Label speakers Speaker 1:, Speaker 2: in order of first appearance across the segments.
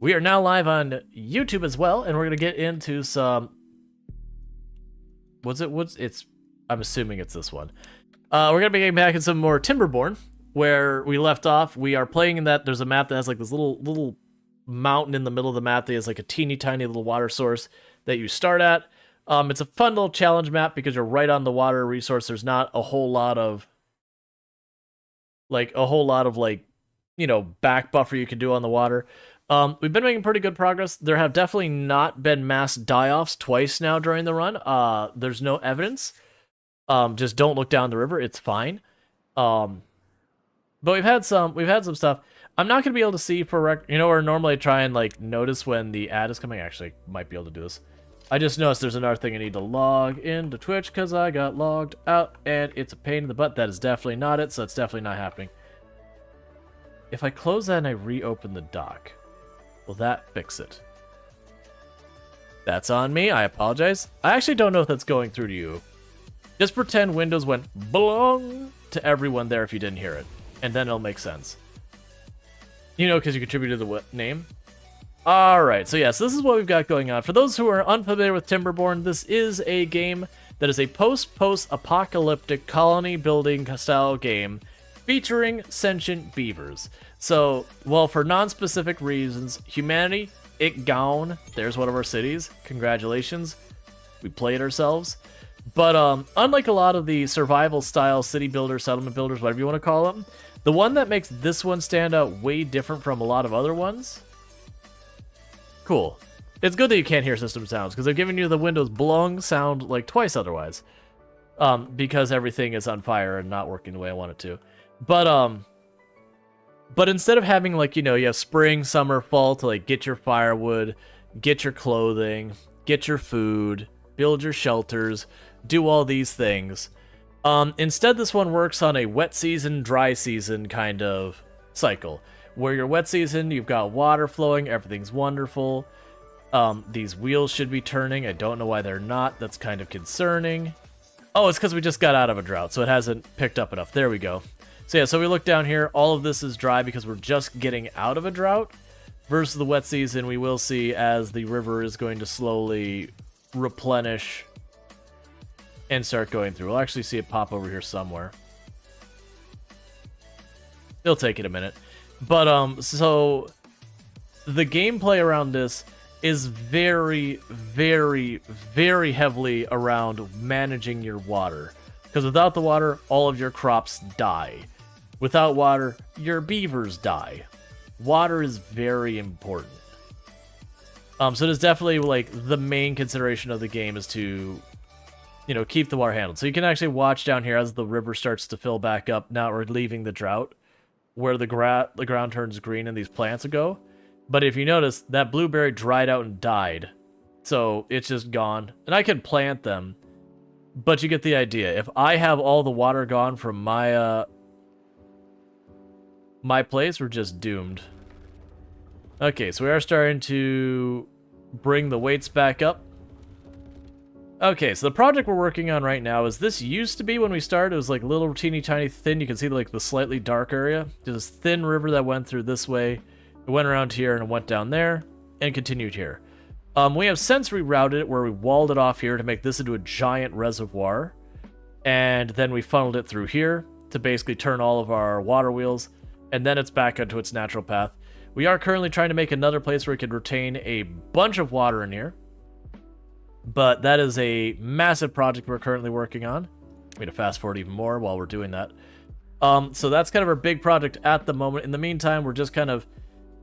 Speaker 1: We are now live on YouTube as well, and we're gonna get into some. I'm assuming it's this one. We're gonna be getting back in some more Timberborn, where we left off. We are playing in that. There's a map that has like this little mountain in the middle of the map that has like a teeny tiny little water source that you start at. It's a fun little challenge map because you're right on the water resource. There's not a whole lot of back buffer you can do on the water. We've been making pretty good progress. There have definitely not been mass die-offs twice now during the run. There's no evidence. Just don't look down the river. It's fine. But we've had some stuff. I'm not gonna be able to see for or normally I try and like notice when the ad is coming. Actually, might be able to do this. I just noticed there's another thing I need to log into Twitch because I got logged out and it's a pain in the butt. That is definitely not it, so it's definitely not happening. If I close that and I reopen the dock, will that fix it? That's on me. I apologize. I actually don't know if that's going through to you. Just pretend Windows went belong to everyone there if you didn't hear it. And then it'll make sense. You know, because you contributed to the name. Alright, so yes, this is what we've got going on. For those who are unfamiliar with Timberborn, this is a game that is a post-apocalyptic colony building style game featuring sentient beavers. So, well, for non-specific reasons, humanity, it gone. There's one of our cities. Congratulations. We played ourselves. But unlike a lot of the survival-style city builders, settlement builders, whatever you want to call them, the one that makes this one stand out way different from a lot of other ones... Cool. It's good that you can't hear system sounds, because they're giving you the Windows blung sound like twice otherwise. Because everything is on fire and not working the way I want it to. But instead of having, like, you have spring, summer, fall to, like, get your firewood, get your clothing, get your food, build your shelters, do all these things. Instead, this one works on a wet season, dry season kind of cycle. Where your wet season, you've got water flowing, everything's wonderful. These wheels should be turning. I don't know why they're not. That's kind of concerning. Oh, it's because we just got out of a drought, so it hasn't picked up enough. There we go. So yeah, so we look down here. All of this is dry because we're just getting out of a drought. Versus the wet season, we will see as the river is going to slowly replenish and start going through. We'll actually see it pop over here somewhere. It'll take it a minute. But, so, the gameplay around this is very, very, very heavily around managing your water. Because without the water, all of your crops die. Without water, your beavers die. Water is very important. So it is definitely, like, the main consideration of the game is to, keep the water handled. So you can actually watch down here as the river starts to fill back up. Now we're leaving the drought, where the ground turns green and these plants go. But if you notice, that blueberry dried out and died. So it's just gone. And I can plant them, but you get the idea. If I have all the water gone from my my place, we're just doomed. Okay, so we are starting to bring the weights back up. Okay, so the project we're working on right now is this used to be when we started. It was like little teeny tiny thin. You can see like the slightly dark area. There's this thin river that went through this way. It went around here and it went down there and continued here. We have since rerouted it where we walled it off here to make this into a giant reservoir. And then we funneled it through here to basically turn all of our water wheels. And then it's back onto its natural path. We are currently trying to make another place where we could retain a bunch of water in here. But that is a massive project we're currently working on. I'm going to fast forward even more while we're doing that. So that's kind of our big project at the moment. In the meantime, we're just kind of...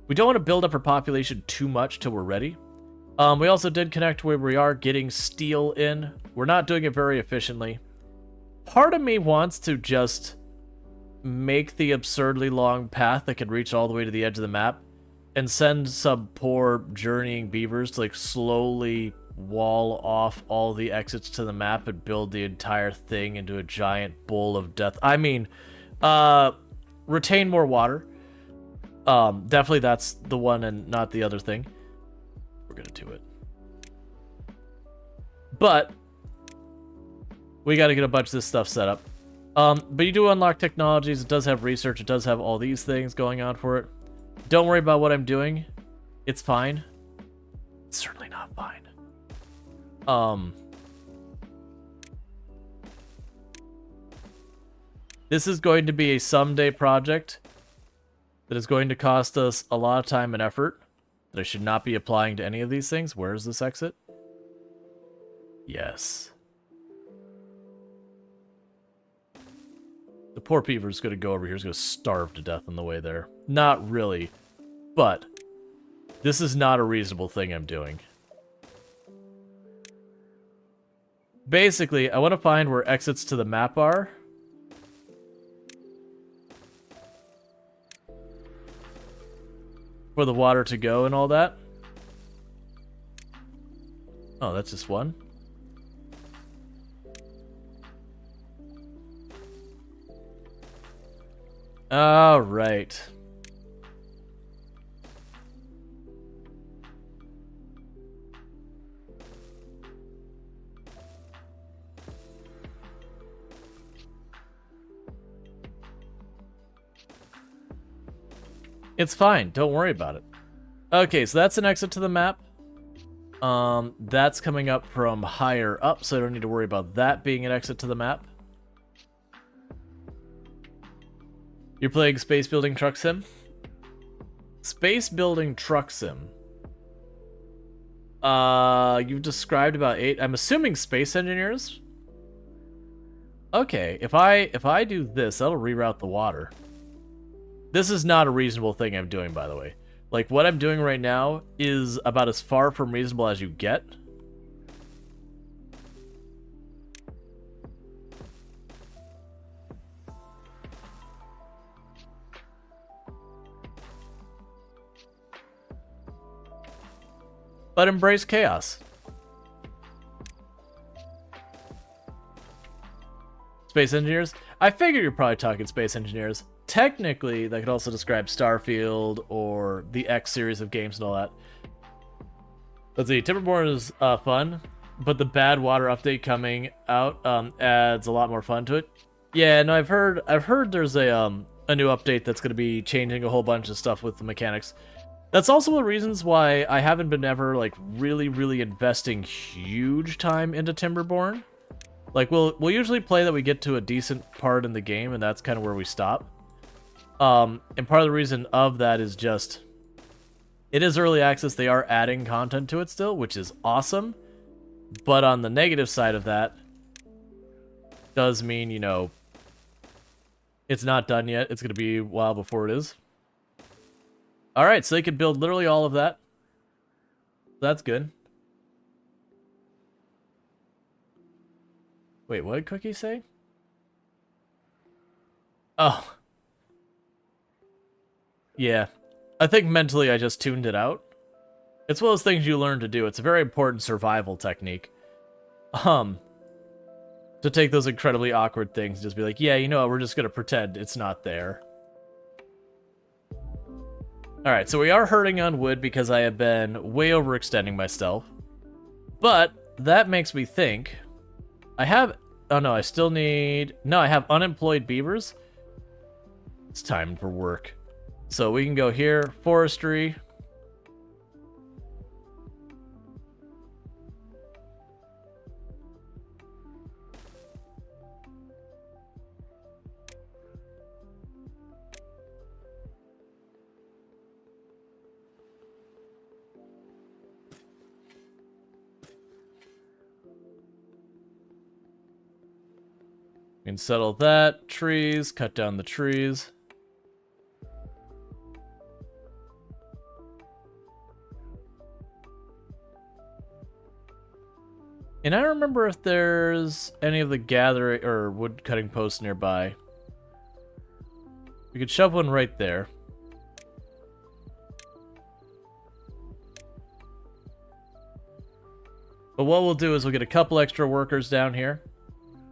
Speaker 1: We don't want to build up our population too much till we're ready. We also did connect where we are getting steel in. We're not doing it very efficiently. Part of me wants to just make the absurdly long path that can reach all the way to the edge of the map and send some poor journeying beavers to like slowly wall off all the exits to the map and build the entire thing into a giant bowl of death. I mean, retain more water. Definitely that's the one and not the other thing. We're gonna do it. But we got to get a bunch of this stuff set up. But you do unlock technologies. It does have research. It does have all these things going on for it. Don't worry about what I'm doing. It's fine. It's certainly not fine. This is going to be a someday project that is going to cost us a lot of time and effort that I should not be applying to any of these things. Where is this exit? Yes. The poor beaver's going to go over here. He's going to starve to death on the way there. Not really. But this is not a reasonable thing I'm doing. Basically, I want to find where exits to the map are. For the water to go and all that. Oh, that's just one. All right. It's fine. Don't worry about it. Okay, so that's an exit to the map. That's coming up from higher up, so I don't need to worry about that being an exit to the map. You're playing Space Building Truck Sim? Space Building Truck Sim. You've described about 8. I'm assuming space engineers? Okay, if I do this, that'll reroute the water. This is not a reasonable thing I'm doing, by the way. Like, what I'm doing right now is about as far from reasonable as you get. But embrace chaos. Space engineers? I figured you're probably talking space engineers. Technically, that could also describe Starfield or the X series of games and all that. Let's see, Timberborn is fun, but the bad water update coming out adds a lot more fun to it. Yeah, no, I've heard there's a new update that's going to be changing a whole bunch of stuff with the mechanics. That's also one of the reasons why I haven't been ever like really investing huge time into Timberborn. Like we'll usually play that we get to a decent part in the game, and that's kind of where we stop. And part of the reason of that is just, it is early access, they are adding content to it still, which is awesome. But on the negative side of that, does mean, you know, it's not done yet. It's going to be a while before it is. Alright, so they could build literally all of that. That's good. Wait, what did Cookie say? Oh. Yeah, I think mentally I just tuned it out. It's one of those things you learn to do. It's a very important survival technique. To take those incredibly awkward things, just be like, yeah, you know what, we're just gonna pretend it's not there. Alright, so we are hurting on wood because I have been way overextending myself. But that makes me think, I have, oh no, I still need, no, I have unemployed beavers. It's time for work. So we can go here, forestry. We can settle that, trees, cut down the trees. And I don't remember if there's any of the gathering or wood cutting posts nearby. We could shove one right there. But what we'll do is we'll get a couple extra workers down here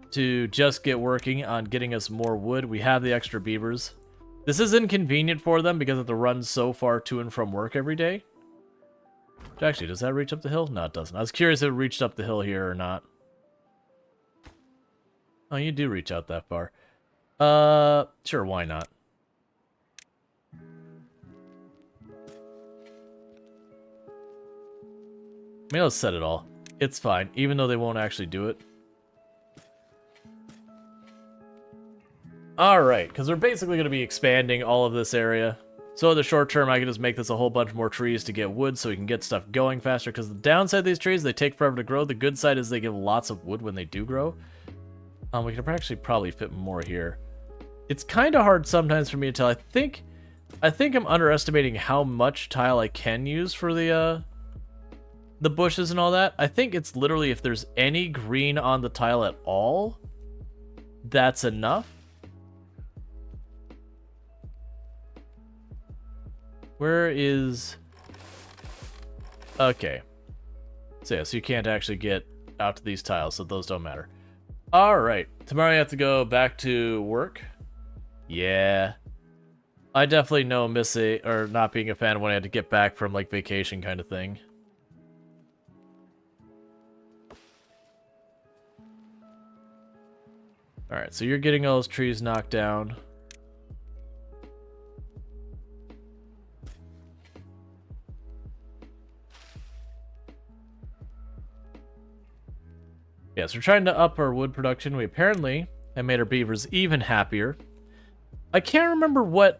Speaker 1: to just get working on getting us more wood. We have the extra beavers. This is inconvenient for them because they have to run so far to and from work every day. Actually, does that reach up the hill? No, it doesn't. I was curious if it reached up the hill here or not. Oh, you do reach out that far. Sure, why not? I mean, let's set it all. It's fine, even though they won't actually do it. Alright, because we're basically going to be expanding all of this area. So in the short term, I can just make this a whole bunch more trees to get wood so we can get stuff going faster. Because the downside of these trees, they take forever to grow. The good side is they give lots of wood when they do grow. We can actually probably fit more here. It's kind of hard sometimes for me to tell. I think I'm underestimating how much tile I can use for the bushes and all that. I think it's literally if there's any green on the tile at all, that's enough. Where is... Okay. So yeah, so you can't actually get out to these tiles, so those don't matter. Alright, tomorrow I have to go back to work. Yeah. I definitely know missing, or not being a fan when I had to get back from, like, vacation kind of thing. Alright, so you're getting all those trees knocked down. Yes, we're trying to up our wood production. We apparently have made our beavers even happier. I can't remember what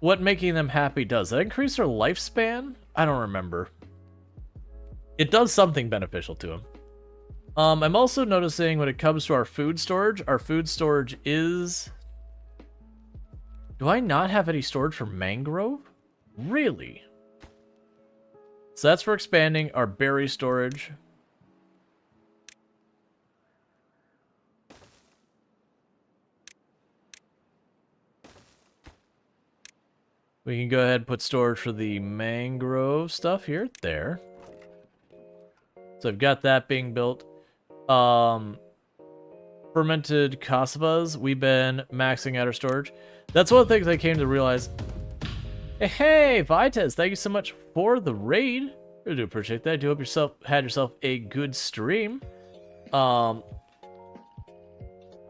Speaker 1: making them happy does. Does that increase their lifespan? I don't remember. It does something beneficial to them. I'm also noticing when it comes to our food storage is... Do I not have any storage for mangrove? Really? So that's for expanding our berry storage. We can go ahead and put storage for the mangrove stuff here. There. So I've got that being built. Fermented cassavas. We've been maxing out our storage. That's one of the things I came to realize. Hey, Vites, thank you so much for the raid. I do appreciate that. I do hope you had yourself a good stream. Let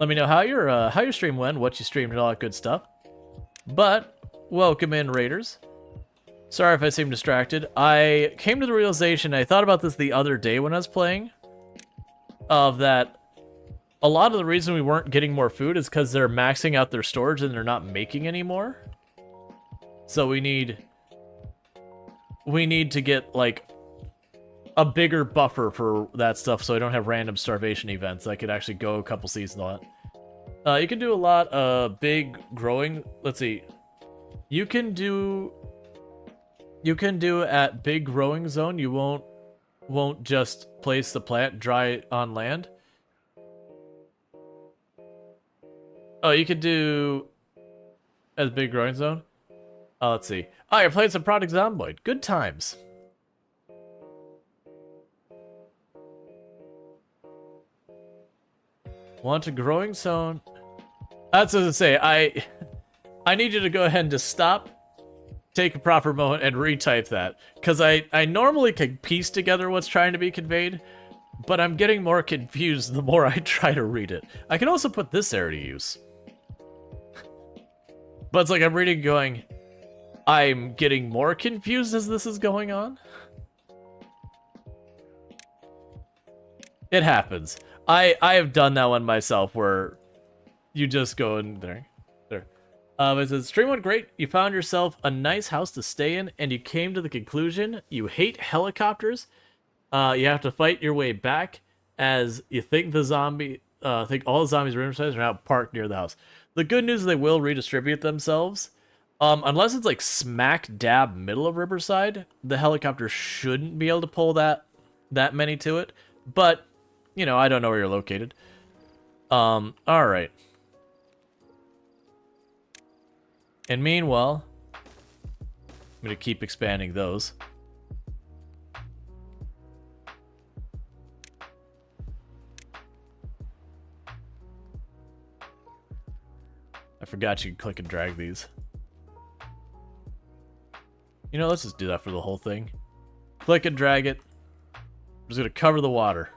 Speaker 1: me know how your stream went, what you streamed, and all that good stuff. But welcome in, raiders. Sorry if I seem distracted. I came to the realization, I thought about this the other day when I was playing, of that a lot of the reason we weren't getting more food is because they're maxing out their storage and they're not making any more. So we need to get, like, a bigger buffer for that stuff so I don't have random starvation events. I could actually go a couple seasons on it. You can do a lot of big growing. Let's see. You can do at big growing zone. You won't just place the plant dry on land. Oh, you could do as big growing zone. Oh, let's see. Oh, you're playing some Project Zomboid. Good times. Want a growing zone? That's what I say. I need you to go ahead and just stop, take a proper moment, and retype that. Because I normally can piece together what's trying to be conveyed, but I'm getting more confused the more I try to read it. I can also put this area to use. But it's like I'm reading going, I'm getting more confused as this is going on. It happens. I have done that one myself where you just go in there. It says, stream went great. You found yourself a nice house to stay in, and you came to the conclusion you hate helicopters. You have to fight your way back as you think all the zombies are now parked near the house. The good news is they will redistribute themselves. Unless it's like smack dab middle of Riverside, the helicopter shouldn't be able to pull that many to it. But, you know, I don't know where you're located. Alright. And meanwhile, I'm going to keep expanding those. I forgot you can click and drag these. You know, let's just do that for the whole thing. Click and drag it. I'm just going to cover the water.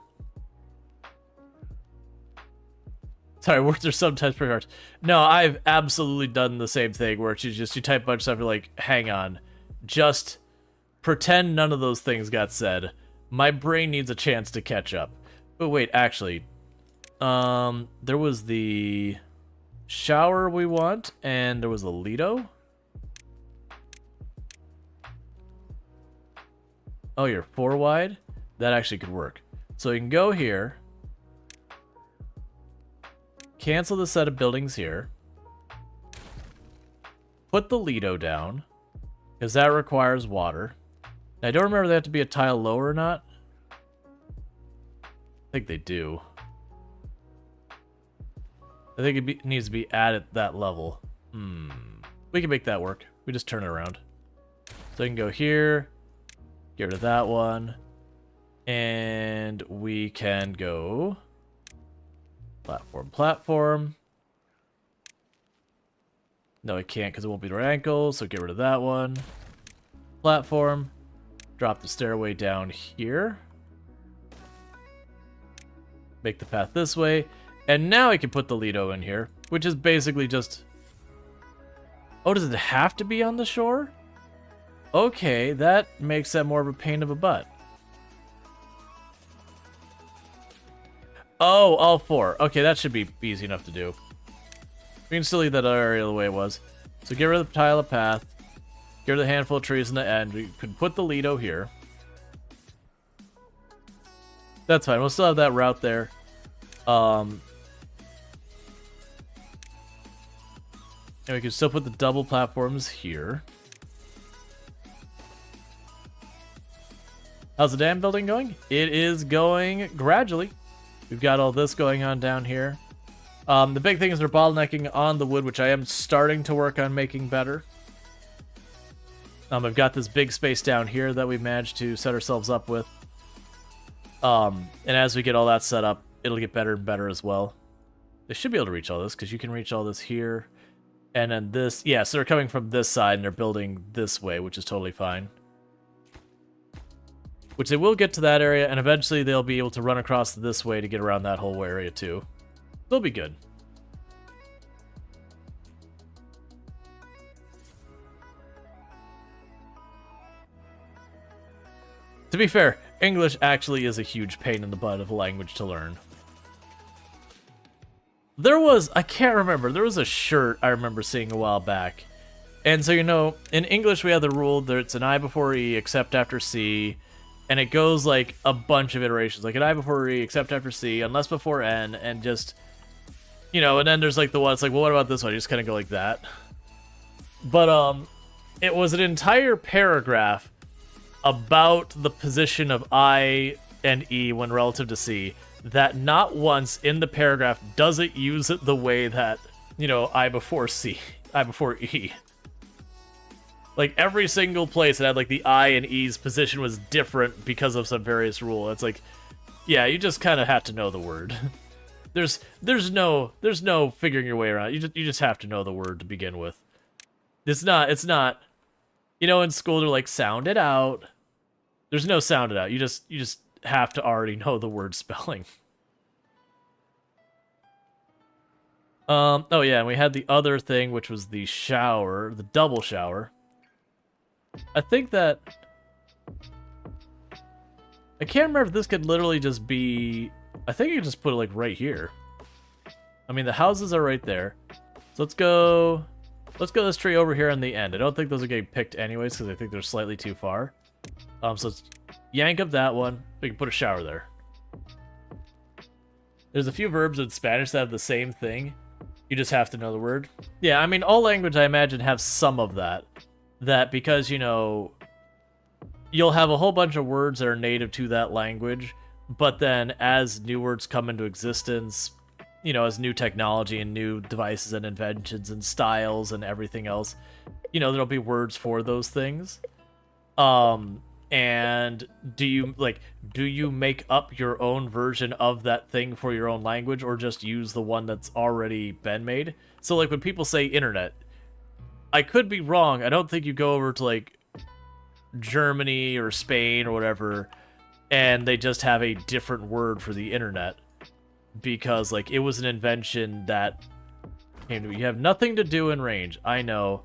Speaker 1: Sorry, words are sometimes pretty hard. No, I've absolutely done the same thing where it's just, you type a bunch of stuff, you're like, hang on. Just pretend none of those things got said. My brain needs a chance to catch up. But wait, actually, there was the shower we want, and there was a Lido. Oh, you're 4 wide? That actually could work. So you can go here, cancel the set of buildings here, put the Lido down, because that requires water. I don't remember if they have to be a tile lower or not. I think they do. I think it needs to be at that level. We can make that work. We just turn it around. So I can go here, get rid of that one, and we can go platform, platform. No, I can't because it won't be the right ankle, so get rid of that one. Platform. Drop the stairway down here. Make the path this way. And now I can put the Lido in here, which is basically just... Oh, does it have to be on the shore? Okay, that makes that more of a pain of a butt. Oh, all 4. Okay, that should be easy enough to do. We can still leave that other area the way it was. So get rid of the tile of path. Get rid of the handful of trees in the end. We could put the Lido here. That's fine. We'll still have that route there. And we can still put the double platforms here. How's the dam building going? It is going gradually. We've got all this going on down here. The big thing is they're bottlenecking on the wood, which I am starting to work on making better. I've got this big space down here that we've managed to set ourselves up with. And as we get all that set up, it'll get better and better as well. They should be able to reach all this, because you can reach all this here. And then this, yeah, so they're coming from this side, and they're building this way, which is totally fine. Which they will get to that area, and eventually they'll be able to run across this way to get around that whole area too. They'll be good. To be fair, English actually is a huge pain in the butt of a language to learn. There was, I can't remember, there was a shirt I remember seeing a while back. And so, you know, in English we have the rule that it's an I before E, except after C. And it goes like a bunch of iterations, like an I before E, except after C, unless before N, and just, you know, and then there's like the one, it's like, well, what about this one? You just kind of go like that. But, it was an entire paragraph about the position of I and E when relative to C, that not once in the paragraph does it use it the way that, you know, I before C, I before E. Like, every single place that had, like, the I and E's position was different because of some various rule. It's like, yeah, you just kind of have to know the word. There's no figuring your way around it. You just have to know the word to begin with. It's not, you know, in school they're like, sound it out. There's no sound it out. You just have to already know the word spelling. Oh yeah, and we had the other thing, which was the shower, the double shower. I think that... I can't remember if this could literally just be... I think you could just put it, like, right here. I mean, the houses are right there. So let's go this tree over here on the end. I don't think those are getting picked anyways, because I think they're slightly too far. So let's yank up that one. We can put a shower there. There's a few verbs in Spanish that have the same thing. You just have to know the word. Yeah, I mean, all language, I imagine, have some of that. That because, you know, you'll have a whole bunch of words that are native to that language, but then as new words come into existence, you know, as new technology and new devices and inventions and styles and everything else, you know, there'll be words for those things. And do you make up your own version of that thing for your own language, or just use the one that's already been made? So, like, when people say internet, I could be wrong. I don't think you go over to, like, Germany or Spain or whatever, and they just have a different word for the internet. Because, like, it was an invention that came to... You have nothing to do in range. I know.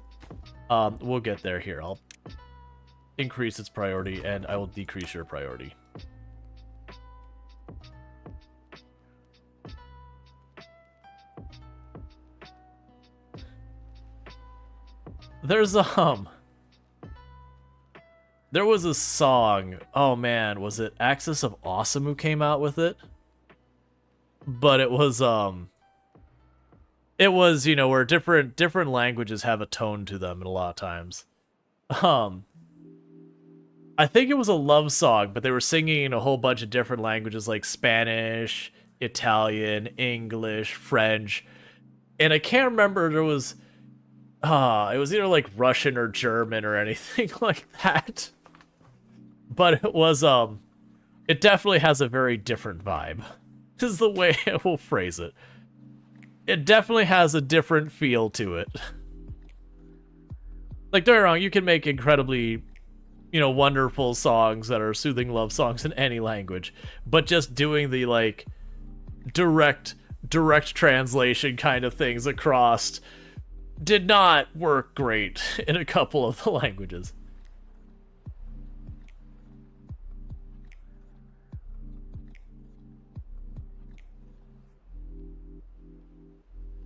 Speaker 1: We'll get there here. increase its priority, and I will decrease your priority. There's there was a song. Oh man, was it Axis of Awesome who came out with it? But it was you know, where different languages have a tone to them, and a lot of times. I think it was a love song, but they were singing in a whole bunch of different languages like Spanish, Italian, English, French. And I can't remember, there was it was either like Russian or German or anything like that. But it was it definitely has a very different vibe. This is the way I will phrase it. It definitely has a different feel to it. Like, don't get me wrong, you can make incredibly, you know, wonderful songs that are soothing love songs in any language, but just doing the like direct translation kind of things across did not work great in a couple of the languages.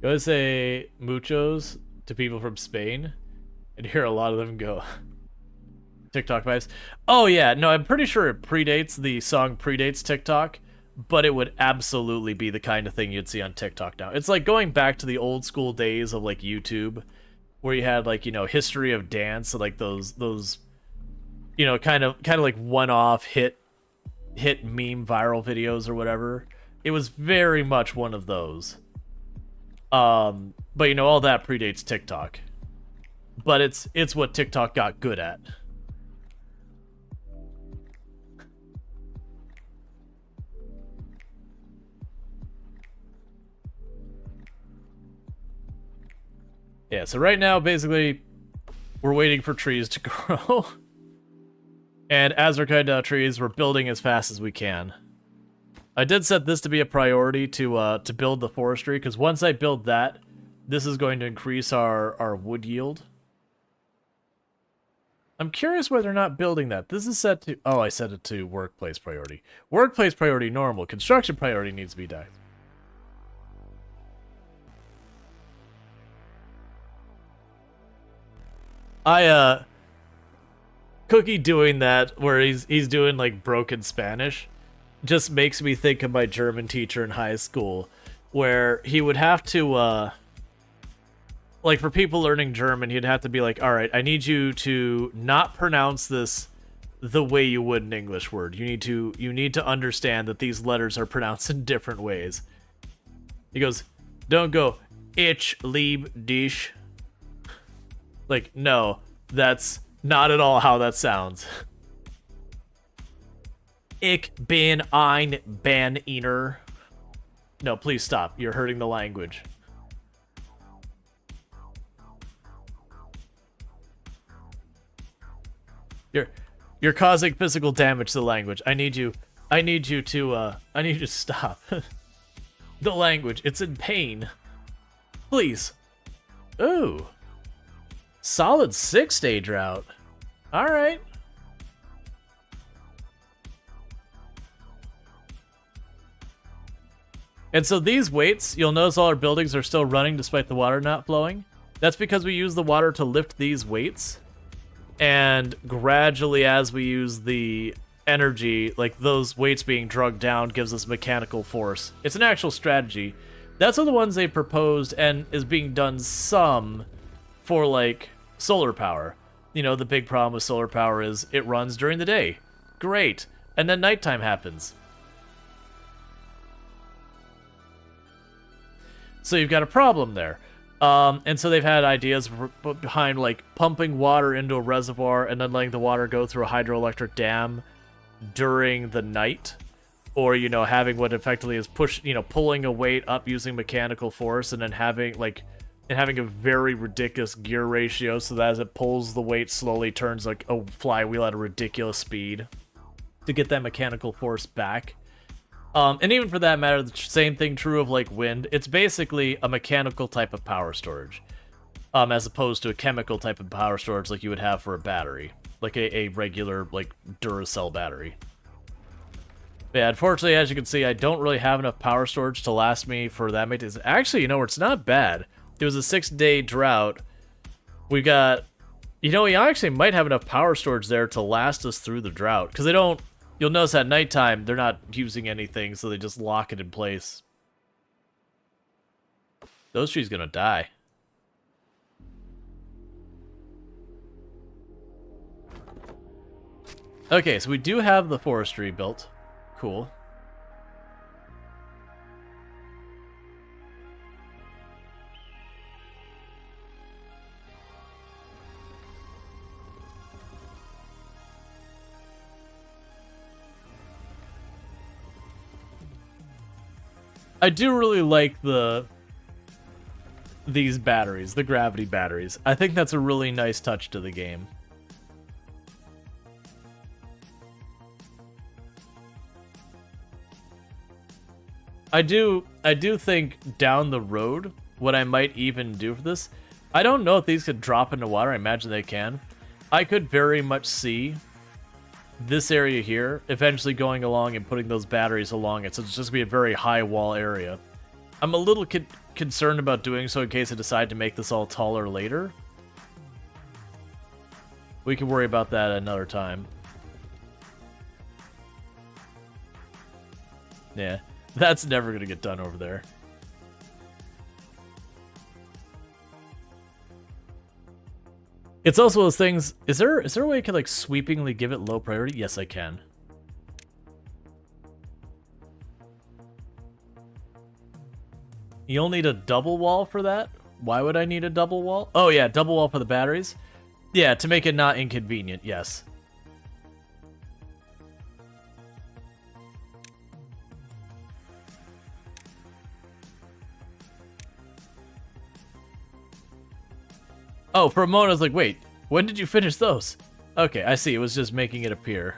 Speaker 1: Go say muchos to people from Spain and hear a lot of them go TikTok vibes. Oh yeah, no, I'm pretty sure the song predates TikTok, but it would absolutely be the kind of thing you'd see on TikTok now. It's like going back to the old school days of like YouTube, where you had like, you know, history of dance, like those you know, kind of like one-off hit meme viral videos or whatever. It was very much one of those. But you know, all that predates TikTok. But it's what TikTok got good at. Yeah, so right now, basically, we're waiting for trees to grow. And as we're cutting down trees, we're building as fast as we can. I did set this to be a priority to build the forestry, because once I build that, this is going to increase our wood yield. I'm curious why they're not building that. This is set to... Oh, I set it to workplace priority. Workplace priority normal. Construction priority needs to be done. Cookie doing that, where he's doing like broken Spanish, just makes me think of my German teacher in high school, where he would have to, like for people learning German, he'd have to be like, all right, I need you to not pronounce this the way you would an English word. You need to understand that these letters are pronounced in different ways. He goes, don't go, ich lieb dich. Like, no, that's not at all how that sounds. Ich bin ein Banner. No, please stop. You're hurting the language. You're causing physical damage to the language. I need you to stop. The language, it's in pain. Please. Ooh. Solid 6-day drought. Alright. And so these weights, you'll notice all our buildings are still running despite the water not flowing. That's because we use the water to lift these weights. And gradually, as we use the energy, like those weights being drugged down gives us mechanical force. It's an actual strategy. That's one of the ones they proposed and is being done some for like solar power. You know, the big problem with solar power is it runs during the day. Great. And then nighttime happens. So you've got a problem there. And so they've had ideas behind like pumping water into a reservoir and then letting the water go through a hydroelectric dam during the night, or, you know, having what effectively is pulling a weight up using mechanical force and then having a very ridiculous gear ratio so that as it pulls the weight slowly turns like a flywheel at a ridiculous speed to get that mechanical force back. And even for that matter, the same thing true of like wind. It's basically a mechanical type of power storage, as opposed to a chemical type of power storage like you would have for a battery. like a regular, like, Duracell battery. But yeah, unfortunately, as you can see, I don't really have enough power storage to last me for that many days. Actually, you know, it's not bad. It was a 6-day drought. We got... You know, we actually might have enough power storage there to last us through the drought. Because they don't... You'll notice at nighttime, they're not using anything, so they just lock it in place. Those trees gonna die. Okay, so we do have the forestry built. Cool. I do really like these batteries, the gravity batteries. I think that's a really nice touch to the game. I do think down the road, what I might even do for this, I don't know if these could drop into water. I imagine they can. I could very much see this area here eventually going along and putting those batteries along it, so it's just gonna be a very high wall area. I'm a little concerned about doing so in case I decide to make this all taller later. We can worry about that another time. Yeah. That's never gonna get done over there. It's also those things. Is there a way I could like sweepingly give it low priority? Yes, I can. You'll need a double wall for that? Why would I need a double wall? Oh yeah, double wall for the batteries? Yeah, to make it not inconvenient, yes. Oh, for a moment I was like, wait, when did you finish those? Okay, I see, it was just making it appear.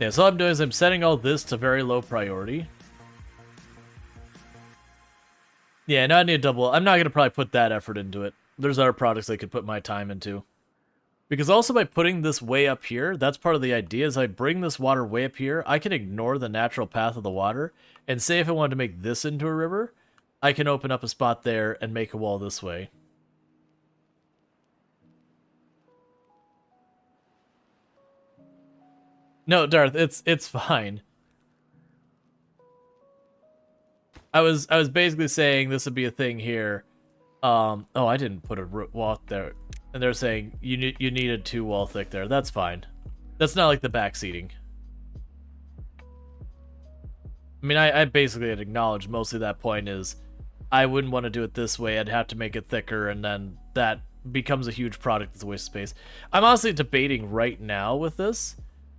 Speaker 1: Yeah, so all I'm doing is I'm setting all this to very low priority. Yeah, now I need a double. I'm not going to probably put that effort into it. There's other products I could put my time into. Because also by putting this way up here, that's part of the idea, is I bring this water way up here, I can ignore the natural path of the water, and say if I wanted to make this into a river, I can open up a spot there and make a wall this way. No, Darth, it's fine. I was basically saying this would be a thing here. Oh, I didn't put a wall there. And they're saying you needed 2 wall thick there. That's fine. That's not like the back seating. I mean, I basically had acknowledged mostly that point is I wouldn't want to do it this way. I'd have to make it thicker, and then that becomes a huge product. It's a waste of space. I'm honestly debating right now with this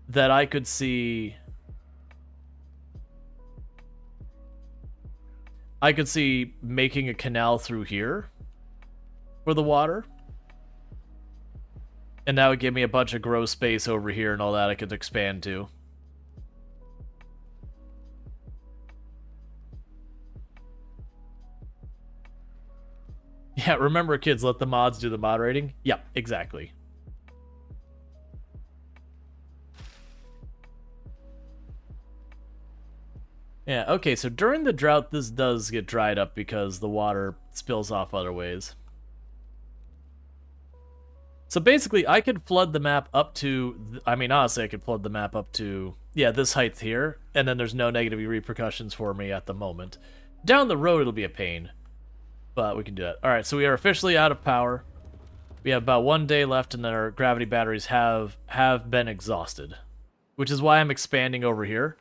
Speaker 1: that I could see... making a canal through here for the water. And that would give me a bunch of grow space over here and all that I could expand to. Yeah, remember kids, let the mods do the moderating? Yep, exactly. Yeah, okay, so during the drought, this does get dried up because the water spills off other ways. So basically, I could flood the map up to... I mean, honestly, I could flood the map up to, yeah, this height here, and then there's no negative repercussions for me at the moment. Down the road, it'll be a pain, but we can do that. All right, so we are officially out of power. We have about 1 day left, and then our gravity batteries have been exhausted, which is why I'm expanding over here.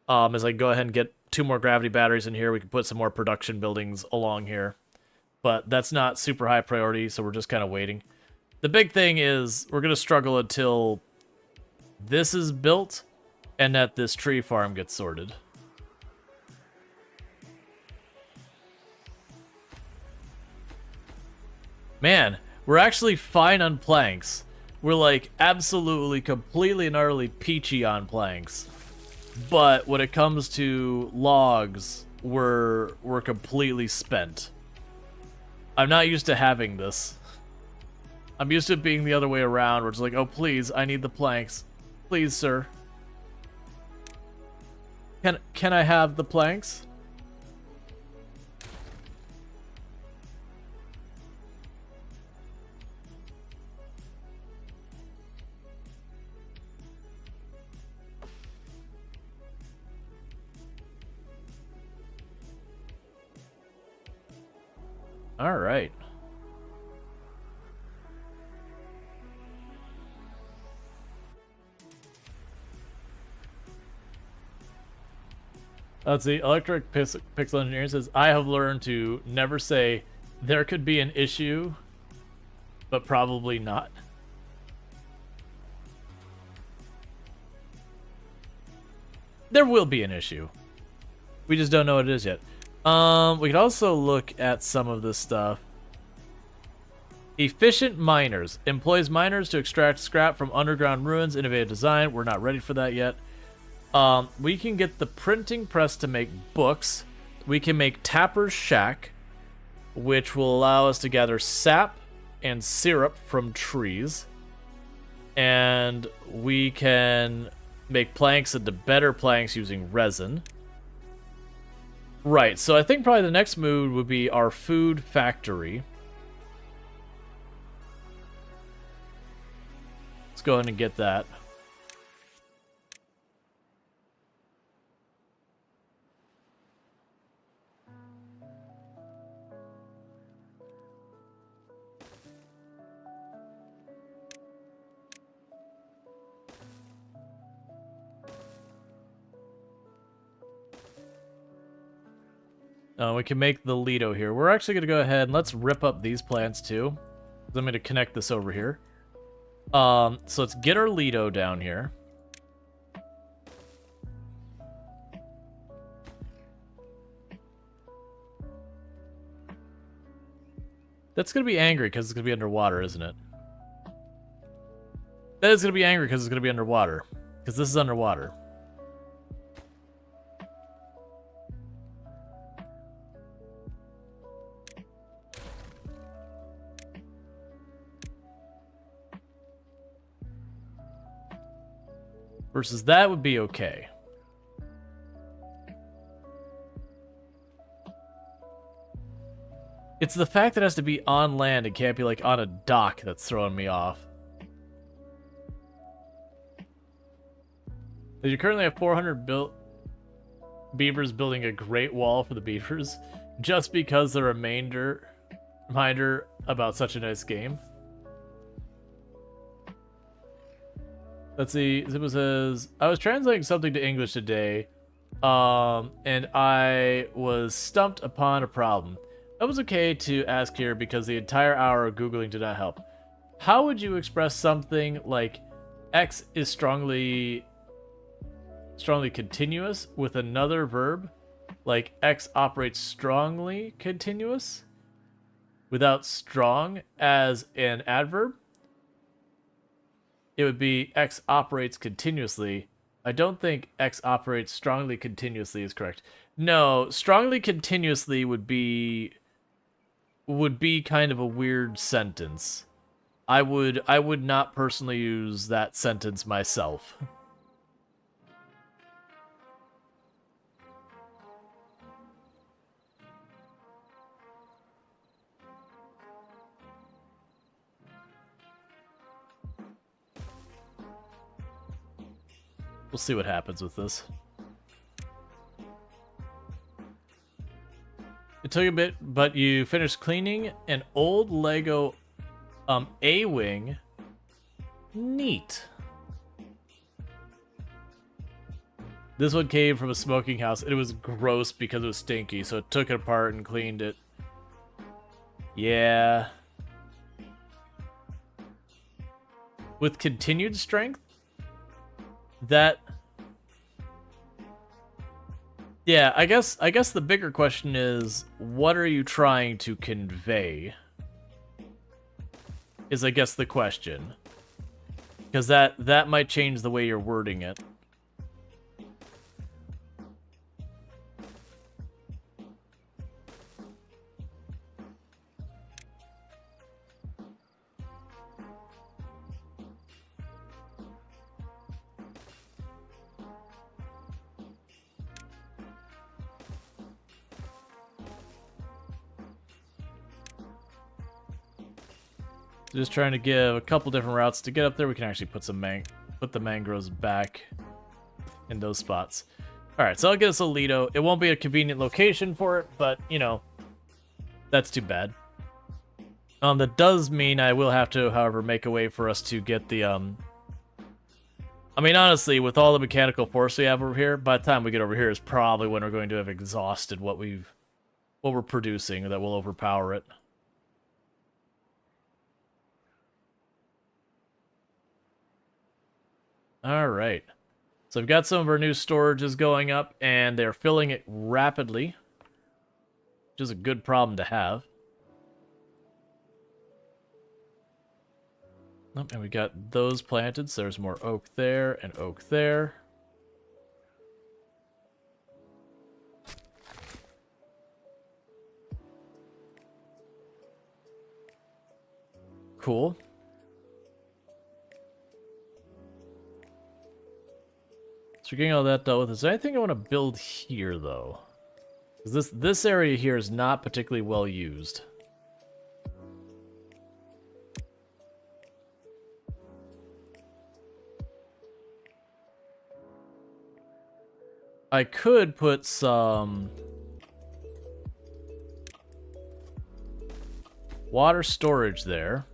Speaker 1: As I go ahead and get 2 more gravity batteries in here, we can put some more production buildings along here. But that's not super high priority, so we're just kind of waiting. The big thing is we're going to struggle until this is built and that this tree farm gets sorted. Man, we're actually fine on planks. We're like absolutely, completely and utterly peachy on planks. But when it comes to logs we're completely spent. I'm not used to having this. I'm used to it being the other way around, where it's like, oh please, I need the planks. Please, sir. Can I have the planks? All right. Let's see. Electric Pixel Engineer says, I have learned to never say there could be an issue, but probably not. There will be an issue. We just don't know what it is yet. We could also look at some of this stuff. Efficient miners. Employs miners to extract scrap from underground ruins. Innovative design. We're not ready for that yet. We can get the printing press to make books. We can make Tapper's Shack, which will allow us to gather sap and syrup from trees. And we can make planks into better planks using resin. Right, so I think probably the next move would be our food factory. Let's go ahead and get that. We can make the Lido here. We're actually going to go ahead and let's rip up these plants too. I'm going to connect this over here. So let's get our Lido down here. That's going to be angry because it's going to be underwater, isn't it? That is going to be angry because it's going to be underwater. Because this is underwater. Versus that would be okay. It's the fact that it has to be on land and can't be like on a dock that's throwing me off. So you currently have 400 beavers building a great wall for the beavers just because the reminder about such a nice game. Let's see, Zippo says, I was translating something to English today, and I was stumped upon a problem. That was okay to ask here because the entire hour of Googling did not help. How would you express something like X is strongly continuous with another verb? Like X operates strongly continuous without strong as an adverb? It would be X operates continuously. I don't think X operates strongly continuously is correct. No, strongly continuously would be kind of a weird sentence. I would not personally use that sentence myself. We'll see what happens with this. It took a bit, but you finished cleaning an old Lego A-wing. Neat. This one came from a smoking house. It was gross because it was stinky, so it took it apart and cleaned it. Yeah. With continued strength? That, yeah, I guess the bigger question is, what are you trying to convey? Is I guess the question, because that might change the way you're wording it. Just trying to give a couple different routes to get up there. We can actually put put the mangroves back in those spots. All right, so I'll get us a Lido. It won't be a convenient location for it, but you know, that's too bad. That does mean I will have to, however, make a way for us to get the I mean, honestly, with all the mechanical force we have over here, by the time we get over here is probably when we're going to have exhausted what we're producing, that will overpower it. All right. So I've got some of our new storages going up, and they're filling it rapidly, which is a good problem to have. Oh, and we got those planted, so there's more oak there and oak there. Cool. So we're getting all that dealt with. Is there anything I want to build here, though? Because this area here is not particularly well used. I could put some water storage there.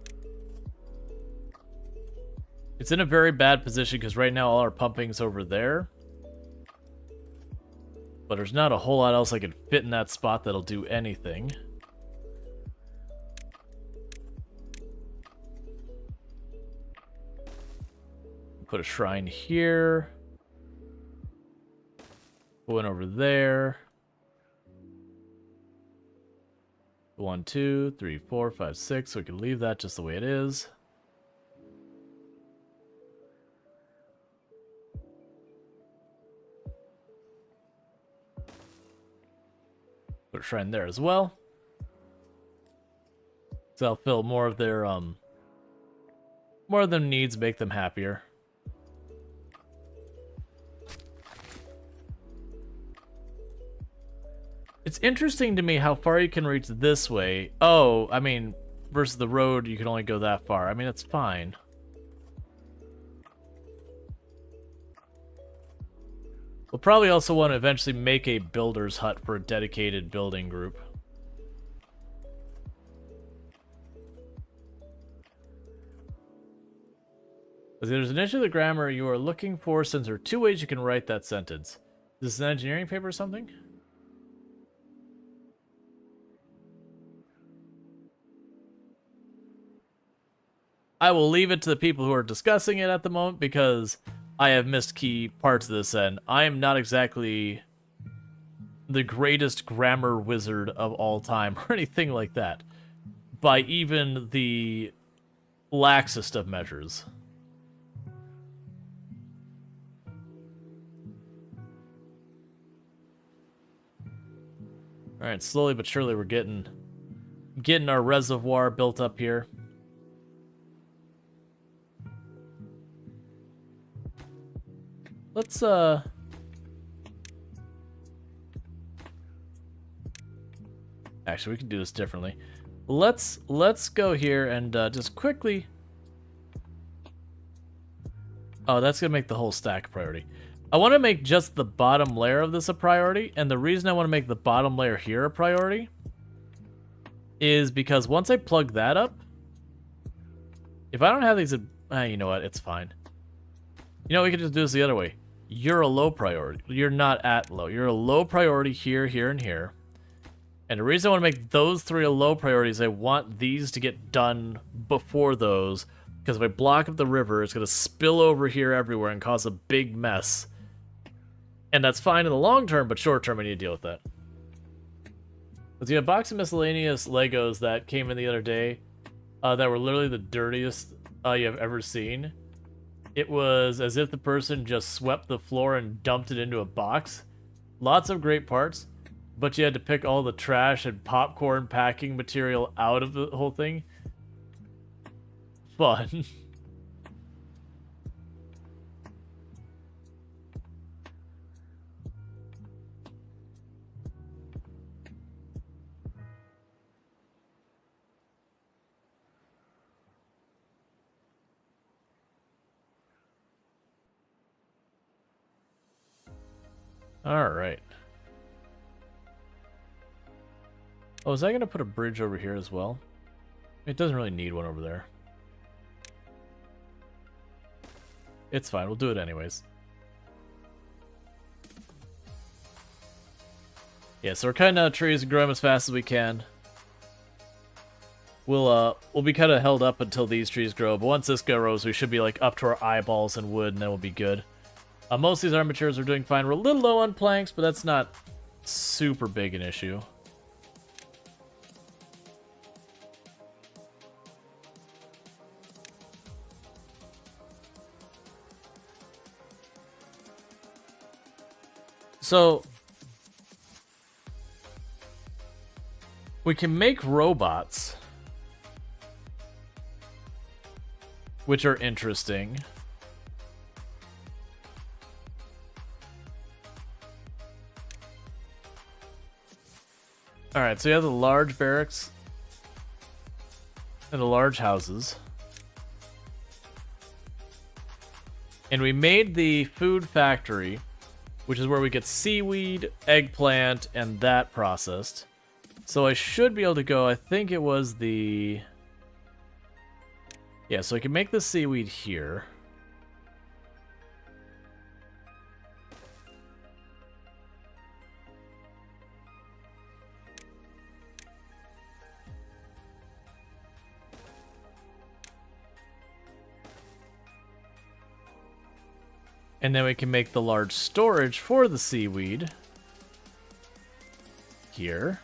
Speaker 1: It's in a very bad position because right now all our pumping's over there. But there's not a whole lot else I can fit in that spot that'll do anything. Put a shrine here. One over there. 1, 2, 3, 4, 5, 6. So we can leave that just the way it is. Put a shrine there as well. So I'll fill more of their needs, make them happier. It's interesting to me how far you can reach this way. Oh, I mean, versus the road, you can only go that far. I mean, it's fine. We'll probably also want to eventually make a builder's hut for a dedicated building group. There's an issue of the grammar you are looking for, since there are 2 ways you can write that sentence. Is this an engineering paper or something? I will leave it to the people who are discussing it at the moment because I have missed key parts of this, and I am not exactly the greatest grammar wizard of all time or anything like that, by even the laxest of measures. All right, slowly but surely we're getting our reservoir built up here. Let's actually, we can do this differently. Let's go here and just quickly. Oh, that's gonna make the whole stack a priority. I want to make just the bottom layer of this a priority, and the reason I want to make the bottom layer here a priority is because once I plug that up, if I don't have these, you know what? It's fine. You know, we can just do this the other way. You're a low priority. You're not at low. You're a low priority here, here, and here. And the reason I want to make those 3 a low priority is I want these to get done before those. Because if I block up the river, it's going to spill over here everywhere and cause a big mess. And that's fine in the long term, but short term, I need to deal with that. But you have a box of miscellaneous Legos that came in the other day that were literally the dirtiest you have ever seen. It was as if the person just swept the floor and dumped it into a box. Lots of great parts, but you had to pick all the trash and popcorn packing material out of the whole thing. Fun. All right. Oh, is that going to put a bridge over here as well? It doesn't really need one over there. It's fine. We'll do it anyways. Yeah, so we're cutting out trees and growing as fast as we can. We'll be kind of held up until these trees grow, but once this grows, we should be like up to our eyeballs in wood, and then we'll be good. Most of these armatures are doing fine. We're a little low on planks, but that's not super big an issue. So we can make robots, which are interesting. Alright, so you have the large barracks and the large houses. And we made the food factory, which is where we get seaweed, eggplant, and that processed. So I should be able to go, I think it was the... Yeah, so I can make the seaweed here. And then we can make the large storage for the seaweed here.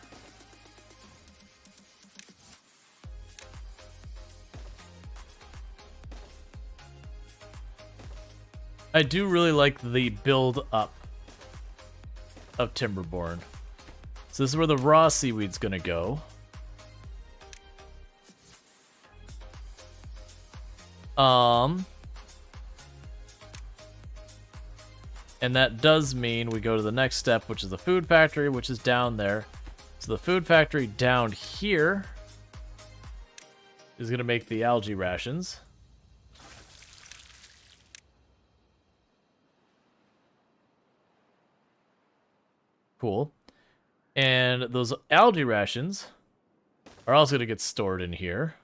Speaker 1: I do really like the build up of Timberborn. So this is where the raw seaweed's gonna go. And that does mean we go to the next step, which is the food factory, which is down there. So the food factory down here is gonna make the algae rations. Cool. And those algae rations are also going to get stored in here.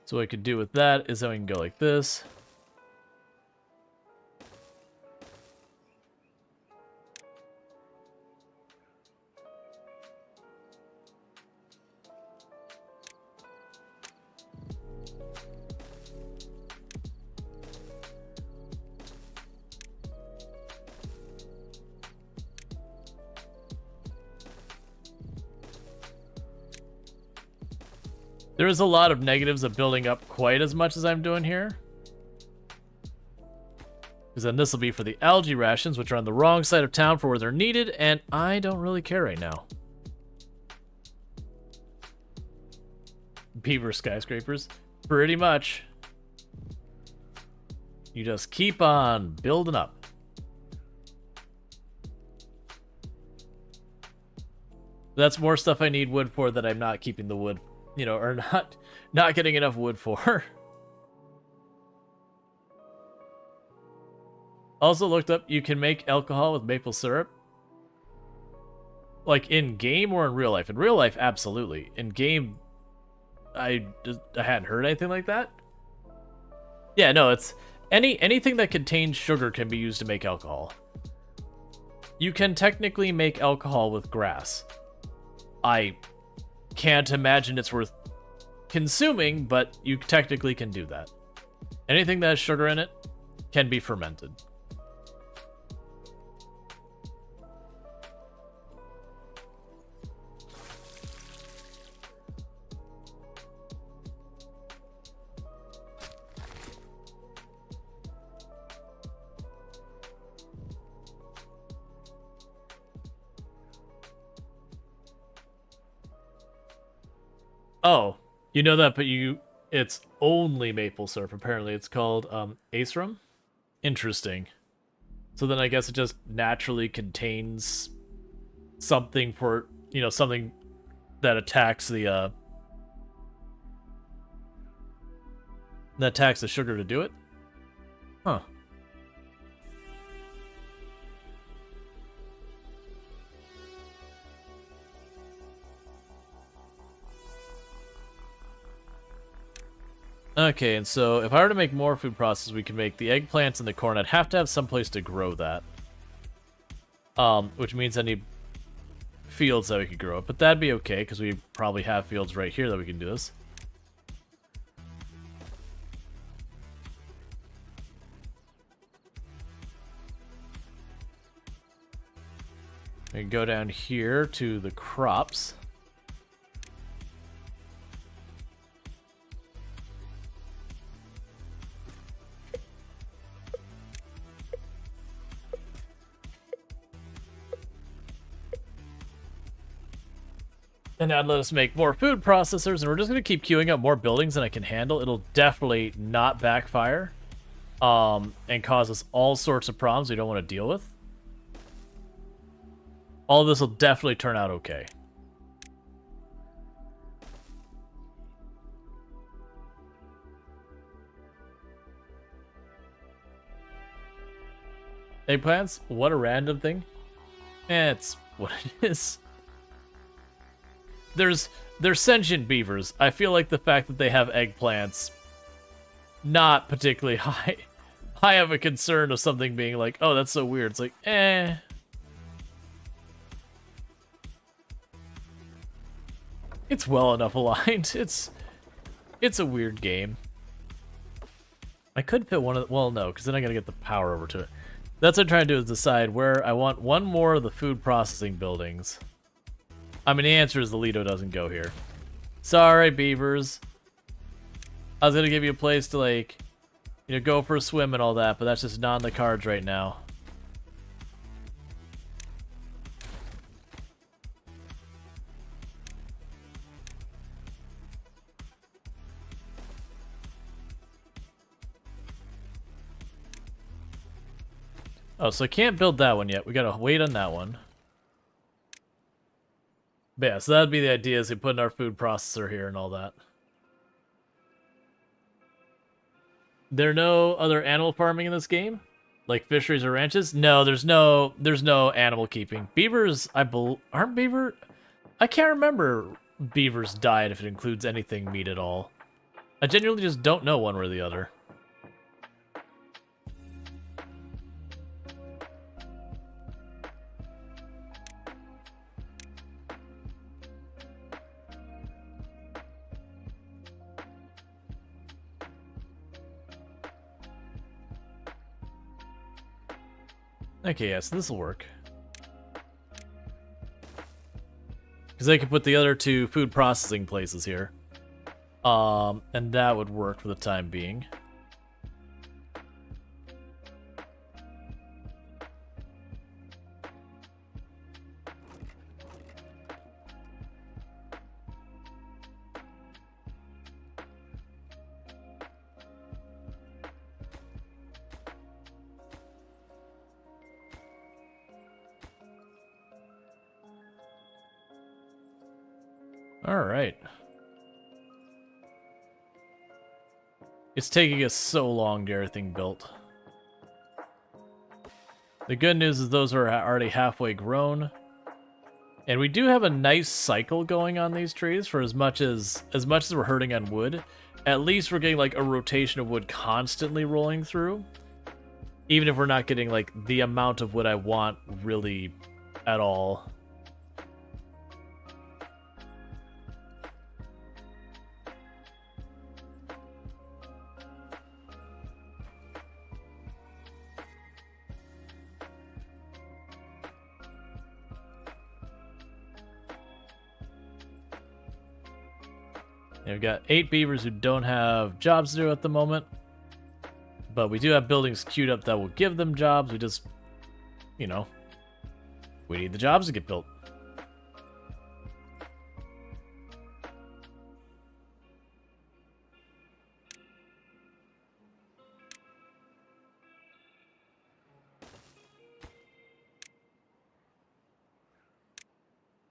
Speaker 1: So what I could do with that is then we can go like this. There is a lot of negatives of building up quite as much as I'm doing here. Because then this will be for the algae rations, which are on the wrong side of town for where they're needed, and I don't really care right now. Beaver skyscrapers? Pretty much. You just keep on building up. That's more stuff I need wood for that I'm not keeping the wood, you know, or not getting enough wood for. Also looked up, you can make alcohol with maple syrup. Like in game or in real life? In real life, absolutely. In game, I hadn't heard anything like that. Yeah, no, it's anything that contains sugar can be used to make alcohol. You can technically make alcohol with grass. I can't imagine it's worth consuming, but you technically can do that. Anything that has sugar in it can be fermented. Oh, you know that, but it's only maple syrup. Apparently, it's called Acerum. Interesting. So then I guess it just naturally contains something for, you know, something that attacks the sugar to do it? Huh. Okay, and so if I were to make more food processors, we can make the eggplants and the corn. I'd have to have some place to grow that. Which means I need fields that we could grow it. But that'd be okay, because we probably have fields right here that we can do this. We can go down here to the crops. And that'd let us make more food processors, and we're just going to keep queuing up more buildings than I can handle. It'll definitely not backfire, and cause us all sorts of problems we don't want to deal with. All of this will definitely turn out okay. Eggplants? What a random thing. It's what it is. They're sentient beavers. I feel like the fact that they have eggplants, not particularly high of a concern of something being like, oh, that's so weird. It's like, eh. It's well enough aligned. It's a weird game. I could fit one of the, well, no, because then I gotta get the power over to it. That's what I'm trying to do, is decide where I want one more of the food processing buildings. I mean, the answer is the Lido doesn't go here. Sorry, beavers. I was gonna give you a place to, like, you know, go for a swim and all that, but that's just not in the cards right now. Oh, so I can't build that one yet. We gotta wait on that one. But yeah, so that'd be the idea, is we put in our food processor here and all that. There are no other animal farming in this game? Like fisheries or ranches? No, there's no animal keeping. Beavers, aren't beaver? I can't remember beavers' diet if it includes anything meat at all. I genuinely just don't know one way or the other. Okay, yeah, so this will work. Because I could put the other two food processing places here. And that would work for the time being. Alright. It's taking us so long to get everything built. The good news is those are already halfway grown. And we do have a nice cycle going on these trees for as much as we're hurting on wood. At least we're getting like a rotation of wood constantly rolling through. Even if we're not getting like the amount of wood I want really at all. And we've got 8 beavers who don't have jobs to do at the moment. But we do have buildings queued up that will give them jobs. We just, you know, we need the jobs to get built.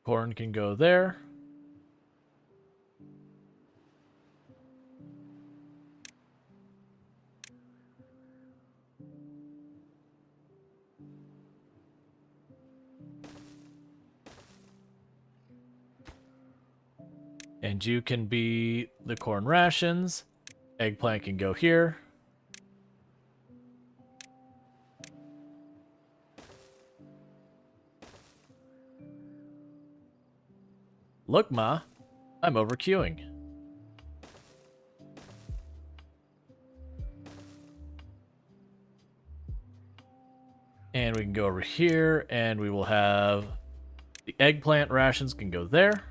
Speaker 1: Corn can go there. And you can be the corn rations. Eggplant can go here. Look, Ma, I'm over queuing. And we can go over here, and we will have the eggplant rations can go there.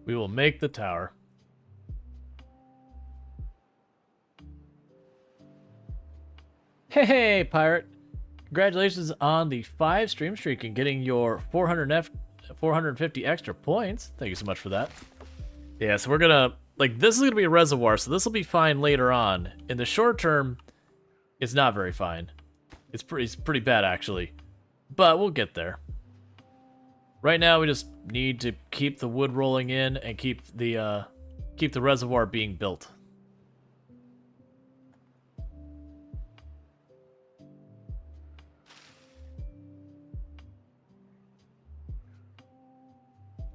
Speaker 1: We will make the tower. Hey, pirate! Congratulations on the 5 stream streak and getting your 450 extra points. Thank you so much for that. Yeah, so we're gonna, like, this is gonna be a reservoir, so this will be fine later on. In the short term, it's not very fine. It's pretty bad, actually. But we'll get there. Right now, we just need to keep the wood rolling in and keep the reservoir being built.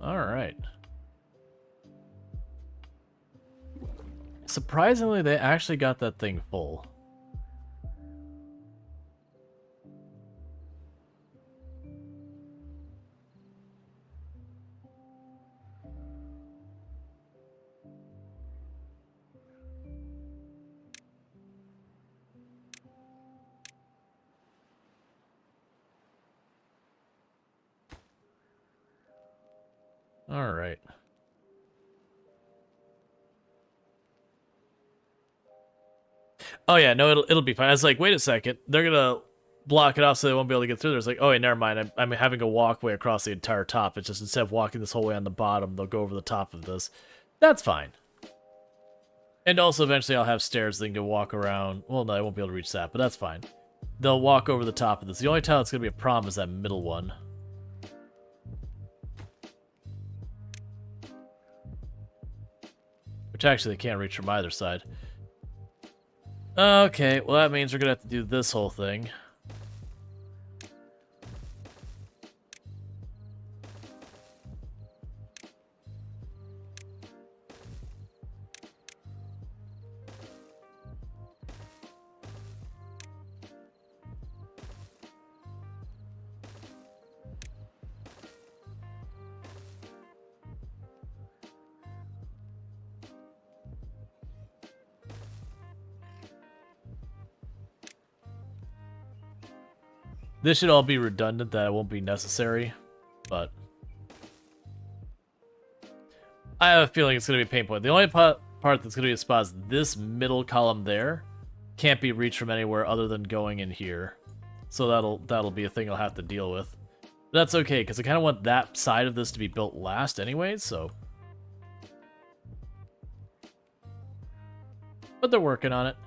Speaker 1: All right. Surprisingly, they actually got that thing full. All right. Oh yeah, no, it'll be fine. I was like, wait a second, they're gonna block it off so they won't be able to get through there. It's like, oh wait, never mind. I'm having a walkway across the entire top. It's just instead of walking this whole way on the bottom, they'll go over the top of this. That's fine. And also, eventually, I'll have stairs they can walk around. Well, no, I won't be able to reach that, but that's fine. They'll walk over the top of this. The only tile that's gonna be a problem is that middle one. Which actually they can't reach from either side. Okay, well that means we're gonna have to do this whole thing. This should all be redundant, that it won't be necessary, but I have a feeling it's going to be a pain point. The only part that's going to be a spot is this middle column there. Can't be reached from anywhere other than going in here. So that'll be a thing I'll have to deal with. But that's okay, because I kind of want that side of this to be built last anyways, so. But they're working on it.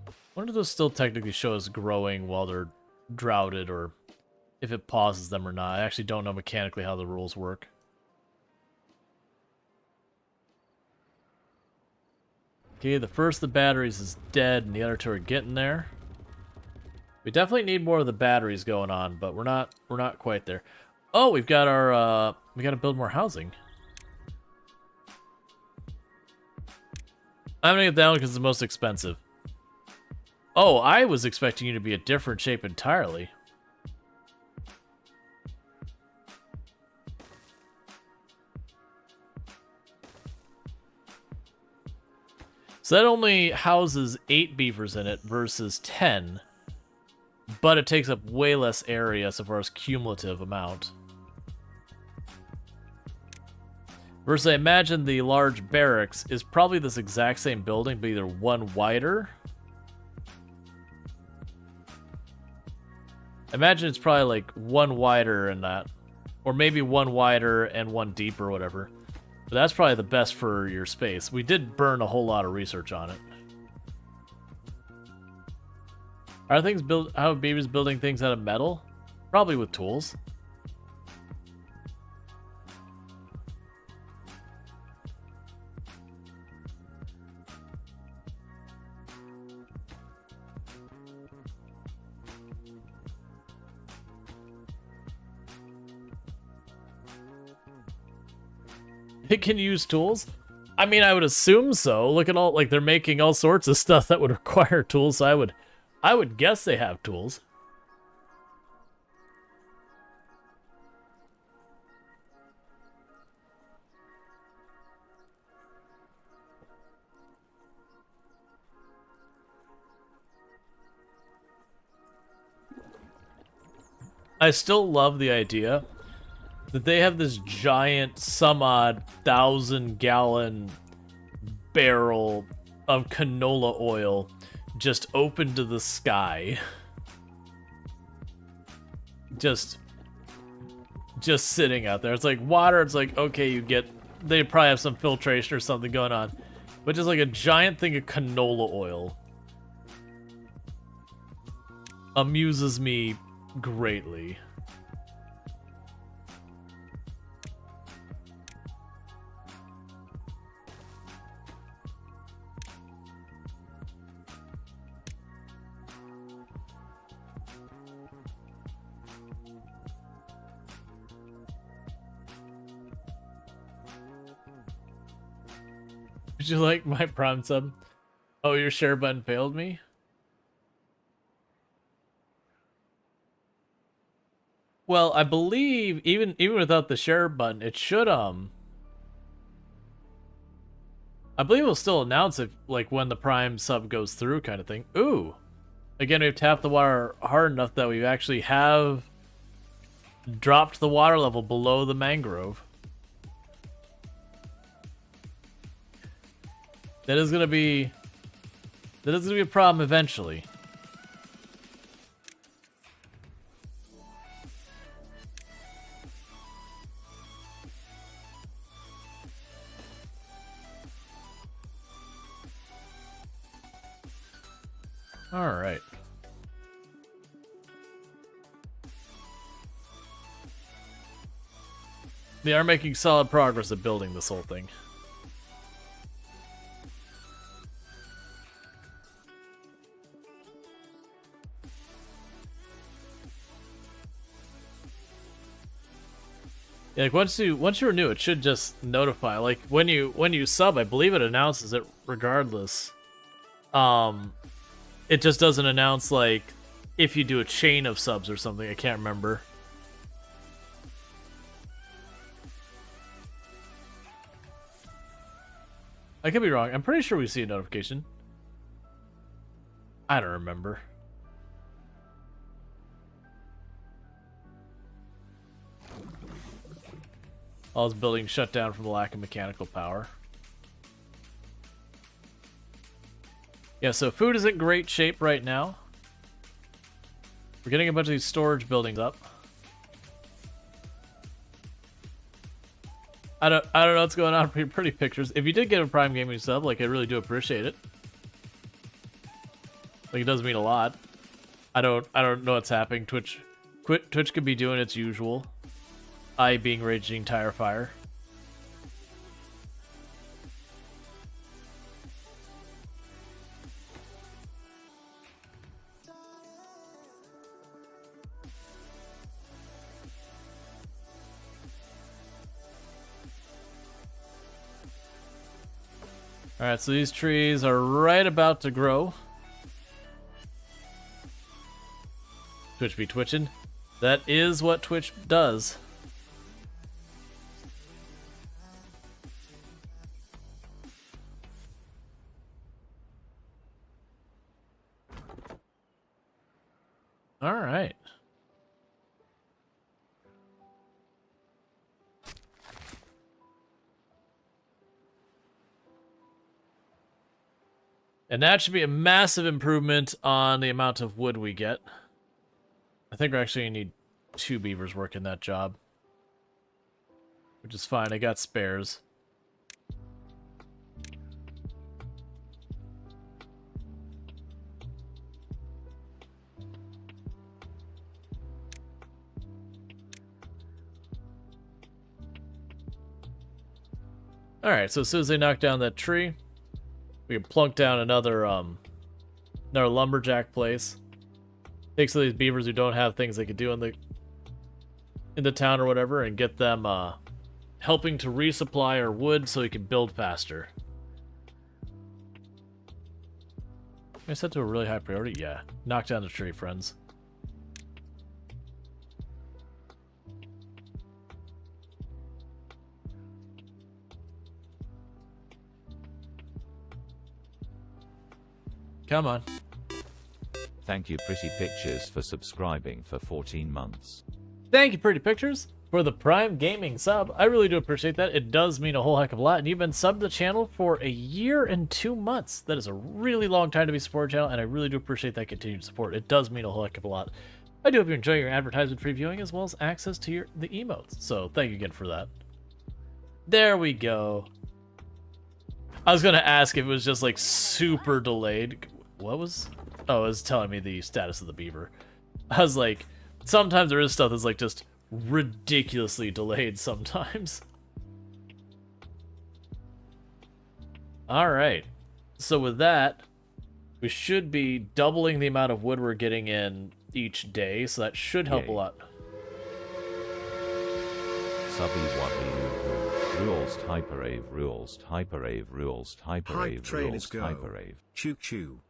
Speaker 1: I wonder if those still technically show us growing while they're droughted, or if it pauses them or not. I actually don't know mechanically how the rules work. Okay, the first of the batteries is dead, and the other two are getting there. We definitely need more of the batteries going on, but we're not quite there. Oh, we've got our we got to build more housing. I'm gonna get that one because it's the most expensive. Oh, I was expecting you to be a different shape entirely. So that only houses 8 beavers in it versus 10. But it takes up way less area so far as cumulative amount. Versus I imagine the large barracks is probably this exact same building, but either one wider. Imagine it's probably like one wider and that. Or maybe one wider and one deep or whatever. But that's probably the best for your space. We did burn a whole lot of research on it. Are things built? How are babies building things out of metal? Probably with tools. It can use tools? I mean, I would assume so. Look at all, like, they're making all sorts of stuff that would require tools, so I would guess they have tools. I still love the idea that they have this giant some odd 1,000-gallon barrel of canola oil just open to the sky. Just sitting out there. It's like water, it's like, okay, they probably have some filtration or something going on. But just like a giant thing of canola oil amuses me greatly. Would you like my Prime sub? Oh, your share button failed me? Well, I believe even without the share button, it should I believe it'll still announce it like when the Prime sub goes through kind of thing. Ooh. Again, we've tapped the water hard enough that we actually have dropped the water level below the mangrove. That is gonna be a problem eventually. All right. They are making solid progress at building this whole thing. Yeah, like once you renew, it should just notify. Like when you sub, I believe it announces it regardless. It just doesn't announce like if you do a chain of subs or something. I can't remember. I could be wrong. I'm pretty sure we see a notification. I don't remember. All this building shut down from the lack of mechanical power. Yeah, so food is in great shape right now. We're getting a bunch of these storage buildings up. I don't know what's going on for your pretty pictures. If you did get a Prime Gaming sub, like I really do appreciate it. Like it does mean a lot. I don't know what's happening. Twitch could be doing its usual. I being Raging Tire Fire. Alright, so these trees are right about to grow. Twitch be twitching. That is what Twitch does. Alright. And that should be a massive improvement on the amount of wood we get. I think we actually need 2 beavers working that job. Which is fine, I got spares. Alright, so as soon as they knock down that tree, we can plunk down another lumberjack place. Take some of these beavers who don't have things they could do in the town or whatever, and get them helping to resupply our wood so we can build faster. I set to a really high priority? Yeah. Knock down the tree, friends. Come on.
Speaker 2: Thank you, Pretty Pictures, for subscribing for 14 months.
Speaker 1: Thank you, Pretty Pictures, for the Prime Gaming sub. I really do appreciate that. It does mean a whole heck of a lot. And you've been subbed to the channel for 1 year and 2 months. That is a really long time to be supported channel, and I really do appreciate that continued support. It does mean a whole heck of a lot. I do hope you enjoy your advertisement-free viewing as well as access to the emotes. So thank you again for that. There we go. I was going to ask if it was just like super delayed. What was... Oh, it was telling me the status of the beaver. I was like, sometimes there is stuff that's like just ridiculously delayed sometimes. Alright. So with that, we should be doubling the amount of wood we're getting in each day, so that should help a lot.
Speaker 2: Subby what Rules Typerave, Rules Typerave, Rules Typerave, Rules Typerave.
Speaker 3: Choo choo.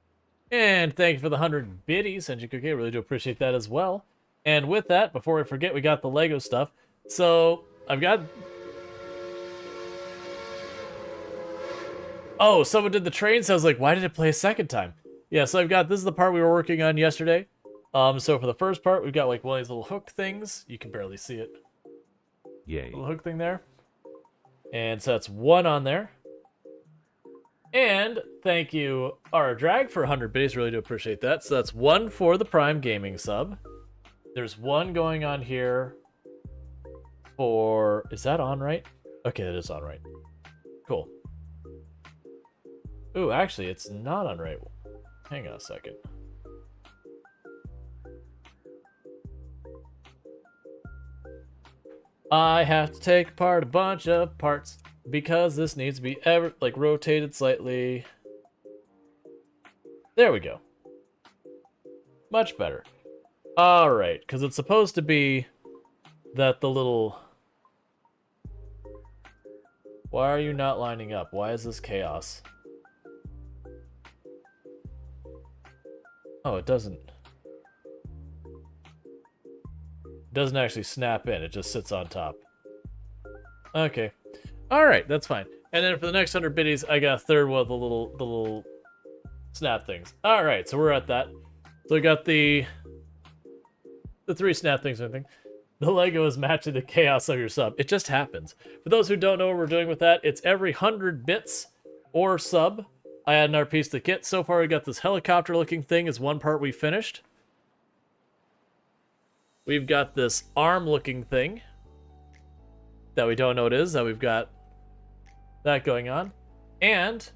Speaker 1: And thank you for the 100 biddies, and I really do appreciate that as well. And with that, before we forget, we got the Lego stuff. So, I've got... Oh, someone did the train, so I was like, why did it play a second time? Yeah, so I've got... This is the part we were working on yesterday. So for the first part, we've got like one of these little hook things. You can barely see it.
Speaker 2: Yay.
Speaker 1: Little hook thing there. And so that's 1 on there. And thank you, Drag, for 100 biddies. Really do appreciate that. So that's 1 for the Prime Gaming sub. There's 1 going on here for... Is that on right? Okay, that is on right. Cool. Ooh, actually, it's not on right. Hang on a second. I have to take apart a bunch of parts because this needs to be rotated slightly. There we go. Much better. Alright, because it's supposed to be that the little... Why are you not lining up? Why is this chaos? Oh, it doesn't actually snap in. It just sits on top. Okay. Alright, that's fine. And then for the next 100 biddies, I got a third one of the little snap things. Alright, so we're at that. So we got the 3 snap things and everything. The Lego is matching the chaos of your sub. It just happens. For those who don't know what we're doing with that, it's every 100 bits or sub, I add another piece to the kit. So far we got this helicopter-looking thing is 1 part we finished. We've got this arm-looking thing that we don't know what it is, that we've got that going on. And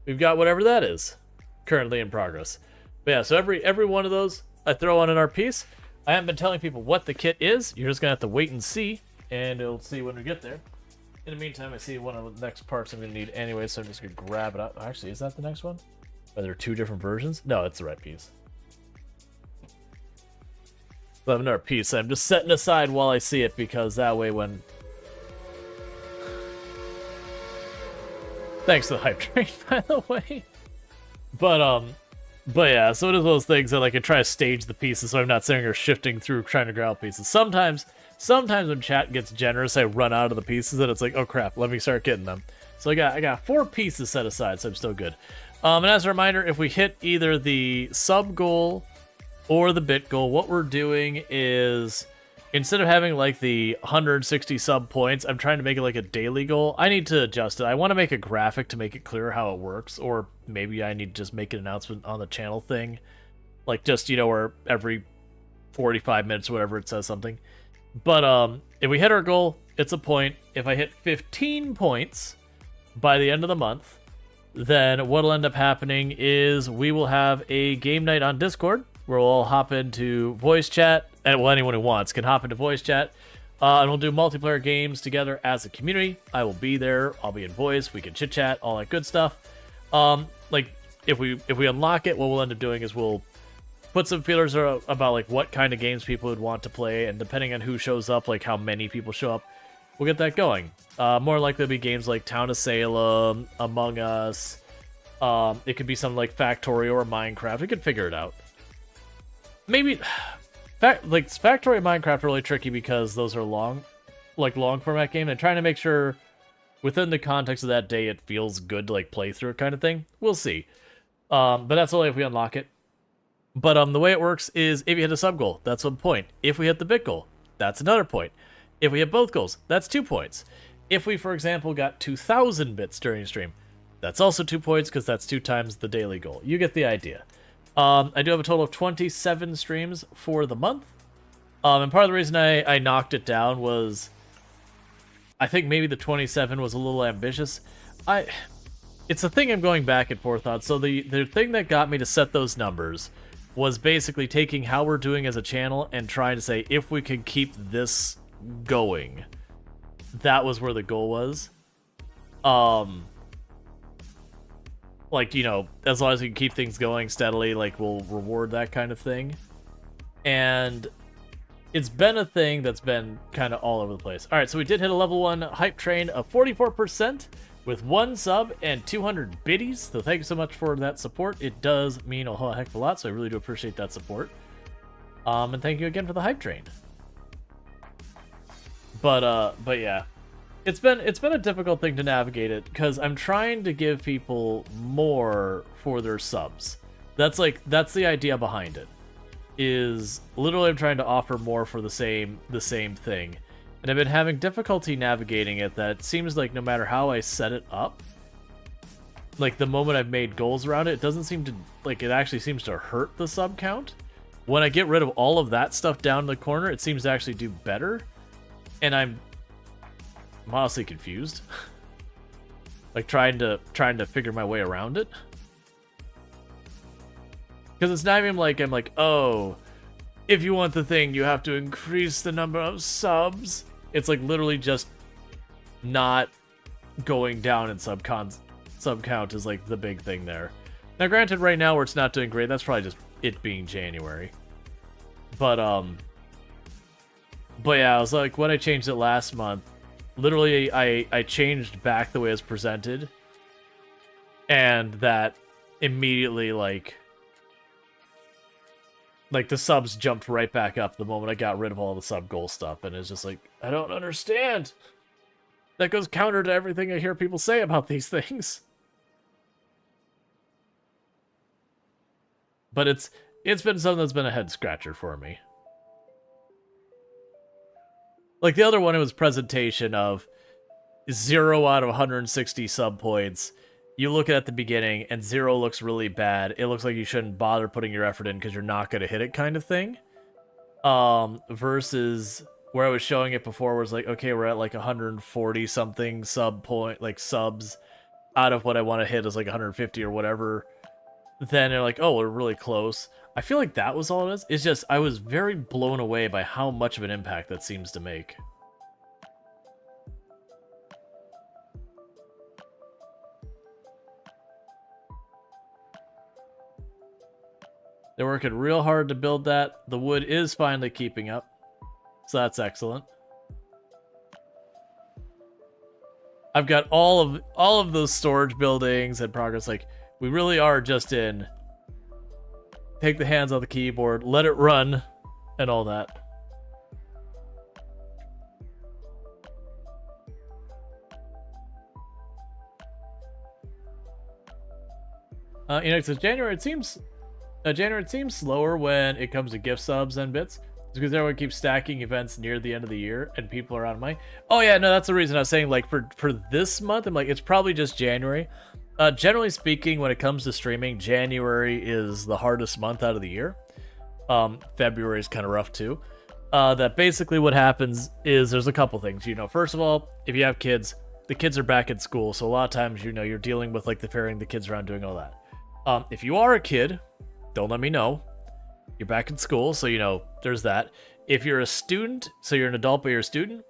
Speaker 1: we've got whatever that is currently in progress. But yeah, so every one of those I throw on in our piece. I haven't been telling people what the kit is. You're just going to have to wait and see, and you'll see when we get there. In the meantime, I see one of the next parts I'm going to need anyway, so I'm just going to grab it up. Actually, is that the next one? Are there 2 different versions? No, it's the right piece. I have another piece I'm just setting aside while I see it, because that way when... Thanks to the hype train, by the way. But yeah, so it is one of those things that I can try to stage the pieces so I'm not sitting here shifting through trying to grab pieces. Sometimes when chat gets generous, I run out of the pieces and it's like, oh crap, let me start getting them. So I got 4 pieces set aside, so I'm still good. And as a reminder, if we hit either the sub goal or the bit goal, what we're doing is, instead of having like the 160 sub points, I'm trying to make it like a daily goal. I need to adjust it. I want to make a graphic to make it clear how it works, or maybe I need to just make an announcement on the channel thing. Like just, where every 45 minutes, whatever it says something. But if we hit our goal, it's a point. If I hit 15 points by the end of the month, then what'll end up happening is we will have a game night on Discord where we'll all hop into voice chat, and well, anyone who wants can hop into voice chat, and we'll do multiplayer games together as a community. I will be there. I'll be in voice. We can chit chat, all that good stuff. Like if we unlock it, what we'll end up doing is we'll put some feelers about like what kind of games people would want to play, and depending on who shows up, like how many people show up, we'll get that going. More likely to be games like Town of Salem, Among Us. It could be something like Factorio or Minecraft. We could figure it out. Maybe Factorio and Minecraft are really tricky because those are long format game, and trying to make sure within the context of that day it feels good to like play through it kind of thing. We'll see. But that's only if we unlock it. But the way it works is if you hit a sub goal, that's 1 point. If we hit the bit goal, that's another point. If we hit both goals, that's 2 points. If we, for example, got 2,000 bits during a stream, that's also 2 points because that's 2 times the daily goal. You get the idea. I do have a total of 27 streams for the month. And part of the reason I knocked it down was I think maybe the 27 was a little ambitious. It's a thing I'm going back and forth on. So the thing that got me to set those numbers was basically taking how we're doing as a channel and trying to say if we could keep this going. That was where the goal was. Like, you know, as long as we can keep things going steadily, like, we'll reward that kind of thing. And it's been a thing that's been kind of all over the place. All right, so we did hit a level 1 hype train of 44% with 1 sub and 200 biddies. So thank you so much for that support. It does mean a whole heck of a lot, so I really do appreciate that support. And thank you again for the hype train. But yeah. It's been a difficult thing to navigate it because I'm trying to give people more for their subs. That's the idea behind it. Is literally I'm trying to offer more for the same thing. And I've been having difficulty navigating it that it seems like no matter how I set it up, like the moment I've made goals around it, it doesn't seem to, like, it actually seems to hurt the sub count. When I get rid of all of that stuff down in the corner, it seems to actually do better. And I'm honestly confused. Like trying to figure my way around it. Because it's not even like I'm like, oh, if you want the thing, you have to increase the number of subs. It's like literally just not going down in sub count is like the big thing there. Now granted, right now where it's not doing great, that's probably just it being January. But yeah, I was like, when I changed it last month, literally, I changed back the way it was presented, and that immediately, like the subs jumped right back up the moment I got rid of all the sub goal stuff, and it's just like, I don't understand. That goes counter to everything I hear people say about these things. But it's been something that's been a head scratcher for me. Like the other one, it was presentation of 0 out of 160 sub points. You look at the beginning and 0 looks really bad. It looks like you shouldn't bother putting your effort in because you're not going to hit it kind of thing. Versus where I was showing it before was like, okay, we're at like 140 something subs out of what I want to hit is like 150 or whatever. Then they're like, oh, we're really close. I feel like that was all it is. It's just, I was very blown away by how much of an impact that seems to make. They're working real hard to build that. The wood is finally keeping up. So that's excellent. I've got all of those storage buildings in progress. Like, we really are just in take the hands off the keyboard, let it run, and all that. You know, because January it seems slower when it comes to gift subs and bits. It's because everyone keeps stacking events near the end of the year and people are out of money. Oh yeah, no, that's the reason I was saying, like, for this month, I'm like, it's probably just January. Generally speaking, when it comes to streaming, January is the hardest month out of the year. February is kind of rough too. That basically what happens is there's a couple things. First of all, if you have kids, the kids are back in school, so a lot of times you're dealing with like the ferrying the kids around, doing all that. If you are a kid, don't let me know. You're back in school, so there's that. If you're a student, so you're an adult but you're a student,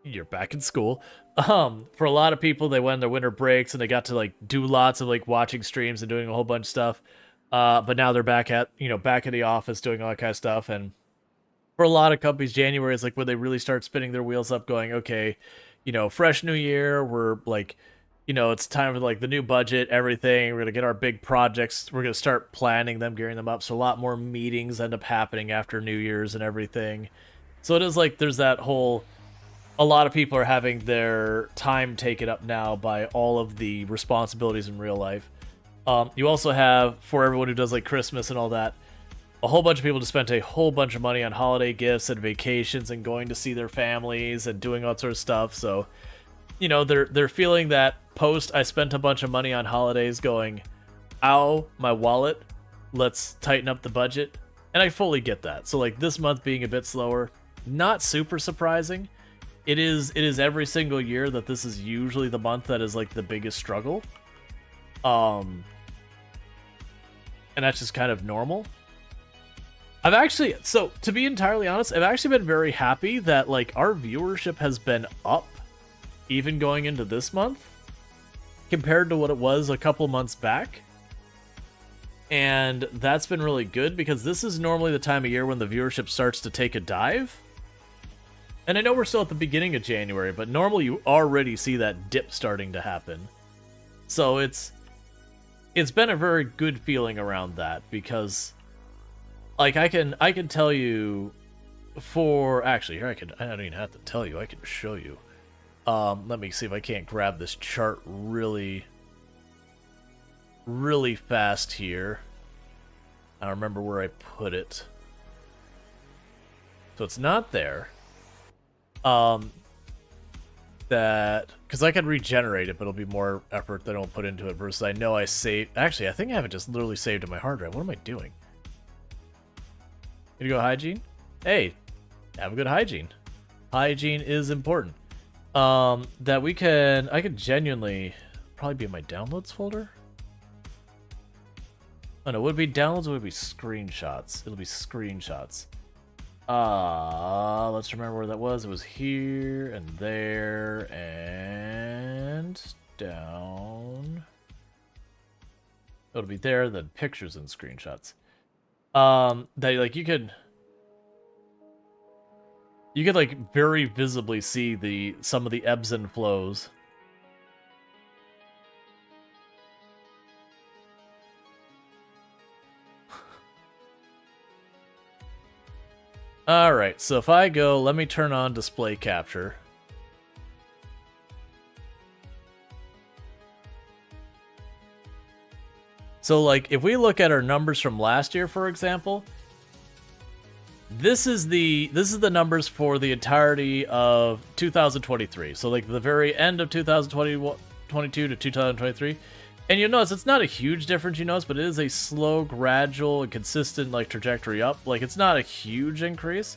Speaker 1: you're back in school. For a lot of people, they went on their winter breaks and they got to like do lots of like watching streams and doing a whole bunch of stuff. But now they're back at the office doing all that kind of stuff. And for a lot of companies, January is like when they really start spinning their wheels up, going, okay, fresh new year. We're like, it's time for like the new budget, everything. We're gonna get our big projects. We're gonna start planning them, gearing them up. So a lot more meetings end up happening after New Year's and everything. So it is like there's that whole. A lot of people are having their time taken up now by all of the responsibilities in real life. You also have, for everyone who does like Christmas and all that, a whole bunch of people just spent a whole bunch of money on holiday gifts and vacations and going to see their families and doing all sort of stuff. So, they're feeling that post I spent a bunch of money on holidays, going, ow, my wallet, let's tighten up the budget. And I fully get that. So like this month being a bit slower, not super surprising. It is every single year that this is usually the month that is like the biggest struggle. And that's just kind of normal. So to be entirely honest, I've actually been very happy that like our viewership has been up even going into this month compared to what it was a couple months back. And that's been really good because this is normally the time of year when the viewership starts to take a dive. And I know we're still at the beginning of January, but normally you already see that dip starting to happen. So it's been a very good feeling around that because like I can tell you actually here I don't even have to tell you, I can show you. Let me see if I can't grab this chart really fast here. I don't remember where I put it. So it's not there. That because I can regenerate it, but it'll be more effort that I'll put into it versus I know I saved. Actually, I think I have it just literally saved in my hard drive. What am I doing? Gonna go hygiene? Hey, have a good hygiene. Hygiene is important. I could genuinely probably be in my downloads folder. Oh no, would it be downloads or would it be screenshots? It'll be screenshots. Let's remember where that was. It was here and there and down. It'll be there, then pictures and screenshots. That like you could like very visibly see some of the ebbs and flows. Alright, so if I go, let me turn on display capture. So like if we look at our numbers from last year, for example, this is the numbers for the entirety of 2023. So like the very end of 2022 to 2023. And you'll notice it's not a huge difference, but it is a slow, gradual, and consistent like trajectory up. Like it's not a huge increase,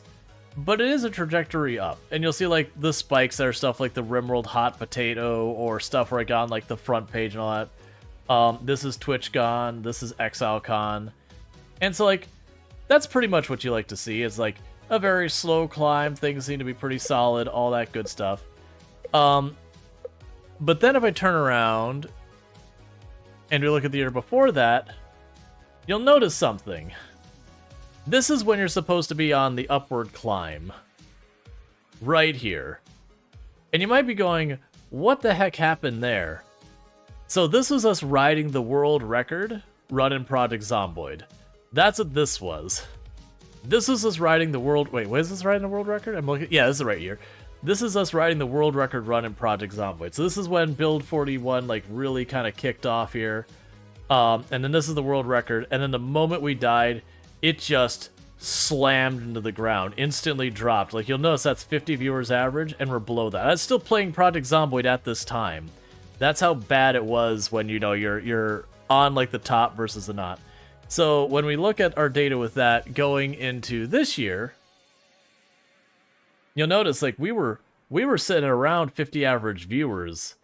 Speaker 1: but it is a trajectory up. And you'll see like the spikes that are stuff like the Rimworld Hot Potato or stuff where I got on like the front page and all that. This is TwitchCon, this is ExileCon. And so like that's pretty much what you like to see. It's like a very slow climb, things seem to be pretty solid, all that good stuff. But then if I turn around and we look at the year before that, you'll notice something. This is when you're supposed to be on the upward climb. Right here. And you might be going, what the heck happened there? So this was us riding the world record run in Project Zomboid. That's what this was. This is us riding the world... Wait, what is this riding the world record? I'm looking... Yeah, this is the right year. This is us riding the world record run in Project Zomboid. So this is when Build 41 like really kind of kicked off here. And then this is the world record. And then the moment we died, it just slammed into the ground. Instantly dropped. Like you'll notice that's 50 viewers average and we're below that. That's still playing Project Zomboid at this time. That's how bad it was when you're on like the top versus the not. So when we look at our data with that going into this year, you'll notice like we were sitting at around 50 average viewers.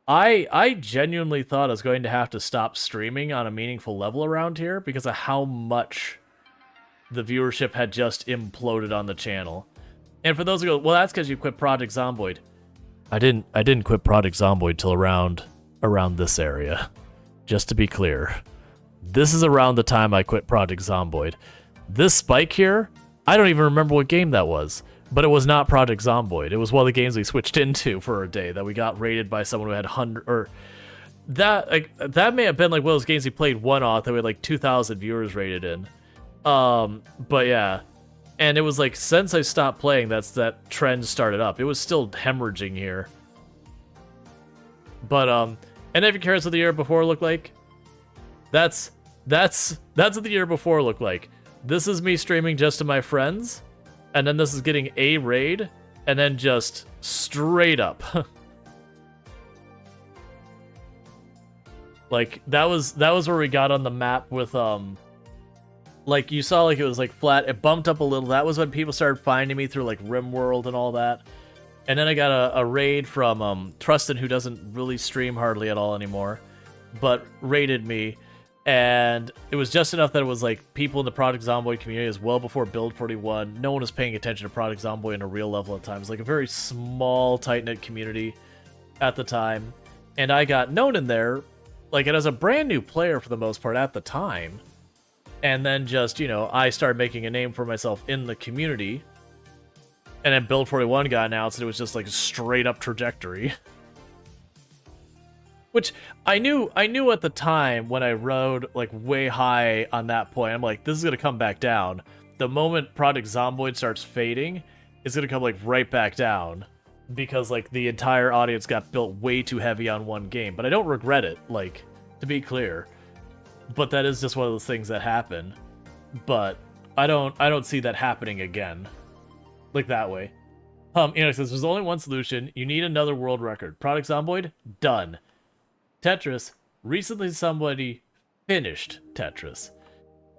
Speaker 1: I genuinely thought I was going to have to stop streaming on a meaningful level around here because of how much the viewership had just imploded on the channel. And for those who go, well, that's because you quit Project Zomboid. I didn't quit Project Zomboid till around this area. Just to be clear. This is around the time I quit Project Zomboid. This spike here, I don't even remember what game that was. But it was not Project Zomboid. It was one of the games we switched into for a day that we got rated by someone who had 100 or that may have been like one of those games we played one-off that we had like 2,000 viewers rated in. But yeah. And it was like since I stopped playing, that trend started up. It was still hemorrhaging here. But and if you cares what the year before looked like, that's what the year before looked like. This is me streaming just to my friends. And then this is getting a raid, and then just straight up. Like, that was where we got on the map with, like, you saw, like, it was, like, flat. It bumped up a little. That was when people started finding me through, like, RimWorld and all that. And then I got a raid from, Trustin, who doesn't really stream hardly at all anymore, but raided me. And it was just enough that it was like people in the Project Zomboid community as well before Build 41. No one was paying attention to Project Zomboid in a real level at times. Like a very small, tight-knit community at the time. And I got known in there, like, as a brand new player for the most part at the time. And then just, you know, I started making a name for myself in the community. And then Build 41 got announced, and it was just like a straight-up trajectory. Which I knew at the time when I rode like way high on that point. I'm like, this is gonna come back down. The moment Project Zomboid starts fading, it's gonna come like right back down because like the entire audience got built way too heavy on one game. But I don't regret it, like, to be clear. But that is just one of those things that happen. But I don't see that happening again, like that way. Says there's only one solution. You need another world record. Project Zomboid, done. Tetris, recently somebody finished Tetris.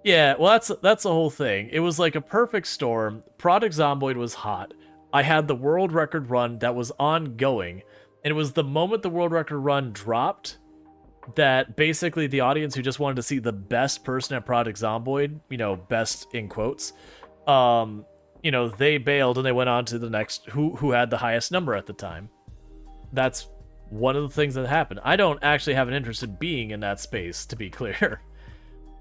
Speaker 1: Yeah, well, that's the whole thing. It was like a perfect storm. Project Zomboid was hot. I had the world record run that was ongoing. And it was the moment the world record run dropped that basically the audience who just wanted to see the best person at Project Zomboid, you know, best in quotes, you know, they bailed and they went on to the next, who had the highest number at the time. That's one of the things that happened. I don't actually have an interest in being in that space, to be clear.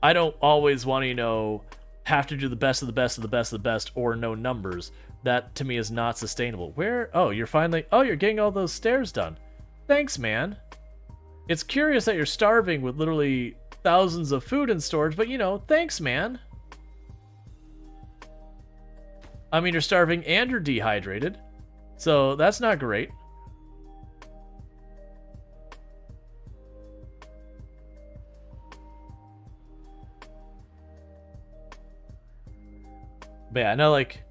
Speaker 1: I don't always want to, you know, have to do the best of the best of the best of the best or no numbers. That, to me, is not sustainable. Where? Oh, you're getting all those stairs done. Thanks, man. It's curious that you're starving with literally thousands of food in storage, but, you know, thanks, man. I mean, you're starving and you're dehydrated, so that's not great. But yeah, no, like,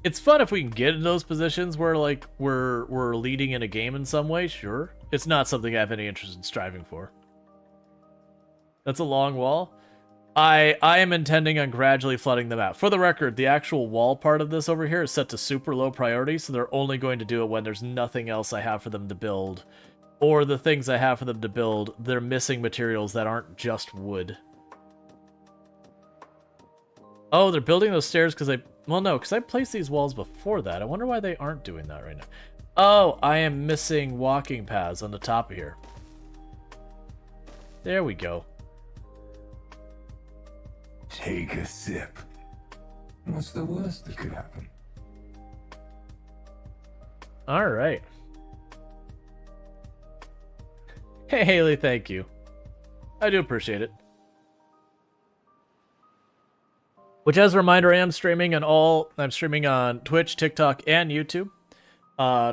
Speaker 1: it's fun if we can get in those positions where, like, we're leading in a game in some way, sure. It's not something I have any interest in striving for. That's a long wall. I am intending on gradually flooding them out. For the record, the actual wall part of this over here is set to super low priority, so they're only going to do it when there's nothing else I have for them to build. Or the things I have for them to build, they're missing materials that aren't just wood. Oh, they're building those stairs because because I placed these walls before that. I wonder why they aren't doing that right now. Oh, I am missing walking paths on the top of here. There we go.
Speaker 3: Take a sip. What's the worst that could happen?
Speaker 1: All right. Hey, Haley, thank you. I do appreciate it. Which, as a reminder, I'm streaming on Twitch, TikTok, and YouTube.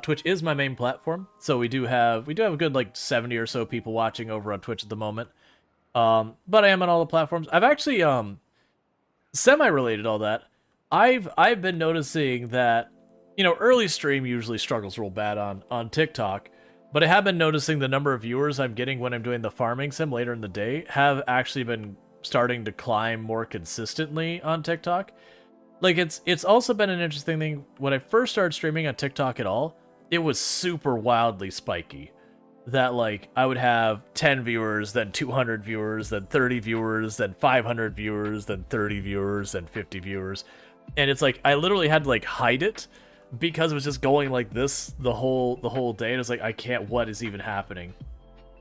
Speaker 1: Twitch is my main platform, so we do have a good like 70 or so people watching over on Twitch at the moment. But I am on all the platforms. I've actually semi-related all that. I've been noticing that, you know, early stream usually struggles real bad on TikTok, but I have been noticing the number of viewers I'm getting when I'm doing the farming sim later in the day have actually been starting to climb more consistently on TikTok. Like, it's also been an interesting thing. When I first started streaming on TikTok at all, it was super wildly spiky. That, like, I would have 10 viewers, then 200 viewers, then 30 viewers, then 500 viewers, then 30 viewers, then 50 viewers. And it's like, I literally had to, like, hide it because it was just going like this the whole day. And it's like, I can't, what is even happening?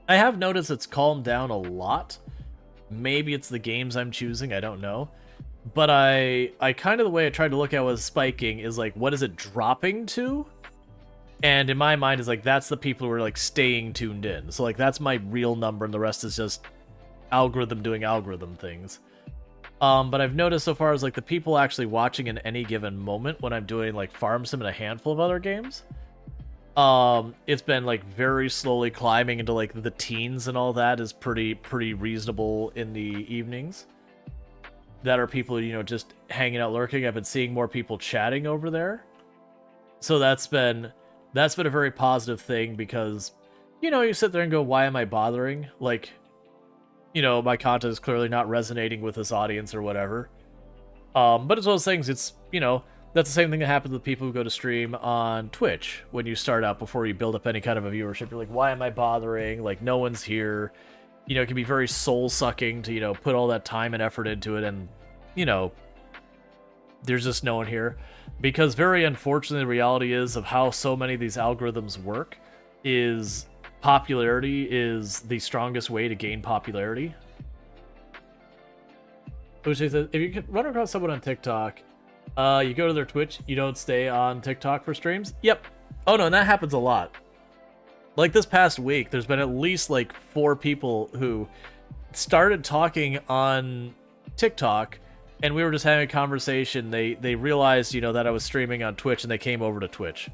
Speaker 1: I have noticed it's calmed down a lot. Maybe it's the games I'm choosing, I don't know. But I kind of, the way I tried to look at was spiking is like, what is it dropping to? And in my mind is like, that's the people who are like staying tuned in. So like, that's my real number, and the rest is just algorithm doing algorithm things. But I've noticed so far is like the people actually watching in any given moment when I'm doing like Farm Sim and a handful of other games. It's been like very slowly climbing into like the teens, and all that is pretty reasonable in the evenings. That are people, you know, just hanging out, lurking. I've been seeing more people chatting over there. So that's been a very positive thing, because, you know, you sit there and go, why am I bothering? Like, you know, my content is clearly not resonating with this audience or whatever. But it's one of those things, it's, you know, that's the same thing that happens with people who go to stream on Twitch when you start out, before you build up any kind of a viewership. You're like, why am I bothering? Like, no one's here. You know, it can be very soul-sucking to, you know, put all that time and effort into it, and, you know, there's just no one here. Because very unfortunately, the reality is of how so many of these algorithms work is popularity is the strongest way to gain popularity. Which is, if you run across someone on TikTok, you go to their Twitch, you don't stay on TikTok for streams? Yep. Oh no, and that happens a lot. Like this past week, there's been at least like 4 people who started talking on TikTok, and we were just having a conversation. They realized, you know, that I was streaming on Twitch, and they came over to Twitch,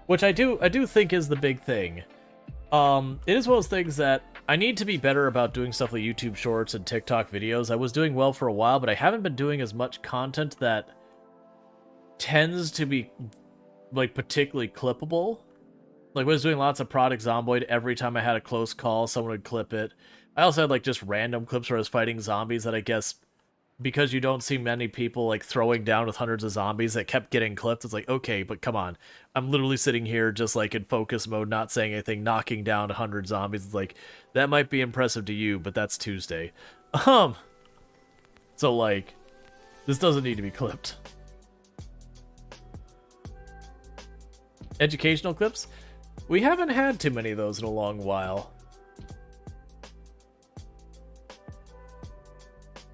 Speaker 1: which I do think is the big thing. It is one of those things that I need to be better about doing stuff like YouTube Shorts and TikTok videos. I was doing well for a while, but I haven't been doing as much content that tends to be like particularly clippable. Like, I was doing lots of Product Zomboid. Every time I had a close call, someone would clip it. I also had like just random clips where I was fighting zombies that I guess, because you don't see many people like throwing down with hundreds of zombies, that kept getting clipped. It's like, okay, but come on. I'm literally sitting here just like in focus mode, not saying anything, knocking down 100 zombies. It's like, that might be impressive to you, but that's Tuesday. So like, this doesn't need to be clipped. Educational clips? We haven't had too many of those in a long while.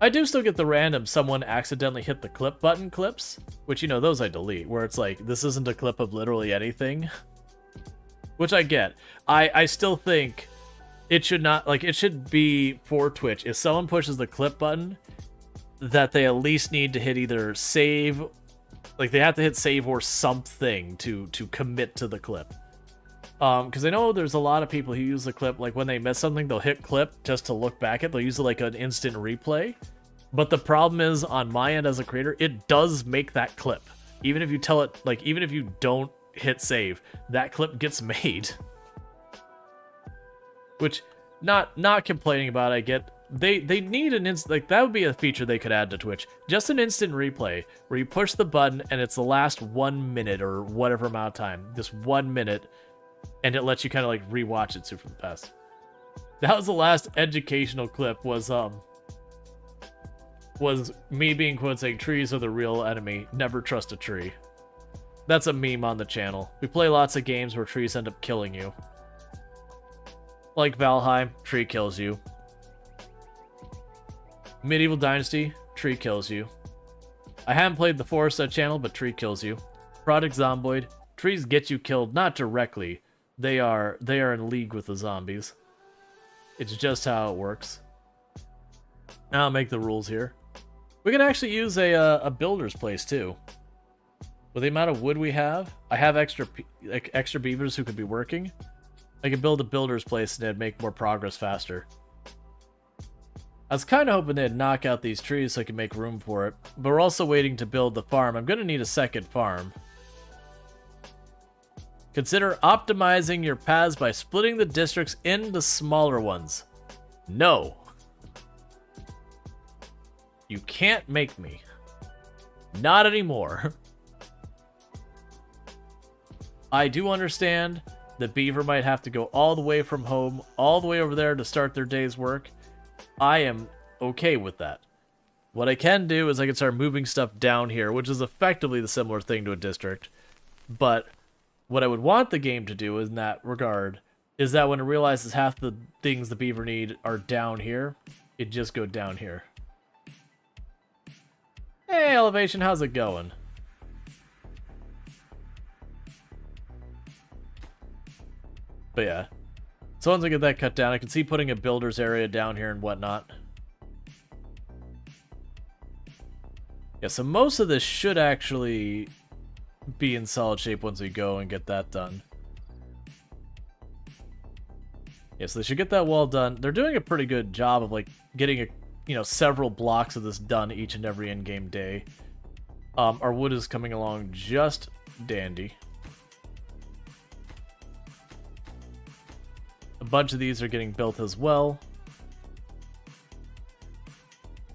Speaker 1: I do still get the random someone accidentally hit the clip button clips, which, you know, those I delete, where it's like, this isn't a clip of literally anything. Which I get. I still think it should not, like, it should be for Twitch. If someone pushes the clip button, that they at least need to hit either save, like they have to hit save or something to commit to the clip. Because I know there's a lot of people who use the clip, like when they miss something, they'll hit clip just to look back at. They'll use it like an instant replay. But the problem is, on my end as a creator, it does make that clip. Even if you tell it, like, even if you don't hit save, that clip gets made. Which, not complaining about, I get. They need an instant, like, that would be a feature they could add to Twitch. Just an instant replay, where you push the button and it's the last 1 minute or whatever amount of time. Just 1 minute. And it lets you kind of like rewatch it from the past. That was the last educational clip, was me being quote saying trees are the real enemy. Never trust a tree. That's a meme on the channel. We play lots of games where trees end up killing you. Like Valheim, tree kills you. Medieval Dynasty, tree kills you. I haven't played the Forest channel, but tree kills you. Product Zomboid, trees get you killed, not directly. They are in league with the zombies. It's just how it works. I'll make the rules here. We could actually use a builder's place too. With the amount of wood we have, I have extra beavers who could be working. I could build a builder's place and it'd make more progress faster. I was kind of hoping they'd knock out these trees so I could make room for it. But we're also waiting to build the farm. I'm going to need a second farm. Consider optimizing your paths by splitting the districts into smaller ones. No. You can't make me. Not anymore. I do understand that beaver might have to go all the way from home, all the way over there to start their day's work. I am okay with that. What I can do is I can start moving stuff down here, which is effectively the similar thing to a district. But what I would want the game to do in that regard is that when it realizes half the things the beaver need are down here, it just go down here. Hey, Elevation, how's it going? But yeah. So once I get that cut down, I can see putting a builder's area down here and whatnot. Yeah, so most of this should actually be in solid shape once we go and get that done. Yeah, so they should get that wall done. They're doing a pretty good job of, like, getting several blocks of this done each and every in-game day. Our wood is coming along just dandy. A bunch of these are getting built as well.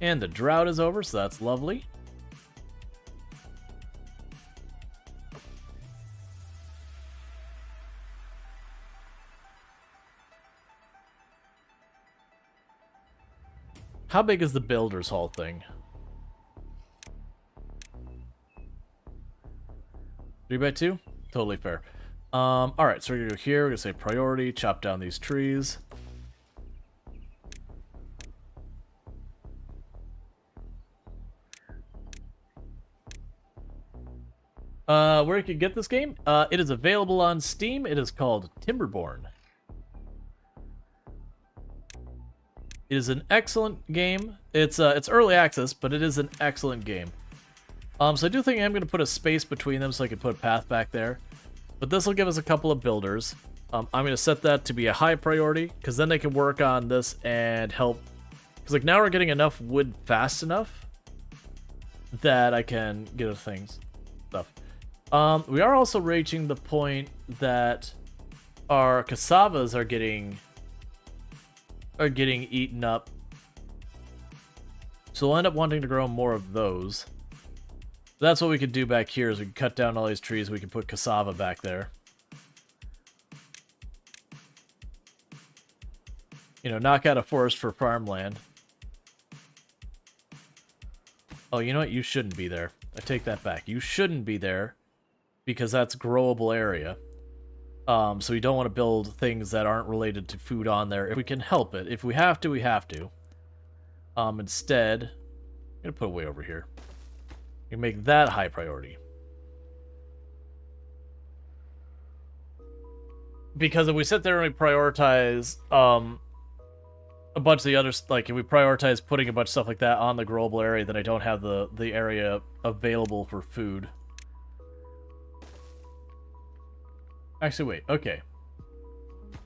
Speaker 1: And the drought is over, so that's lovely. How big is the Builder's Hall thing? 3x2? Totally fair. Alright, so we're gonna go here, we're gonna say priority, chop down these trees. Where you can get this game? It is available on Steam. It is called Timberborn. It is an excellent game. It's early access, but it is an excellent game. So I do think I'm going to put a space between them so I can put a path back there. But this will give us a couple of builders. I'm going to set that to be a high priority, because then they can work on this and help. Because like now we're getting enough wood fast enough that I can get things stuff. We are also reaching the point that our cassavas are getting eaten up. So we'll end up wanting to grow more of those. That's what we could do back here, is we can cut down all these trees, we can put cassava back there. You know, knock out a forest for farmland. Oh, you know what? You shouldn't be there. I take that back. You shouldn't be there, because that's growable area. So we don't want to build things that aren't related to food on there if we can help it. If we have to, we have to. Instead, I'm going to put it way over here. You can make that high priority. Because if we sit there and we prioritize a bunch of the others, like if we prioritize putting a bunch of stuff like that on the growable area, then I don't have the area available for food. Actually, wait, okay.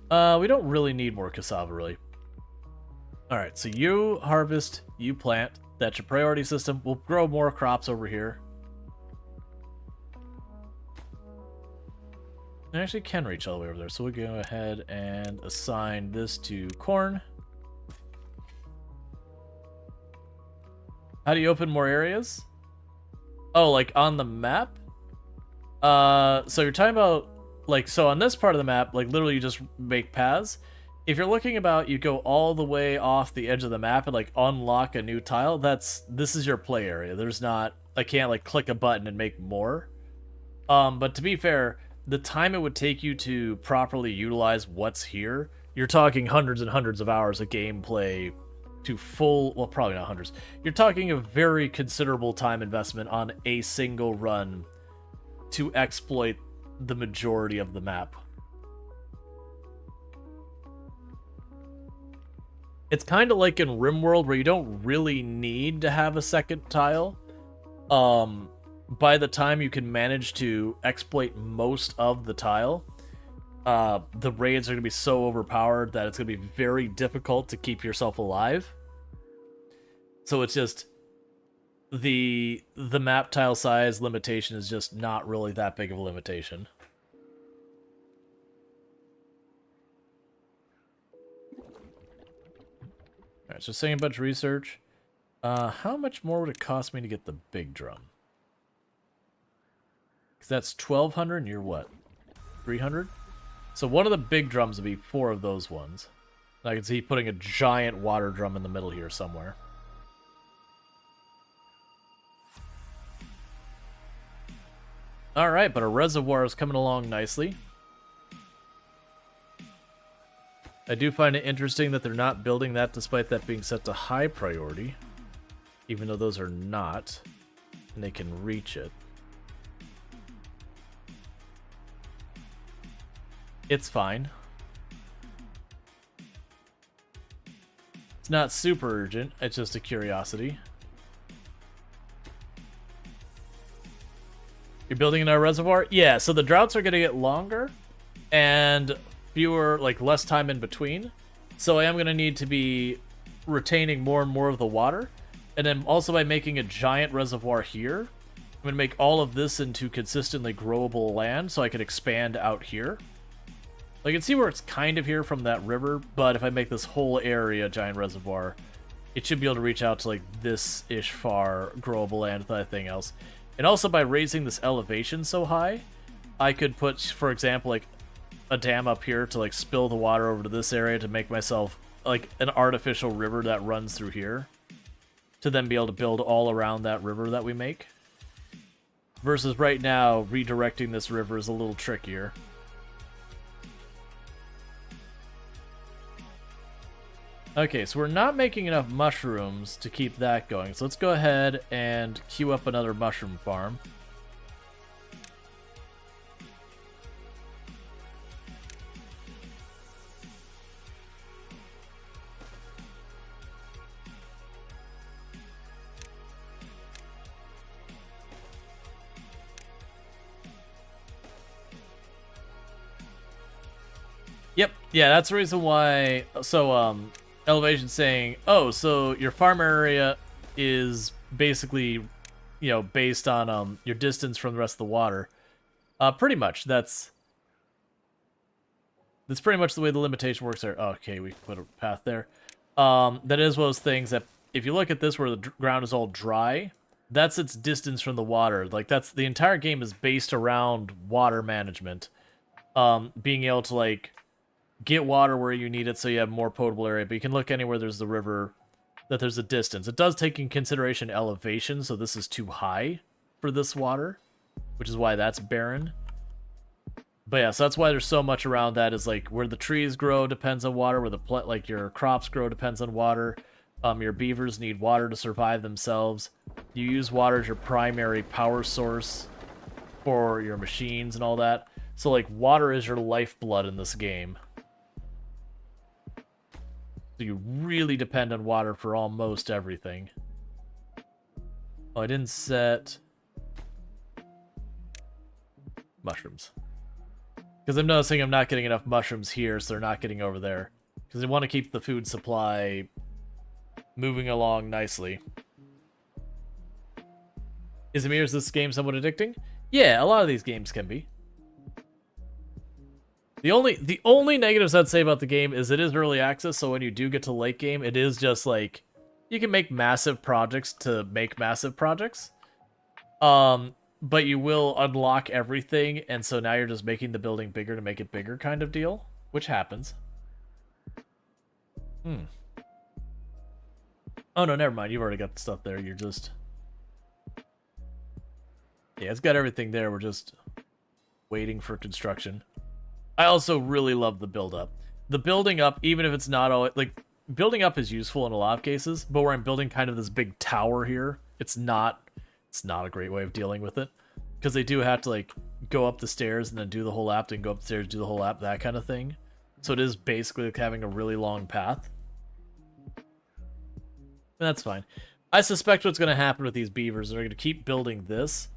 Speaker 1: We don't really need more cassava, really. Alright, so you harvest, you plant. That's your priority system. We'll grow more crops over here. I actually can reach all the way over there, so we'll go ahead and assign this to corn. How do you open more areas? Oh, like on the map? So you're talking about, like, so on this part of the map, like, literally you just make paths. If you're looking about, you go all the way off the edge of the map and, like, unlock a new tile, this is your play area. There's not, I can't, like, click a button and make more. But to be fair, the time it would take you to properly utilize what's here, you're talking hundreds and hundreds of hours of gameplay to full, well, probably not hundreds. You're talking a very considerable time investment on a single run to exploit the majority of the map. It's kind of like in RimWorld where you don't really need to have a second tile. By the time you can manage to exploit most of the tile, the raids are going to be so overpowered that it's going to be very difficult to keep yourself alive. So it's just the map tile size limitation is just not really that big of a limitation. Alright, so saying a bunch of research. How much more would it cost me to get the big drum? Because that's 1,200 and you're what? 300? So one of the big drums would be 4 of those ones. And I can see putting a giant water drum in the middle here somewhere. Alright, but our reservoir is coming along nicely. I do find it interesting that they're not building that despite that being set to high priority. Even though those are not. And they can reach it. It's fine. It's not super urgent. It's just a curiosity. You're building in our reservoir? Yeah, so the droughts are going to get longer. And fewer, like less time in between. So I am going to need to be retaining more and more of the water. And then also by making a giant reservoir here, I'm going to make all of this into consistently growable land so I can expand out here. I can see where it's kind of here from that river, but if I make this whole area a giant reservoir, it should be able to reach out to like this-ish far growable land with anything else. And also by raising this elevation so high, I could put, for example, like a dam up here to like spill the water over to this area to make myself like an artificial river that runs through here. To then be able to build all around that river that we make. Versus right now, redirecting this river is a little trickier. Okay, so we're not making enough mushrooms to keep that going. So let's go ahead and queue up another mushroom farm. Yep, yeah, that's the reason why. So, Elevation saying, oh, so your farm area is basically, you know, based on your distance from the rest of the water. Pretty much. That's pretty much the way the limitation works there. Okay, we put a path there. That is one of those things that if you look at this where the ground is all dry, that's its distance from the water. Like that's the entire game is based around water management. Being able to like get water where you need it so you have more potable area, but you can look anywhere there's the river that there's a distance. It does take in consideration elevation, so this is too high for this water, which is why that's barren. But yeah, so that's why there's so much around that is like where the trees grow depends on water, where the like your crops grow depends on water. Your beavers need water to survive themselves. You use water as your primary power source for your machines and all that. So like water is your lifeblood in this game. So you really depend on water for almost everything. Oh, I didn't set mushrooms. Because I'm noticing I'm not getting enough mushrooms here, so they're not getting over there. Because I want to keep the food supply moving along nicely. Is this game somewhat addicting? Yeah, a lot of these games can be. The only negatives I'd say about the game is it is early access, so when you do get to late game, it is just like you can make massive projects to make massive projects. But you will unlock everything, and so now you're just making the building bigger to make it bigger kind of deal, which happens. Oh no, never mind. You've already got the stuff there. You're just... Yeah, it's got everything there. We're just waiting for construction. I also really love the build-up. The building up, even if it's not always... Like, building up is useful in a lot of cases, but where I'm building kind of this big tower here, it's not a great way of dealing with it. Because they do have to, like, go up the stairs and then do the whole lap, then go up the stairs, do the whole lap, that kind of thing. So it is basically like having a really long path. And that's fine. I suspect what's going to happen with these beavers, they're going to keep building this,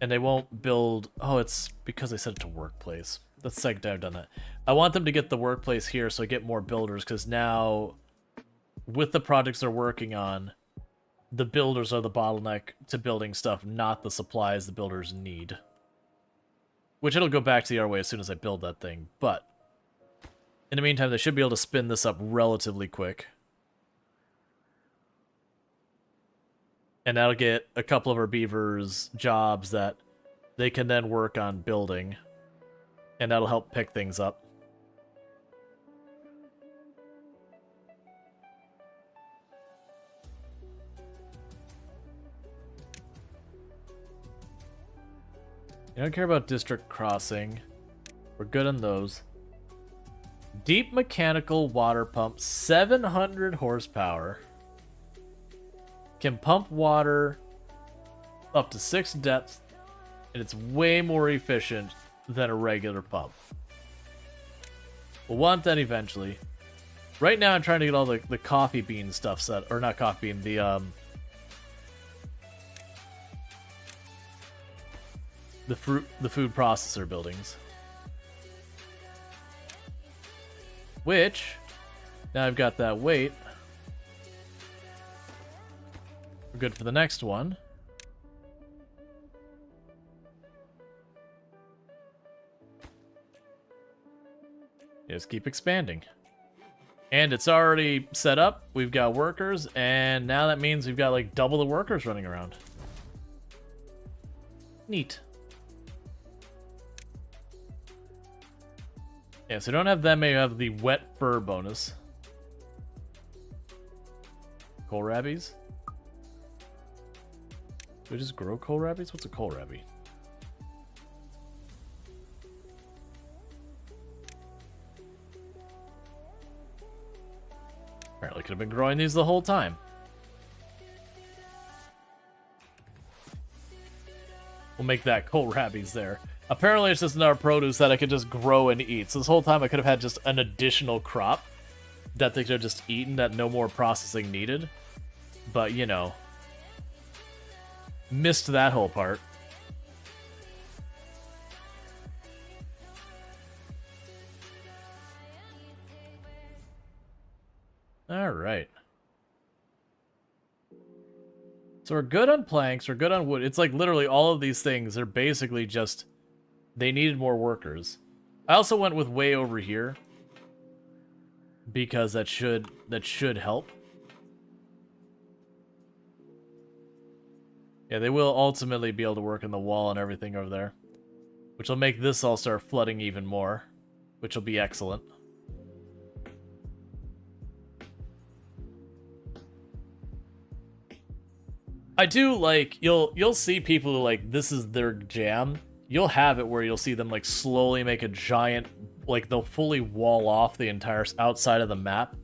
Speaker 1: and they won't build... Oh, it's because I set it to workplace. That's the second time I've done that. I want them to get the workplace here so I get more builders, because now, with the projects they're working on, the builders are the bottleneck to building stuff, not the supplies the builders need. Which it'll go back to the other way as soon as I build that thing, but in the meantime, they should be able to spin this up relatively quick. And that'll get a couple of our beavers jobs that they can then work on building. And that'll help pick things up. You don't care about district crossing. We're good on those. Deep mechanical water pump, 700 horsepower. Can pump water up to 6 depths, and it's way more efficient than a regular pump. We'll want that eventually. Right now I'm trying to get all the coffee bean stuff set, or not coffee bean, the food processor buildings. Which, now I've got that weight. We're good for the next one. Just keep expanding. And it's already set up. We've got workers, and now that means we've got like double the workers running around. Neat. Yeah, so don't have them, you have the wet fur bonus. Kohlrabies? Do we just grow kohlrabies? What's a kohlrabi? Apparently could have been growing these the whole time. We'll make that kohlrabies there. Apparently it's just another produce that I could just grow and eat. So this whole time I could have had just an additional crop that they could have just eaten, that no more processing needed. But, you know, missed that whole part. Alright. So we're good on planks, we're good on wood. It's like literally all of these things are basically just... They needed more workers. I also went with way over here because that should help. Yeah, they will ultimately be able to work on the wall and everything over there, which will make this all start flooding even more, which will be excellent. I do like you'll see people who like this is their jam. You'll have it where you'll see them like slowly make a giant, like they'll fully wall off the entire outside of the map.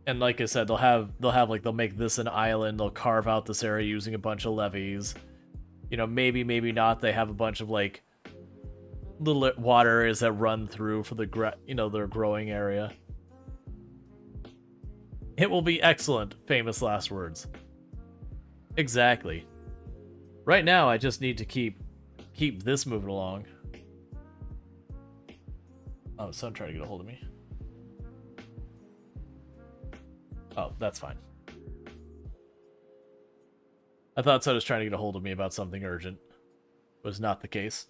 Speaker 1: And like I said, they'll make this an island, they'll carve out this area using a bunch of levees. You know, maybe not, they have a bunch of like little water areas that run through for their growing area. It will be excellent, famous last words. Exactly. Right now I just need to keep this moving along. Oh, son trying to get a hold of me. Oh, that's fine. I thought son was trying to get a hold of me about something urgent. Was not the case.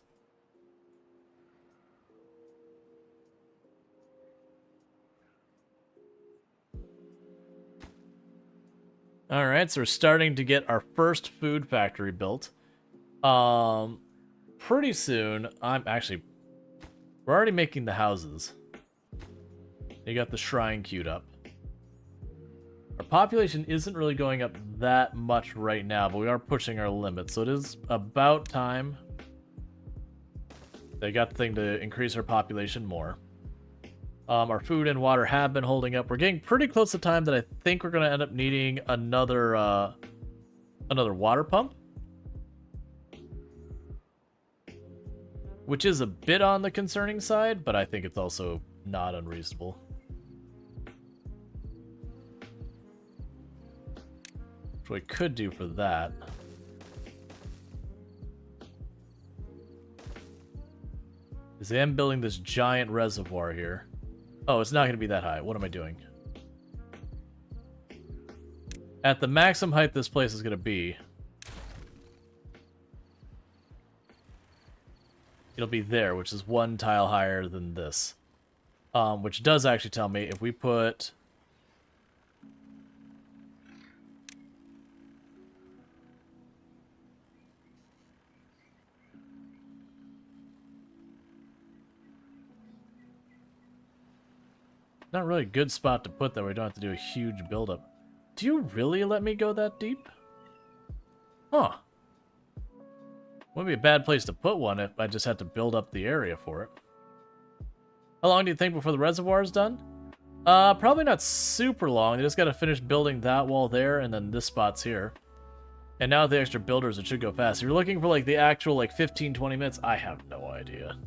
Speaker 1: Alright, so we're starting to get our first food factory built. Pretty soon, we're already making the houses. You got the shrine queued up. Our population isn't really going up that much right now, but we are pushing our limit, so it is about time. They got the thing to increase our population more. Our food and water have been holding up. We're getting pretty close to time that I think we're going to end up needing another water pump. Which is a bit on the concerning side, but I think it's also not unreasonable. Which we could do for that. Is I am building this giant reservoir here. Oh, it's not going to be that high. What am I doing? At the maximum height this place is going to be, it'll be there, which is one tile higher than this. Which does actually tell me if we put... Not really a good spot to put that where we don't have to do a huge buildup. Do you really let me go that deep? Huh. Wouldn't be a bad place to put one if I just had to build up the area for it. How long do you think before the reservoir is done? Probably not super long. They just gotta finish building that wall there, and then this spot's here. And now with the extra builders, it should go fast. If you're looking for like the actual like 15-20 minutes, I have no idea.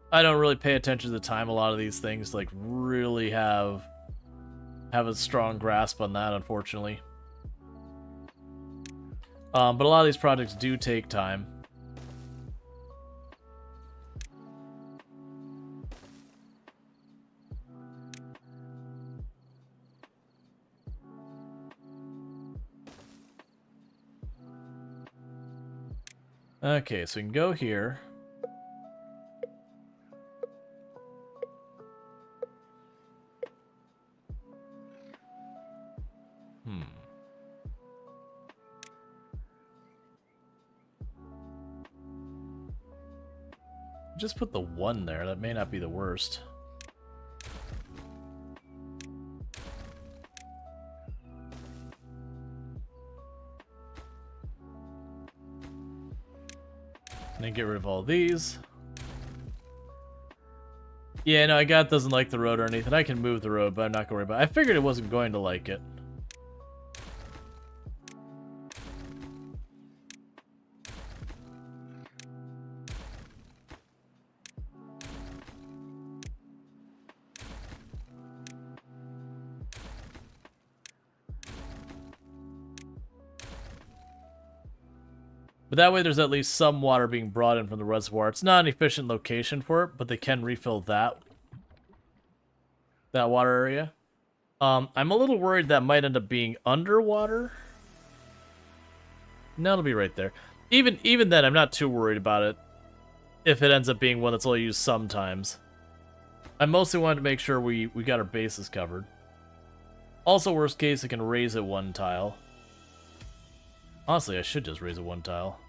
Speaker 1: I don't really pay attention to the time a lot of these things, like really have a strong grasp on that, unfortunately. But a lot of these projects do take time. Okay, so we can go here. Just put the 1 there. That may not be the worst. And then get rid of all these. Yeah, no, God doesn't like the road or anything. I can move the road, but I'm not going to worry about it. I figured it wasn't going to like it. But that way there's at least some water being brought in from the reservoir. It's not an efficient location for it, but they can refill that water area. I'm a little worried that might end up being underwater. No, it'll be right there. Even then, I'm not too worried about it if it ends up being one that's only used sometimes. I mostly wanted to make sure we got our bases covered. Also, worst case, it can raise it 1 tile. Honestly, I should just raise it 1 tile.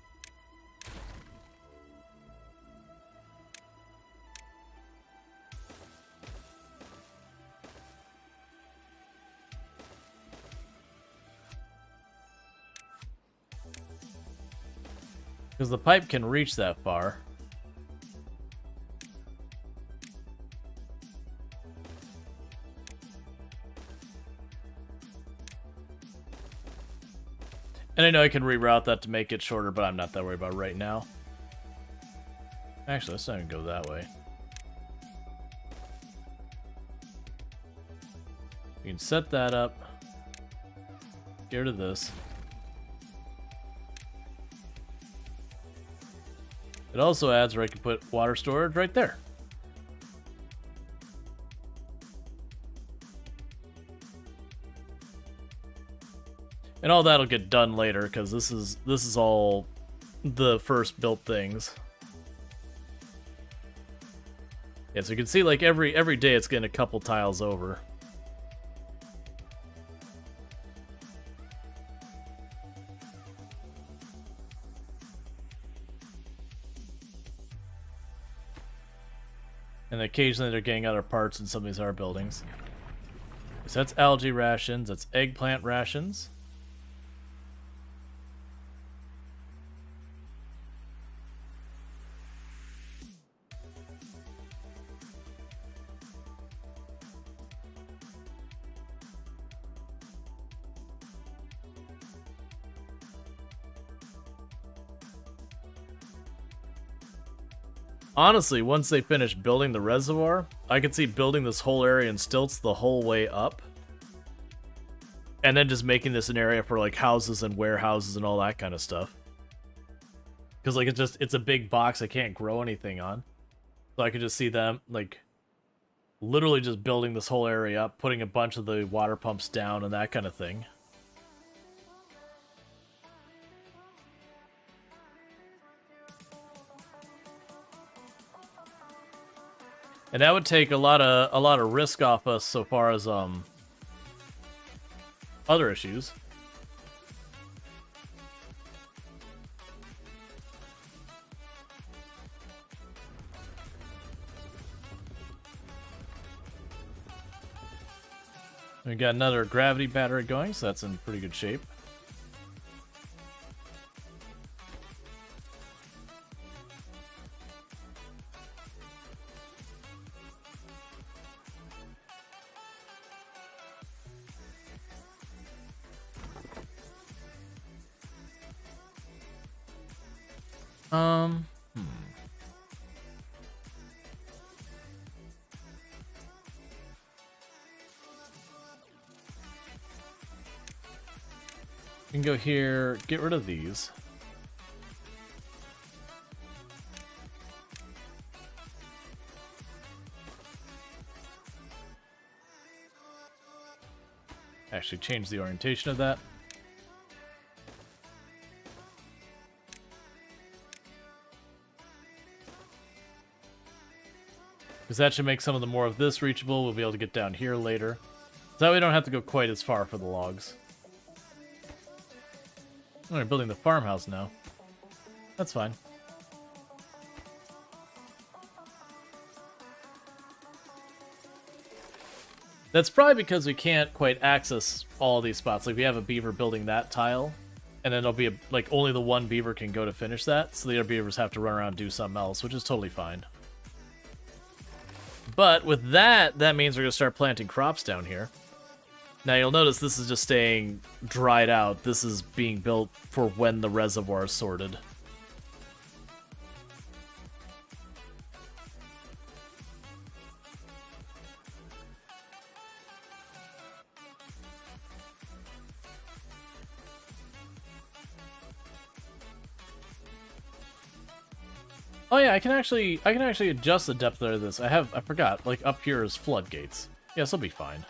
Speaker 1: Because the pipe can reach that far. And I know I can reroute that to make it shorter, but I'm not that worried about it right now. Actually, let's not even go that way. You can set that up. Get rid of this. It also adds where I can put water storage right there. And all that'll get done later, because this is all the first built things. Yeah, so you can see like every day it's getting a couple tiles over. And occasionally they're getting other parts in some of these other buildings. So that's algae rations, that's eggplant rations. Honestly, once they finish building the reservoir, I could see building this whole area in stilts the whole way up. And then just making this an area for like houses and warehouses and all that kind of stuff. Because like it's a big box I can't grow anything on. So I could just see them like literally just building this whole area up, putting a bunch of the water pumps down and that kind of thing. And that would take a lot of risk off us so far as other issues. We got another gravity battery going, so that's in pretty good shape. We can go here, get rid of these. Actually change the orientation of that. Because that should make some of the more of this reachable. We'll be able to get down here later. So that way we don't have to go quite as far for the logs. Oh, we're building the farmhouse now. That's fine. That's probably because we can't quite access all these spots. Like, we have a beaver building that tile, and then it'll be, like, only the one beaver can go to finish that, so the other beavers have to run around and do something else, which is totally fine. But with that, that means we're going to start planting crops down here. Now, you'll notice this is just staying dried out. This is being built for when the reservoir is sorted. Oh yeah, I can actually adjust the depth of this. I forgot. Like, up here is floodgates. Yeah, this will be fine.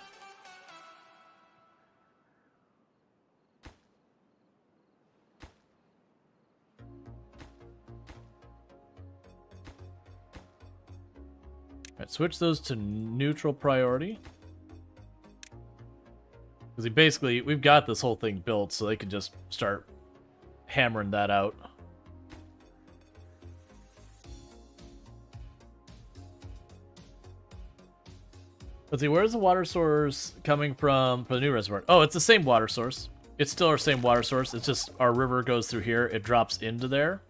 Speaker 1: Alright, switch those to neutral priority. Because basically, we've got this whole thing built, so they can just start hammering that out. Let's see, where's the water source coming from for the new reservoir? Oh, it's the same water source. It's still our same water source. It's just our river goes through here. It drops into there.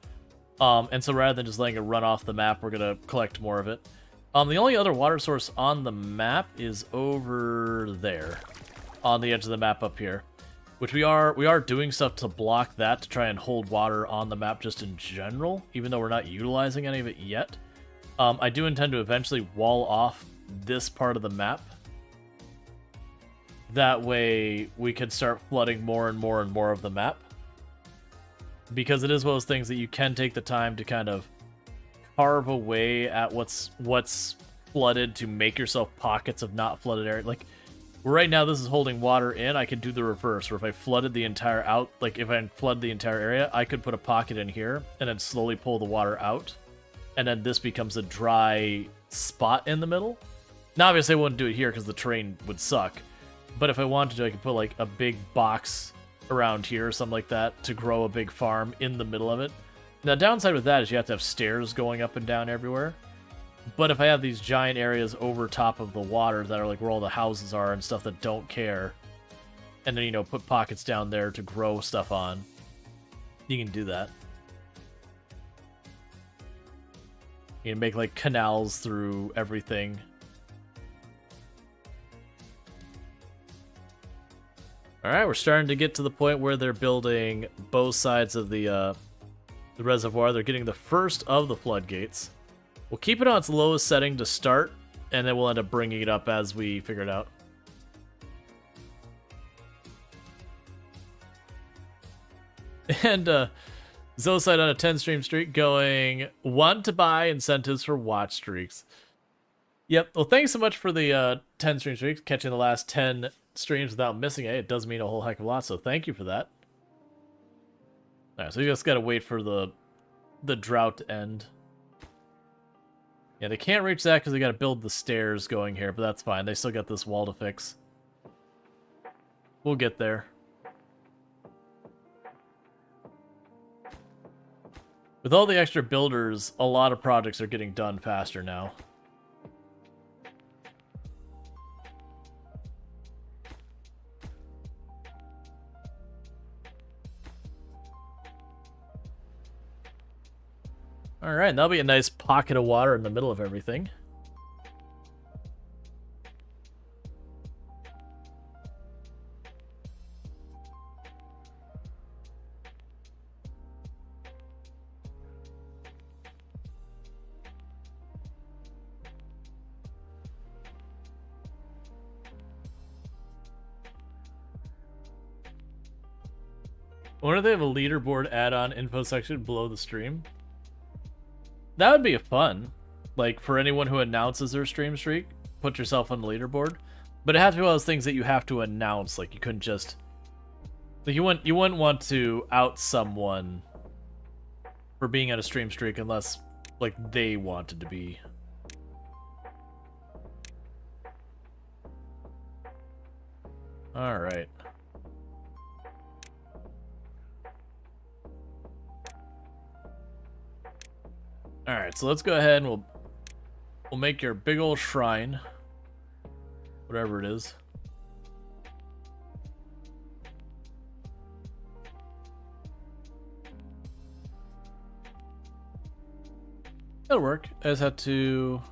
Speaker 1: And so rather than just letting it run off the map, we're going to collect more of it. The only other water source on the map is over there. On the edge of the map up here. Which we are doing stuff to block that to try and hold water on the map just in general. Even though we're not utilizing any of it yet. I do intend to eventually wall off this part of the map. That way we can start flooding more and more and more of the map. Because it is one of those things that you can take the time to kind of carve away at what's flooded to make yourself pockets of not flooded area. Like, right now this is holding water in. I could do the reverse, where if I flooded the entire out, like if I flooded the entire area, I could put a pocket in here and then slowly pull the water out. And then this becomes a dry spot in the middle. Now, obviously, I wouldn't do it here because the terrain would suck. But if I wanted to, I could put, like, a big box around here or something like that to grow a big farm in the middle of it. Now, downside with that is you have to have stairs going up and down everywhere. But if I have these giant areas over top of the water that are, like, where all the houses are and stuff that don't care, and then, you know, put pockets down there to grow stuff on, you can do that. You can make, like, canals through everything. Alright, we're starting to get to the point where they're building both sides of the reservoir. They're getting the first of the floodgates. We'll keep it on its lowest setting to start, and then we'll end up bringing it up as we figure it out. And Zoside on a 10-stream streak going, want to buy incentives for watch streaks. Yep, well, thanks so much for the 10-stream streaks, catching the last 10 streams without missing it. It does mean a whole heck of a lot, so thank you for that. Alright, so you just gotta wait for the drought to end. Yeah, they can't reach that because they gotta build the stairs going here, but that's fine. They still got this wall to fix. We'll get there. With all the extra builders, a lot of projects are getting done faster now. Alright, that'll be a nice pocket of water in the middle of everything. I wonder if they have a leaderboard add-on info section below the stream. That would be fun. Like, for anyone who announces their stream streak, put yourself on the leaderboard. But it has to be one of those things that you have to announce. Like, you couldn't just... Like, you wouldn't want to out someone for being on a stream streak unless, like, they wanted to be. Alright. Alright, so let's go ahead and we'll make your big old shrine. Whatever it is. That'll work. I just have to...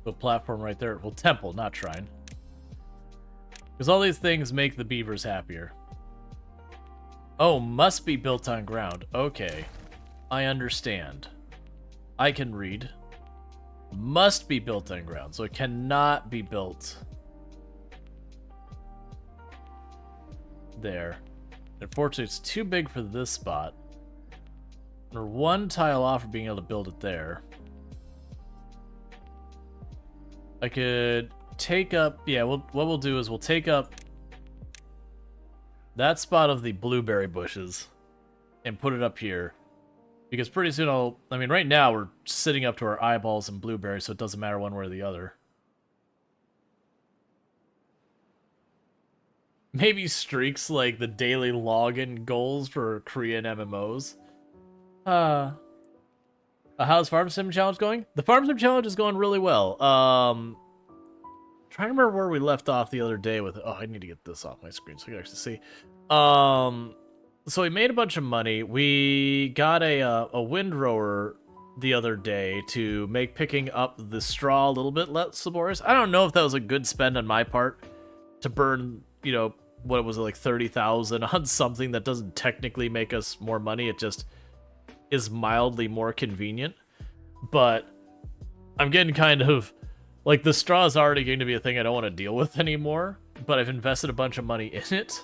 Speaker 1: a platform right there. Well, temple, not shrine. Because all these things make the beavers happier. Oh, must be built on ground. Okay. I understand. I can read. Must be built on ground, so it cannot be built there. Unfortunately, it's too big for this spot. We're one tile off of being able to build it there. I could take up... Yeah, what we'll do is we'll take up that spot of the blueberry bushes and put it up here. Because pretty soon I mean, right now we're sitting up to our eyeballs in blueberries, so it doesn't matter one way or the other. Maybe streaks like the daily login goals for Korean MMOs. How's Farm Sim Challenge going? The Farm Sim Challenge is going really well. Trying to remember where we left off the other day with... Oh, I need to get this off my screen so I can actually see. So we made a bunch of money. We got a windrower the other day to make picking up the straw a little bit less laborious. I don't know if that was a good spend on my part to burn, you know, what was it, like 30,000 on something that doesn't technically make us more money. It just is mildly more convenient. But I'm getting kind of... Like, the straw is already going to be a thing I don't want to deal with anymore, but I've invested a bunch of money in it.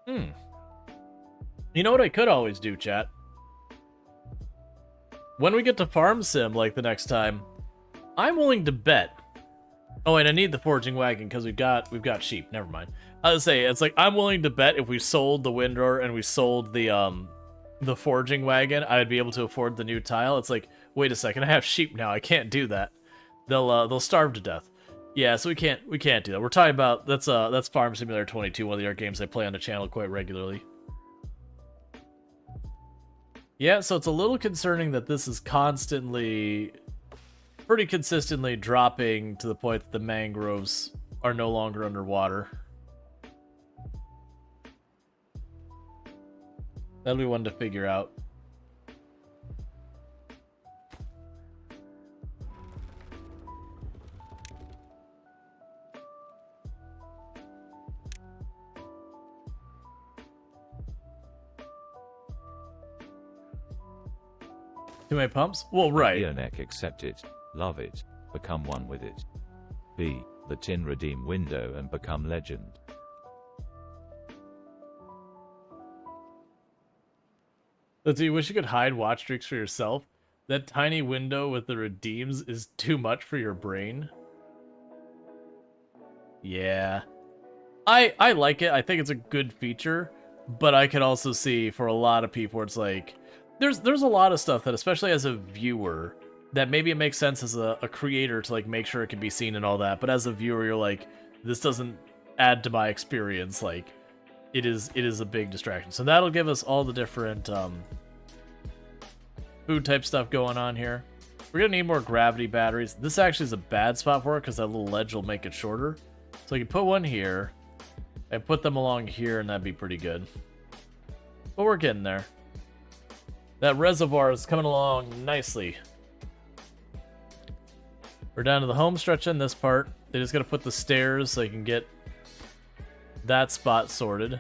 Speaker 1: You know what I could always do, chat? When we get to Farm Sim, like, the next time, I'm willing to bet... Oh, and I need the foraging wagon, because we've got sheep. Never mind. I was say, it's like, I'm willing to bet if we sold the windrower and we sold the foraging wagon, I would be able to afford the new tile. It's like... Wait a second, I have sheep now. I can't do that. They'll starve to death. Yeah, so we can't do that. We're talking about that's Farm Simulator 22, one of the other games I play on the channel quite regularly. Yeah, so it's a little concerning that this is pretty consistently dropping to the point that the mangroves are no longer underwater. That'll be one to figure out. Too many pumps? Well, right.
Speaker 2: Neck, accept it, love it, become one with it. B. The tin redeem window and become legend.
Speaker 1: Let's see, you wish you could hide watch streaks for yourself? That tiny window with the redeems is too much for your brain. Yeah. I like it. I think it's a good feature, but I could also see for a lot of people where it's like... There's a lot of stuff that, especially as a viewer, that maybe it makes sense as a creator to like make sure it can be seen and all that, but as a viewer you're like, this doesn't add to my experience. Like, it is a big distraction. So that'll give us all the different food type stuff going on here. We're gonna need more gravity batteries. This actually is a bad spot for it because that little ledge will make it shorter. So I can put one here. I put them along here, and that'd be pretty good. But we're getting there. That reservoir is coming along nicely. We're down to the home stretch in this part. They just gotta put the stairs so you can get that spot sorted.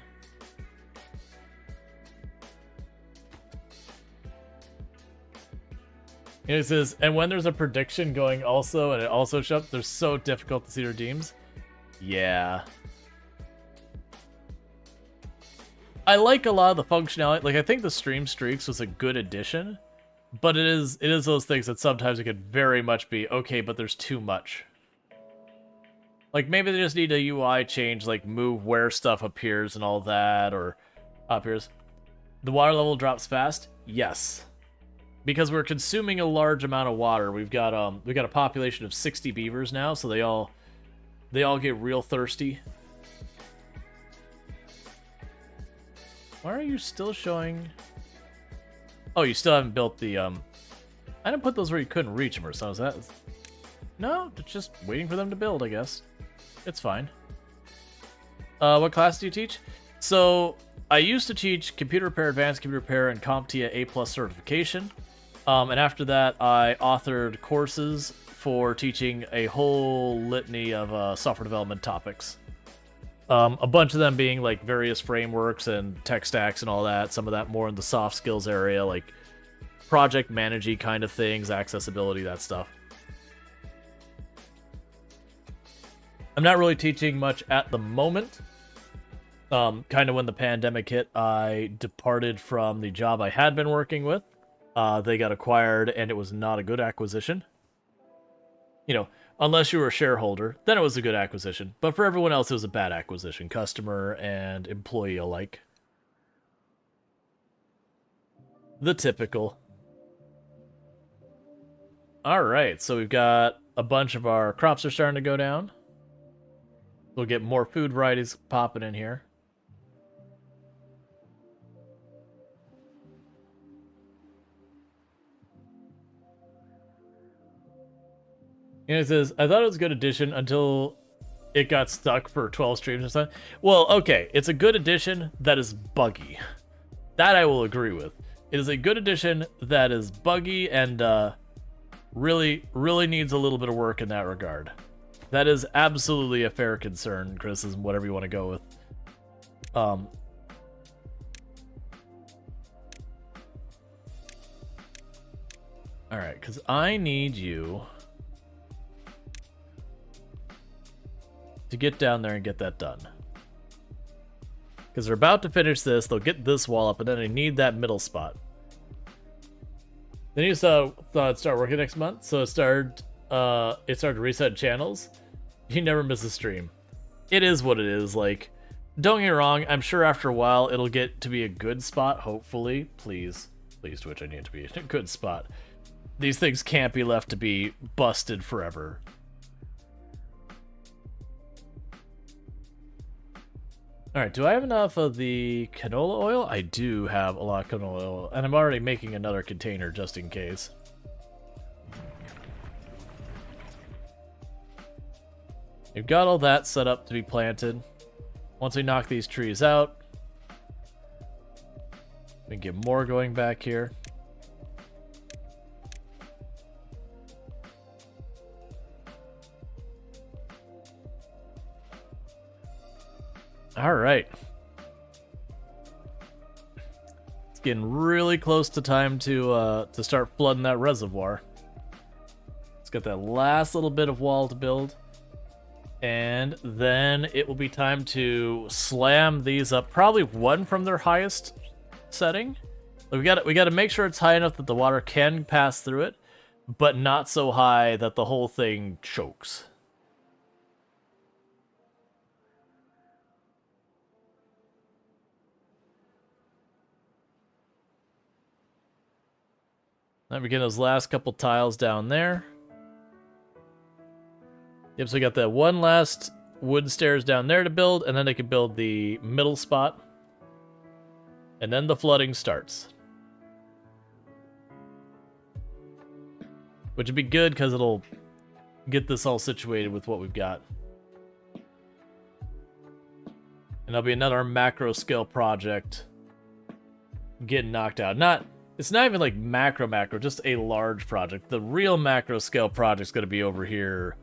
Speaker 1: And it says, and when there's a prediction going also, and it also shows up, they're so difficult to see redeems. Yeah. I like a lot of the functionality. Like, I think the stream streaks was a good addition, but it is those things that sometimes it could very much be, okay, but there's too much. Like, maybe they just need a UI change, like move where stuff appears and all that, or appears. The water level drops fast? Yes. Because we're consuming a large amount of water. We've got a population of 60 beavers now, so they all get real thirsty. Why are you still showing? Oh, you still haven't built the I didn't put those where you couldn't reach them or something. Is that? No, it's just waiting for them to build, I guess. It's fine. What class do you teach? So I used to teach computer repair, advanced computer repair, and CompTIA A+ certification. And after that, I authored courses for teaching a whole litany of software development topics. A bunch of them being like various frameworks and tech stacks and all that. Some of that more in the soft skills area, like project managing kind of things, accessibility, that stuff. I'm not really teaching much at the moment. Kind of when the pandemic hit, I departed from the job I had been working with. They got acquired, and it was not a good acquisition. You know, unless you were a shareholder, then it was a good acquisition. But for everyone else, it was a bad acquisition, customer and employee alike. The typical. Alright, so we've got a bunch of our crops are starting to go down. We'll get more food varieties popping in here. And it says, I thought it was a good addition until it got stuck for 12 streams or something. Well, okay, it's a good addition that is buggy. That I will agree with. It is a good addition that is buggy and really needs a little bit of work in that regard. That is absolutely a fair concern, criticism, whatever you want to go with. Alright, because I need you to get down there and get that done. Because they're about to finish this, they'll get this wall up, and then they need that middle spot. Then you thought it'd start working next month, so it started to reset channels. You never miss a stream. It is what it is. Like, don't get me wrong, I'm sure after a while it'll get to be a good spot, hopefully. Please, Twitch, I need it to be a good spot. These things can't be left to be busted forever. Alright, do I have enough of the canola oil? I do have a lot of canola oil, and I'm already making another container just in case. We've got all that set up to be planted. Once we knock these trees out, we can get more going back here. All right. It's getting really close to time to start flooding that reservoir. Let's get that last little bit of wall to build. And then it will be time to slam these up. Probably one from their highest setting. We got to make sure it's high enough that the water can pass through it, but not so high that the whole thing chokes. Then we get those last couple tiles down there. Yep, so we got that one last wood stairs down there to build, and then they can build the middle spot. And then the flooding starts. Which would be good, because it'll get this all situated with what we've got. And And there'll be another macro scale project getting knocked out. It's not even like macro, just a large project. The real macro scale project's going to be over here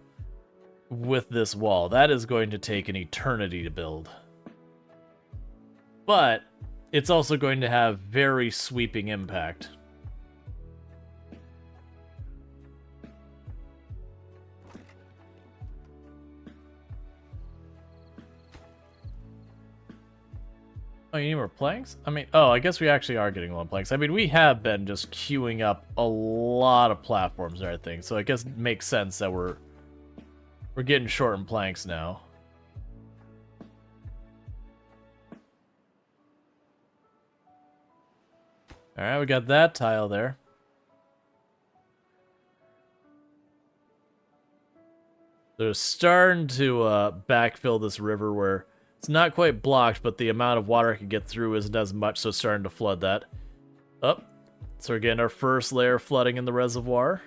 Speaker 1: with this wall. That is going to take an eternity to build. But it's also going to have very sweeping impact. Oh, you need more planks? I mean, oh, I guess we actually are getting low on planks. I mean, we have been just queuing up a lot of platforms and everything, so I guess it makes sense that we're getting short in planks now. Alright, we got that tile there. They're starting to backfill this river where it's not quite blocked, but the amount of water I can get through isn't as much, so it's starting to flood that. Up. So we're getting our first layer of flooding in the reservoir.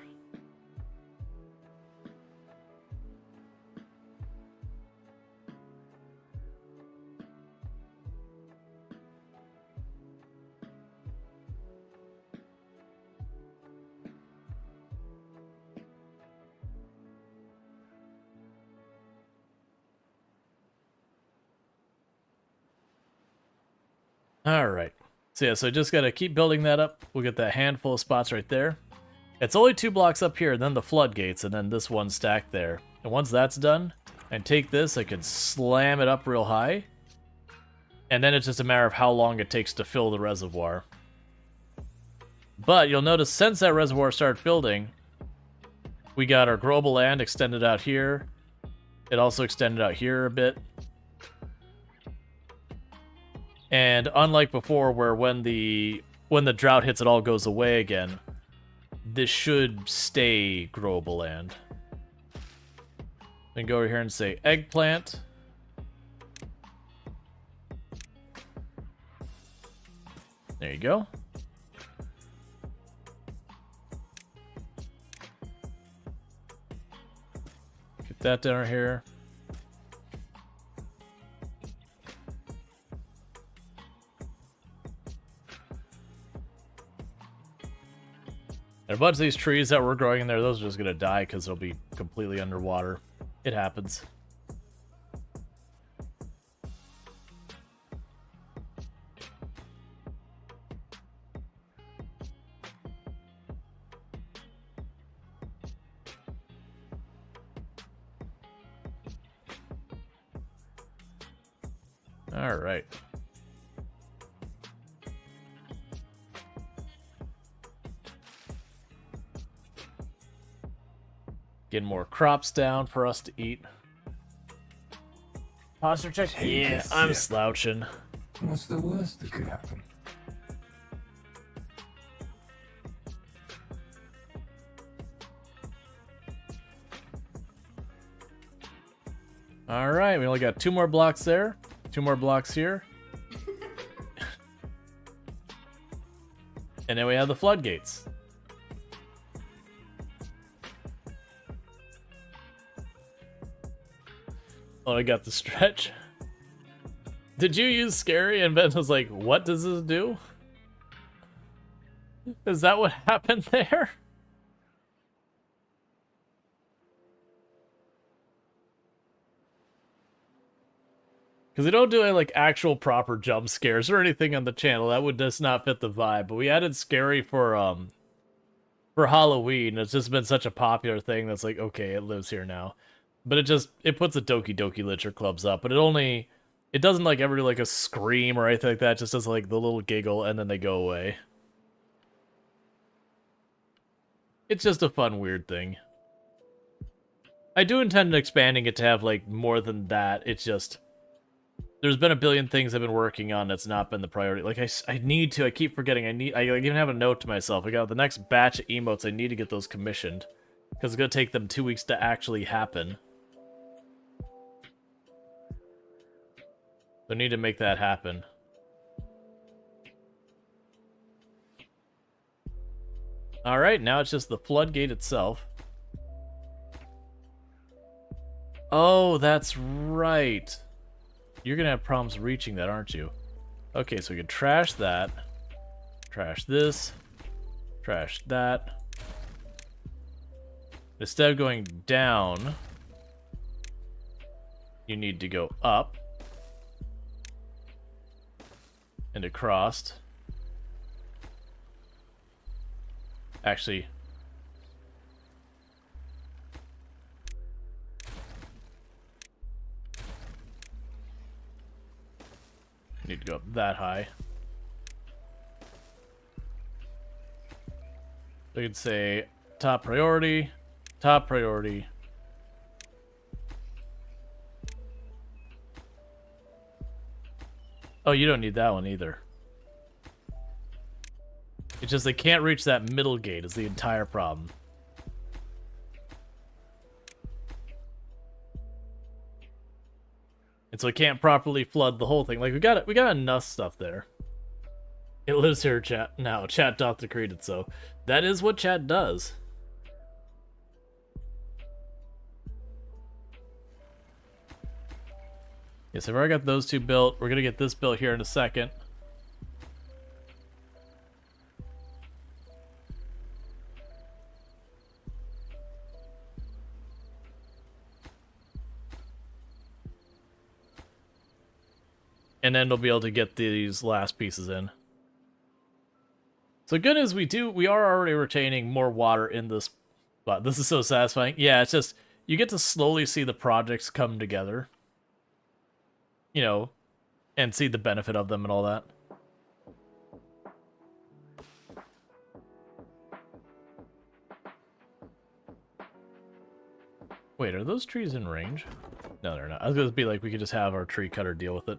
Speaker 1: Alright. So yeah, so just gotta keep building that up. We'll get that handful of spots right there. It's only 2 blocks up here, and then the floodgates, and then this one stacked there. And once that's done, I take this, I can slam it up real high. And then it's just a matter of how long it takes to fill the reservoir. But you'll notice since that reservoir started building, we got our growable land extended out here. It also extended out here a bit. And unlike before, where when the drought hits, it all goes away again, this should stay growable land. Then go over here and say eggplant. There you go. Get that down here. And a bunch of these trees that were growing in there, those are just going to die because they'll be completely underwater. It happens. All right. Getting more crops down for us to eat. Posture check? Yeah, I'm slouching.
Speaker 3: What's the worst that could happen?
Speaker 1: Alright, we only got 2 more blocks there. 2 more blocks here. And then we have the floodgates. Oh, I got the stretch. Did you use scary? And Ben was like, what does this do? Is that what happened there? Because we don't do any like actual proper jump scares or anything on the channel. That would just not fit the vibe. But we added scary for Halloween. It's just been such a popular thing that's like, okay, it lives here now. But it puts the Doki Doki Literature Clubs up, but it doesn't like ever do like a scream or anything like that. It just does like the little giggle and then they go away. It's just a fun, weird thing. I do intend on expanding it to have like more than that. It's just, there's been a billion things I've been working on that's not been the priority. Like I need to, I keep forgetting, I even have a note to myself. I got the next batch of emotes, I need to get those commissioned. Because it's going to take them 2 weeks to actually happen. So I need to make that happen. Alright, now it's just the floodgate itself. Oh, that's right. You're gonna have problems reaching that, aren't you? Okay, so we can trash that. Trash this. Trash that. Instead of going down, you need to go up and across. Actually, need to go up that high. So you could say top priority, top priority. Oh, you don't need that one either. It's just they can't reach that middle gate is the entire problem. And so it can't properly flood the whole thing. Like we got enough stuff there. It lives here, chat. Now, chat doth decree it so. That is what chat does. Yes, I've already got those two built. We're gonna get this built here in a second. And then we'll be able to get these last pieces in. So good as we are already retaining more water in this spot. This is so satisfying. Yeah, it's just, you get to slowly see the projects come together. You know, and see the benefit of them and all that. Wait, are those trees in range? No, they're not. I was going to be like, we could just have our tree cutter deal with it.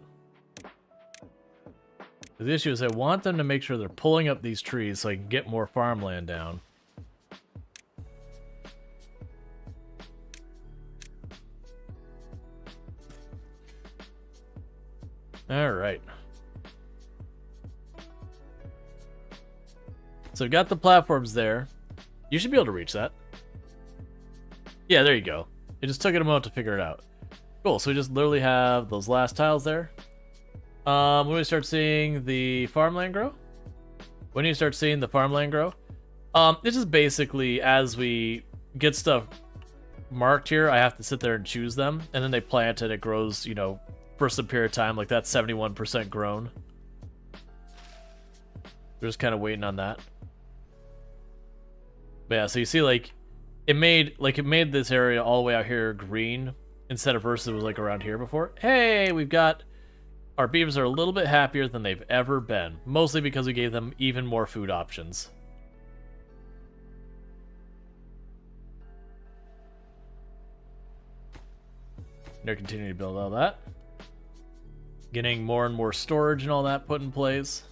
Speaker 1: The issue is I want them to make sure they're pulling up these trees so I can get more farmland down. Alright. So we've got the platforms there. You should be able to reach that. Yeah, there you go. It just took it a moment to figure it out. Cool, so we just literally have those last tiles there. When we start seeing the farmland grow? When you start seeing the farmland grow? This is basically as we get stuff marked here, I have to sit there and choose them, and then they plant it, it grows, you know, for some period of time, like that's 71% grown. We're just kind of waiting on that. But yeah, so you see like it made this area all the way out here green instead of versus it was like around here before. Hey, we've got our beavers are a little bit happier than they've ever been, mostly because we gave them even more food options. They're continuing to build all that. Getting more and more storage and all that put in place.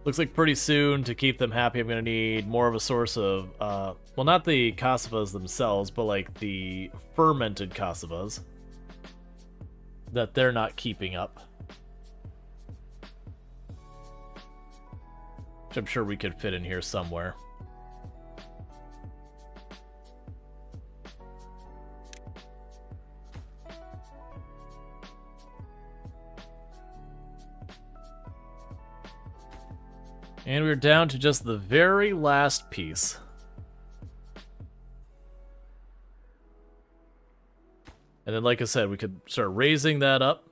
Speaker 1: Looks like pretty soon, to keep them happy, I'm going to need more of a source of, well, not the cassavas themselves, but like the fermented cassavas that they're not keeping up. Which I'm sure we could fit in here somewhere. And we're down to just the very last piece. And then, like I said, we could start raising that up.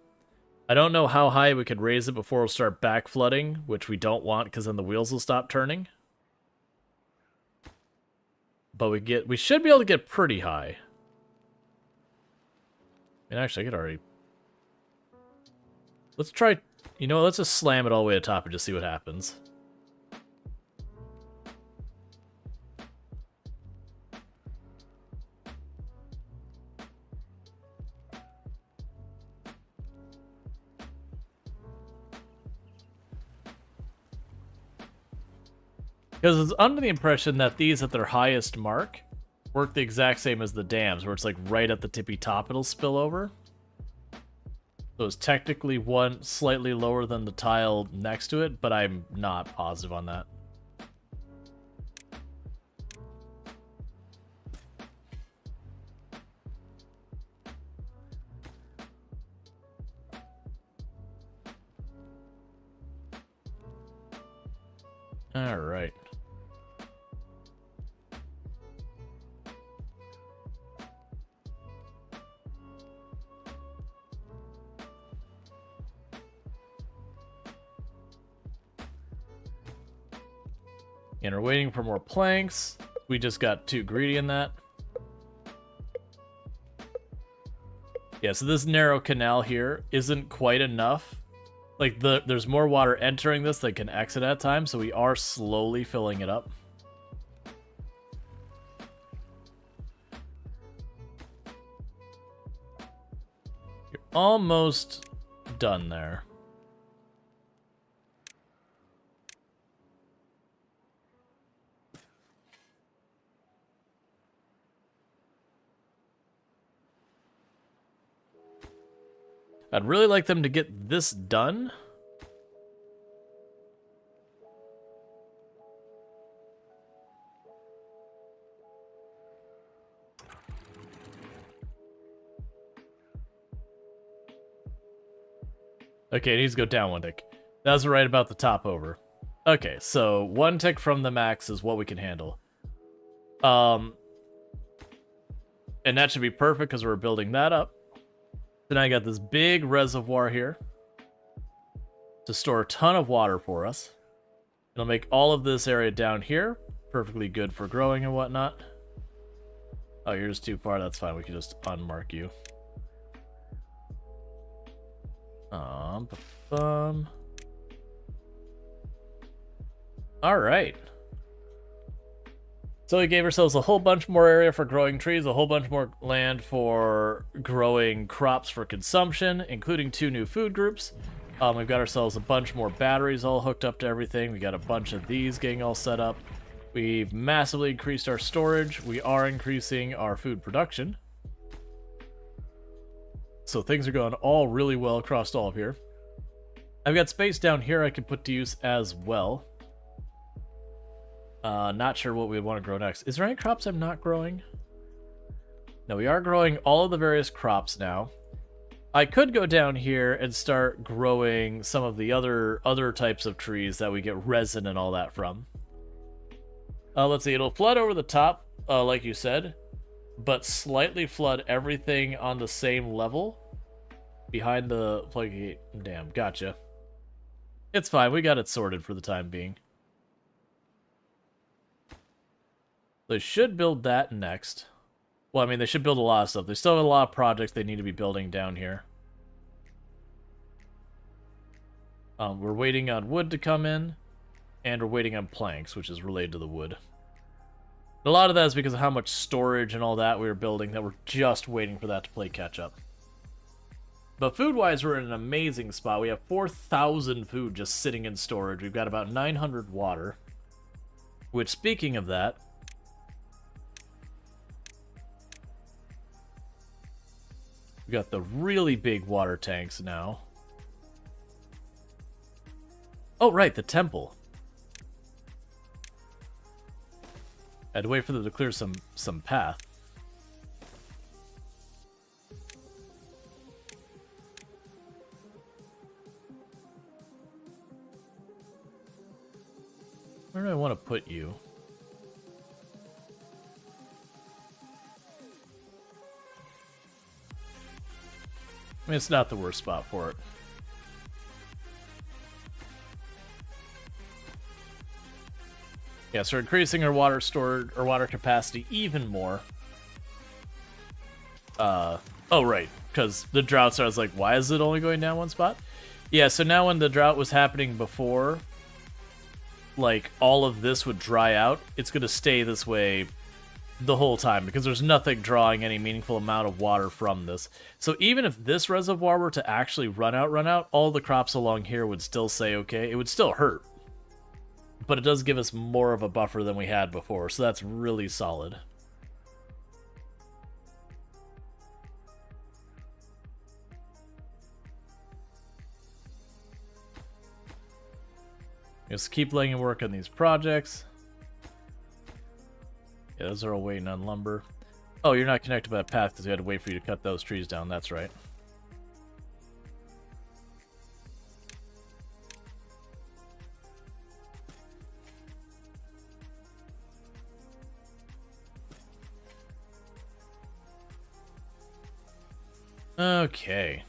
Speaker 1: I don't know how high we could raise it before we'll start back flooding, which we don't want because then the wheels will stop turning. But we should be able to get pretty high. And actually, I could already... Let's try... You know what, let's just slam it all the way to the top and just see what happens. Because it's under the impression that these at their highest mark work the exact same as the dams, where it's like right at the tippy top it'll spill over. So it's technically one slightly lower than the tile next to it, but I'm not positive on that. All right. And we're waiting for more planks. We just got too greedy in that. Yeah, so this narrow canal here isn't quite enough. Like, there's more water entering this than can exit at times, so we are slowly filling it up. You're almost done there. I'd really like them to get this done. Okay, it needs to go down one tick. That was right about the top over. Okay, so one tick from the max is what we can handle. And that should be perfect because we're building that up. Then I got this big reservoir here to store a ton of water for us. It'll make all of this area down here perfectly good for growing and whatnot. Oh, you're just too far. That's fine. We can just unmark you. All right. So we gave ourselves a whole bunch more area for growing trees, a whole bunch more land for growing crops for consumption, including 2 new food groups. We've got ourselves a bunch more batteries all hooked up to everything. We got a bunch of these getting all set up. We've massively increased our storage. We are increasing our food production. So things are going all really well across all of here. I've got space down here I can put to use as well. Not sure what we would want to grow next. Is there any crops I'm not growing? No, we are growing all of the various crops now. I could go down here and start growing some of the other types of trees that we get resin and all that from. Let's see, it'll flood over the top, like you said, but slightly flood everything on the same level behind the plug. Damn, gotcha. It's fine, we got it sorted for the time being. They should build that next. Well, I mean, they should build a lot of stuff. They still have a lot of projects they need to be building down here. We're waiting on wood to come in, and we're waiting on planks, which is related to the wood. A lot of that is because of how much storage and all that we were building that we're just waiting for that to play catch up. But food-wise, we're in an amazing spot. We have 4,000 food just sitting in storage. We've got about 900 water. Which, speaking of that, we got the really big water tanks now. Oh, right, the temple. I had to wait for them to clear some path. Where do I want to put you? I mean, it's not the worst spot for it. Yeah, so we're increasing our water storage or water capacity even more. Oh right, because the drought starts like, why is it only going down one spot? Yeah, so now when the drought was happening before, like all of this would dry out, it's gonna stay this way the whole time because there's nothing drawing any meaningful amount of water from this. So even if this reservoir were to actually run out, all the crops along here would still say okay. It would still hurt, but it does give us more of a buffer than we had before, so that's really solid. Just keep letting it work on these projects. Yeah, those are all waiting on lumber. Oh, you're not connected by that path because we had to wait for you to cut those trees down. That's right. Okay.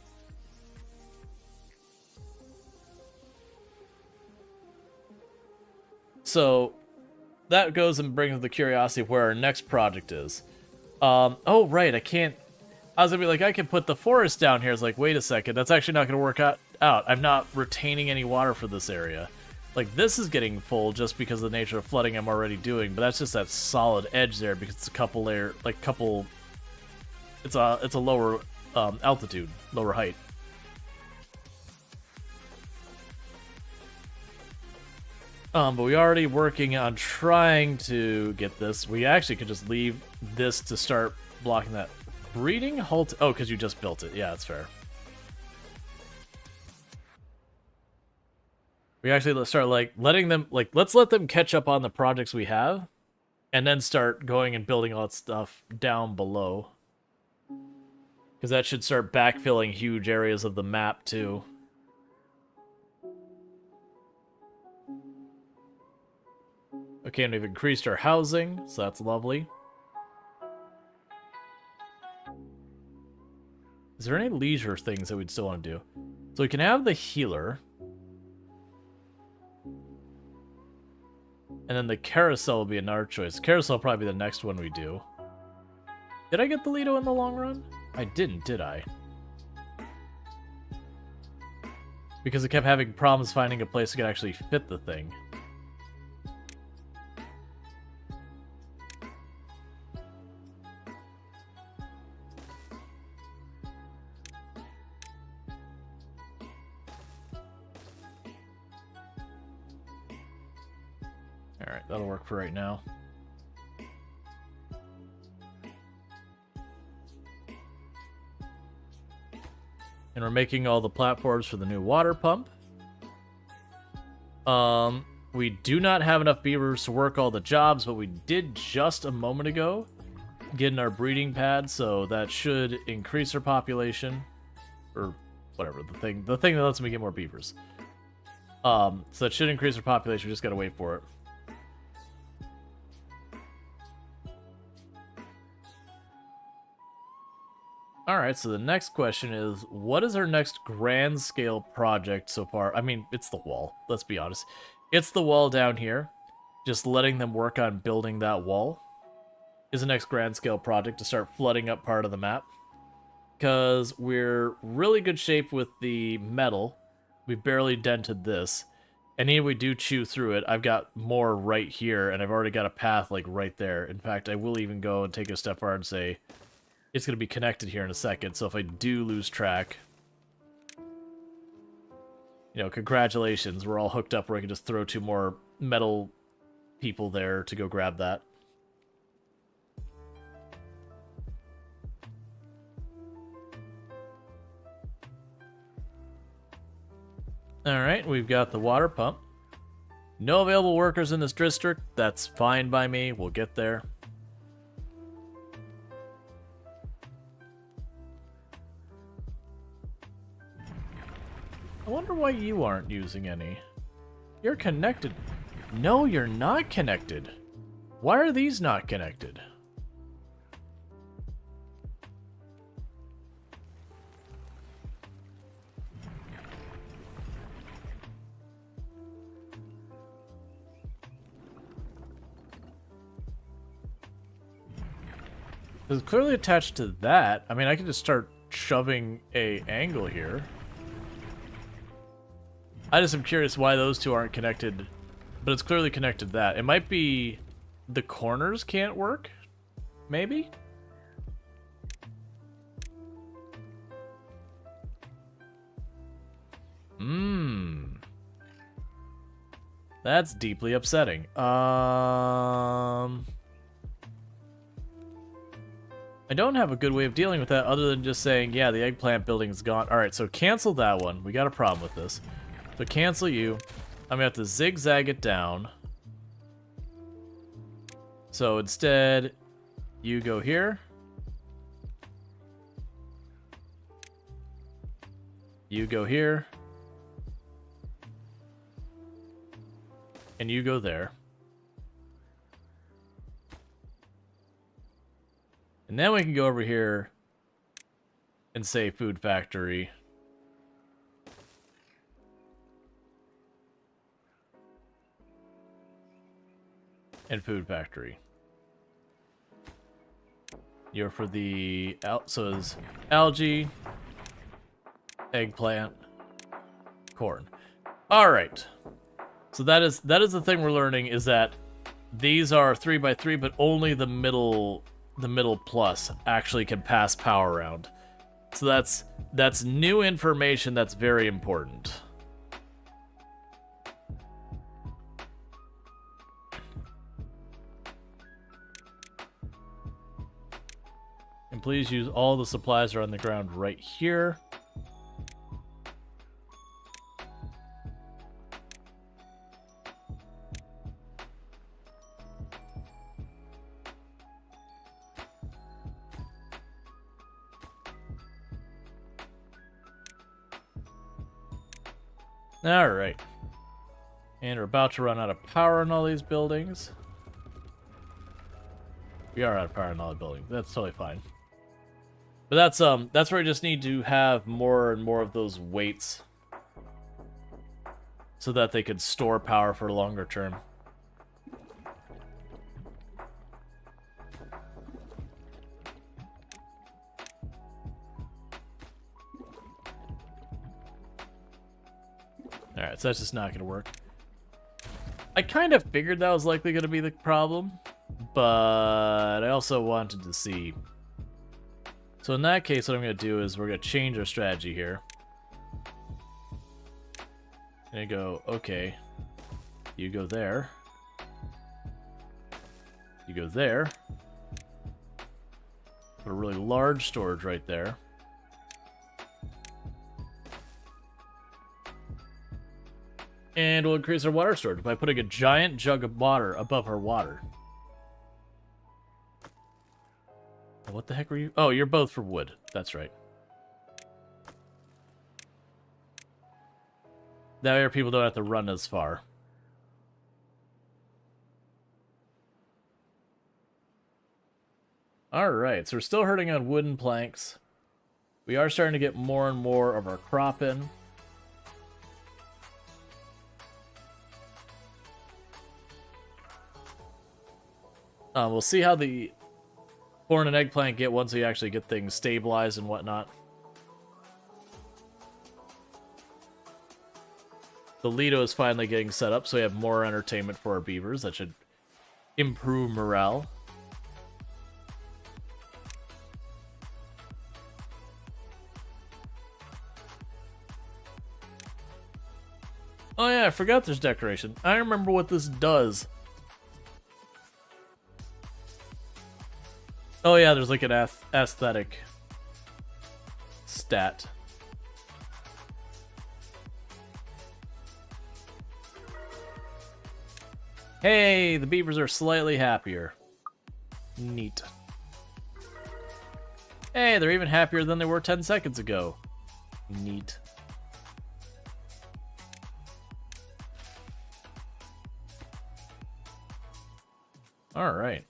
Speaker 1: So that goes and brings the curiosity of where our next project is. Oh, right, I can't... I was gonna be like, I can put the forest down here. It's like, wait a second, that's actually not gonna work out. I'm not retaining any water for this area. Like, this is getting full just because of the nature of flooding I'm already doing, but that's just that solid edge there because it's a couple layer, like, couple... It's a lower altitude, lower height. But we already working on trying to get this. We actually could just leave this to start blocking that breeding halt. Oh, because you just built it. Yeah, that's fair. We actually let's start like letting them let's let them catch up on the projects we have, and then start going and building all that stuff down below. Because that should start backfilling huge areas of the map too. Okay, and we've increased our housing, so that's lovely. Is there any leisure things that we'd still want to do? So we can have the healer. And then the carousel will be another choice. Carousel will probably be the next one we do. Did I get the Lido in the long run? I didn't, did I? Because I kept having problems finding a place that could actually fit the thing. Alright, that'll work for right now. And we're making all the platforms for the new water pump. We do not have enough beavers to work all the jobs, but we did just a moment ago get in our breeding pad, so that should increase our population. Or whatever, the thing that lets me get more beavers. So that should increase our population, we just gotta wait for it. Alright, so the next question is, what is our next grand scale project so far? I mean, it's the wall, let's be honest. It's the wall down here. Just letting them work on building that wall is the next grand scale project to start flooding up part of the map. Because we're really good shape with the metal. We barely dented this. And even if we do chew through it, I've got more right here, and I've already got a path like right there. In fact, I will even go and take it a step further and say, it's going to be connected here in a second, so if I do lose track, you know, congratulations, we're all hooked up where I can just throw 2 more metal people there to go grab that. Alright, we've got the water pump. No available workers in this district, that's fine by me, we'll get there. I wonder why you aren't using any. You're connected. No, you're not connected. Why are these not connected? It's clearly attached to that. I mean, I can just start shoving a angle here. I just am curious why those two aren't connected, but it's clearly connected to that. It might be the corners can't work, maybe? That's deeply upsetting. I don't have a good way of dealing with that other than just saying, yeah, the eggplant building's gone. Alright, so cancel that one. We got a problem with this. So cancel you. I'm gonna have to zigzag it down. So instead, you go here. You go here. And you go there. And then we can go over here and say food factory. And food factory. You're for the so is algae, eggplant, corn. All right. So that is the thing we're learning, is that these are 3x3, but only the middle plus actually can pass power around. So that's new information that's very important. And please use all the supplies that are on the ground right here. Alright. And we're about to run out of power in all these buildings. We are out of power in all the buildings. That's totally fine. But that's where I just need to have more and more of those weights so that they could store power for longer term. Alright, so that's just not going to work. I kind of figured that was likely going to be the problem, but I also wanted to see. So in that case, what I'm going to do is we're going to change our strategy here. And go, okay, you go there. You go there. Put a really large storage right there. And we'll increase our water storage by putting a giant jug of water above our water. What the heck were you? Oh, you're both for wood. That's right. That way people don't have to run as far. Alright, so we're still hurting on wooden planks. We are starting to get more and more of our crop in. We'll see how the corn and eggplant get once we actually get things stabilized and whatnot. The Lido is finally getting set up, so we have more entertainment for our beavers. That should improve morale. Oh yeah, I forgot there's decoration. I remember what this does. Oh yeah, there's like an aesthetic stat. Hey, the beavers are slightly happier. Neat. Hey, they're even happier than they were 10 seconds ago. Neat. All right.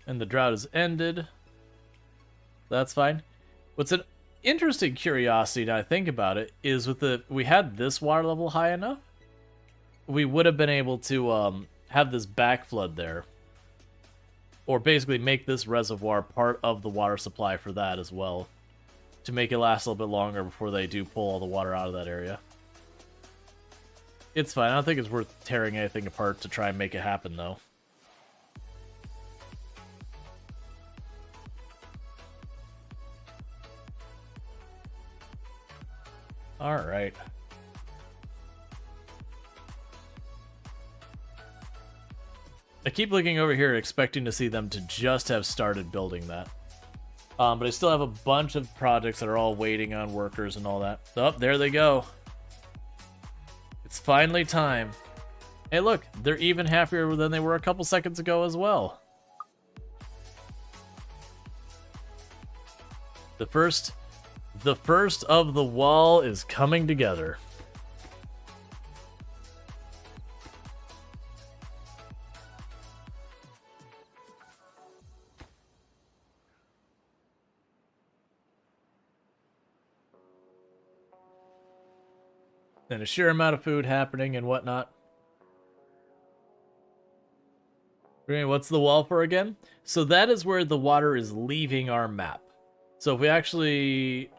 Speaker 1: And the drought has ended. That's fine. What's an interesting curiosity now I think about it is we had this water level high enough, we would have been able to have this backflood there. Or basically make this reservoir part of the water supply for that as well. To make it last a little bit longer before they do pull all the water out of that area. It's fine. I don't think it's worth tearing anything apart to try and make it happen, though. Alright. I keep looking over here expecting to see them to just have started building that. But I still have a bunch of projects that are all waiting on workers and all that. Oh, there they go. It's finally time. Hey look, they're even happier than they were a couple seconds ago as well. The first of the wall is coming together. and a sheer amount of food happening and whatnot. Okay, what's the wall for again? So that is where the water is leaving our map. So if we actually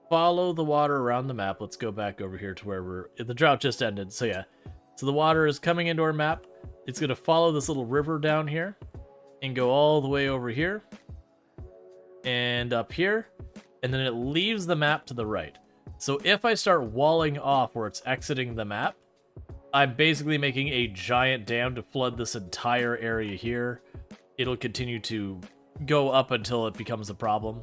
Speaker 1: follow the water around the map, let's go back over here to where the drought just ended. So yeah, so the water is coming into our map. It's going to follow this little river down here and go all the way over here and up here, and then it leaves the map to the right. So if I start walling off where it's exiting the map, I'm basically making a giant dam to flood this entire area here. It'll continue to go up until it becomes a problem.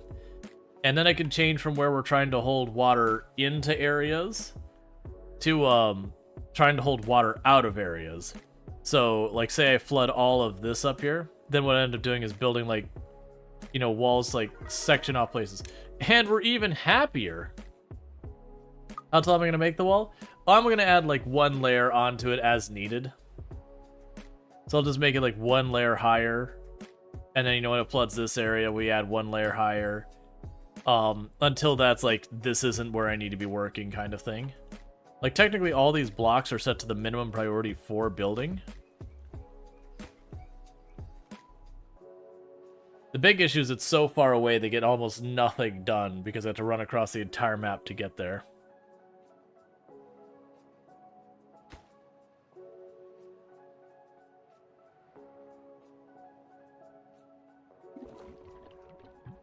Speaker 1: And then I can change from where we're trying to hold water into areas to trying to hold water out of areas. So, like, say I flood all of this up here, then what I end up doing is building, like, you know, walls, like, section off places. And we're even happier. How tall am I going to make the wall? I'm going to add, like, one layer onto it as needed. So I'll just make it, like, one layer higher. And then, you know, when it floods this area, we add one layer higher. Until that's, like, this isn't where I need to be working kind of thing. Like, technically, all these blocks are set to the minimum priority for building. The big issue is it's so far away they get almost nothing done because I have to run across the entire map to get there.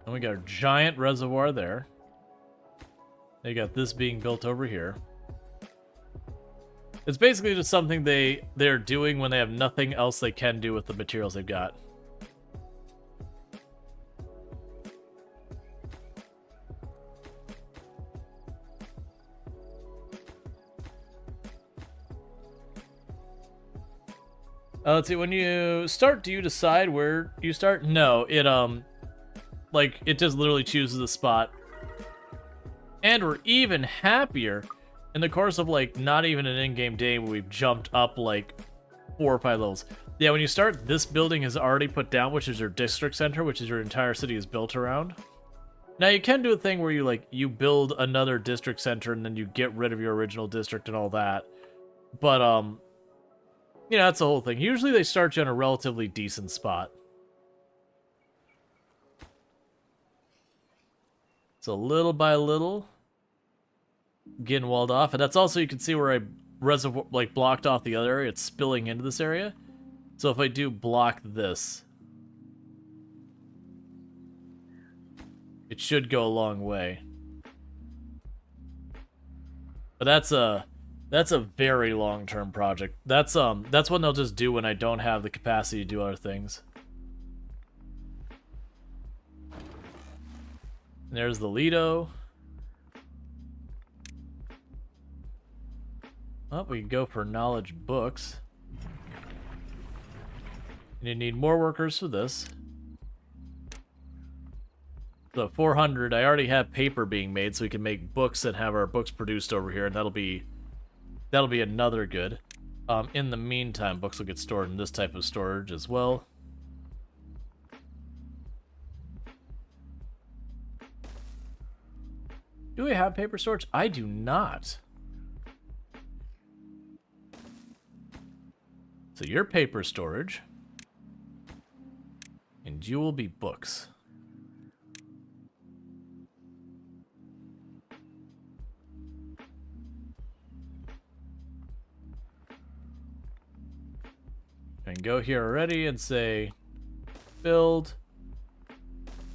Speaker 1: And we got a giant reservoir there. They got this being built over here. It's basically just something they're doing when they have nothing else they can do with the materials they've got. Let's see, when you start, do you decide where you start? No, it like, it just literally chooses a spot. And we're even happier in the course of, like, not even an in-game day where we've jumped up, like, 4 or 5 levels. Yeah, when you start, this building is already put down, which is your district center, which is your entire city is built around. Now, you can do a thing where you, like, you build another district center and then you get rid of your original district and all that. But, you know, that's the whole thing. Usually they start you on a relatively decent spot. So little by little, getting walled off. And that's also, you can see where I reservoir, like, blocked off the other area. It's spilling into this area. So if I do block this, it should go a long way. But that's a very long-term project. That's one they'll just do when I don't have the capacity to do other things. And there's the Lido. Well, we can go for knowledge books. And you need more workers for this. So 400, I already have paper being made, so we can make books and have our books produced over here, and that'll be another good. In the meantime, books will get stored in this type of storage as well. Do we have paper storage? I do not. So your paper storage, and you will be books. And go here already and say build,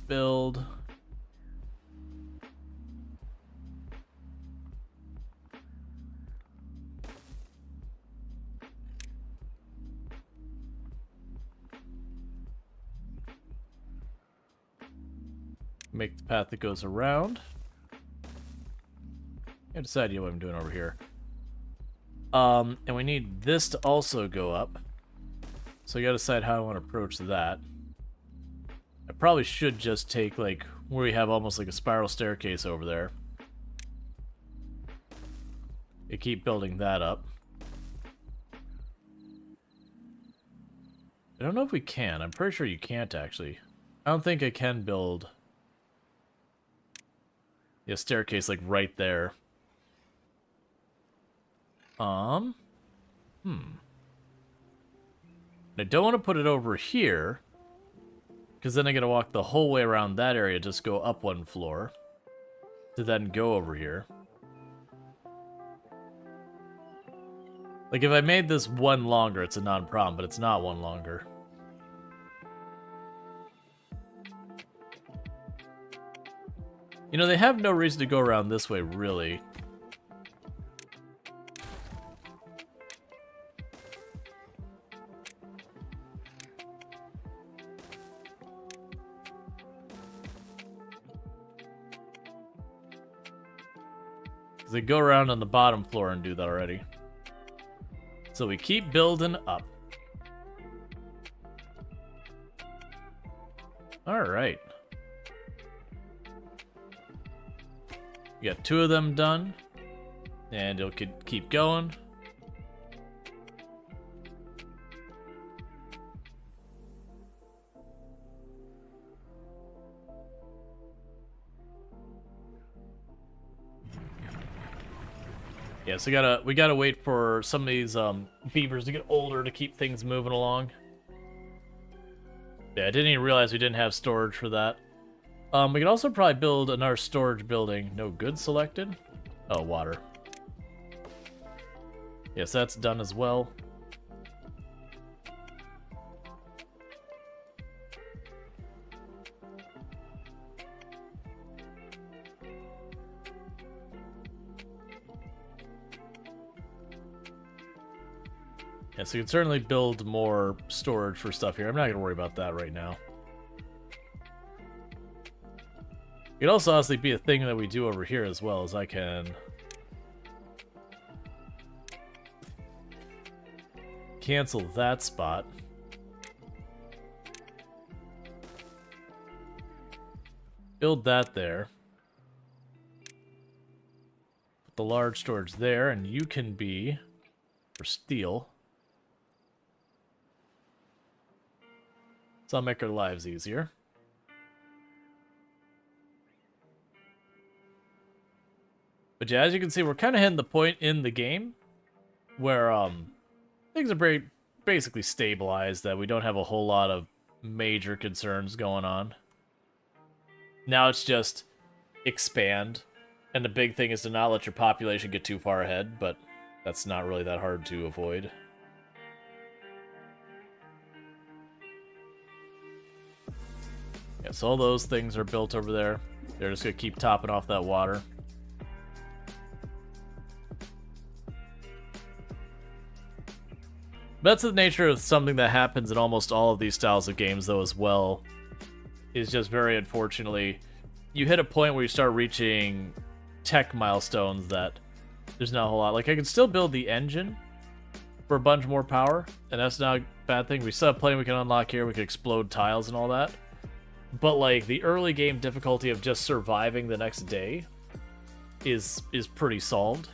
Speaker 1: build. Make the path that goes around. I have no idea what I'm doing over here. And we need this to also go up. So I gotta decide how I want to approach that. I probably should just take, like, where we have almost like a spiral staircase over there. You keep building that up. I don't know if we can. I'm pretty sure you can't, actually. I don't think I can build a staircase, like, right there. I don't want to put it over here, because then I gotta walk the whole way around that area, just go up one floor, to then go over here. Like, if I made this one longer, it's a non-problem, but it's not one longer. You know, they have no reason to go around this way, really. They go around on the bottom floor and do that already. So we keep building up. Alright. We got 2 of them done. And it'll keep going. Yeah, so we gotta wait for some of these beavers to get older to keep things moving along. Yeah, I didn't even realize we didn't have storage for that. We could also probably build another storage building. No goods selected. Oh, water. Yes, that's done as well. Yeah, so you can certainly build more storage for stuff here. I'm not going to worry about that right now. It could also honestly be a thing that we do over here as well, as I can cancel that spot. Build that there. Put the large storage there, and you can be for steel. So I'll make our lives easier. But yeah, as you can see, we're kind of hitting the point in the game where things are basically stabilized, that we don't have a whole lot of major concerns going on. Now it's just expand, and the big thing is to not let your population get too far ahead, but that's not really that hard to avoid. Yeah, so all those things are built over there. They're just going to keep topping off that water. That's the nature of something that happens in almost all of these styles of games, though, as well. Is just very unfortunately, you hit a point where you start reaching tech milestones that there's not a whole lot. Like, I can still build the engine for a bunch more power, and that's not a bad thing. We still have plenty we can unlock here. We can explode tiles and all that. But, like, the early game difficulty of just surviving the next day is pretty solved.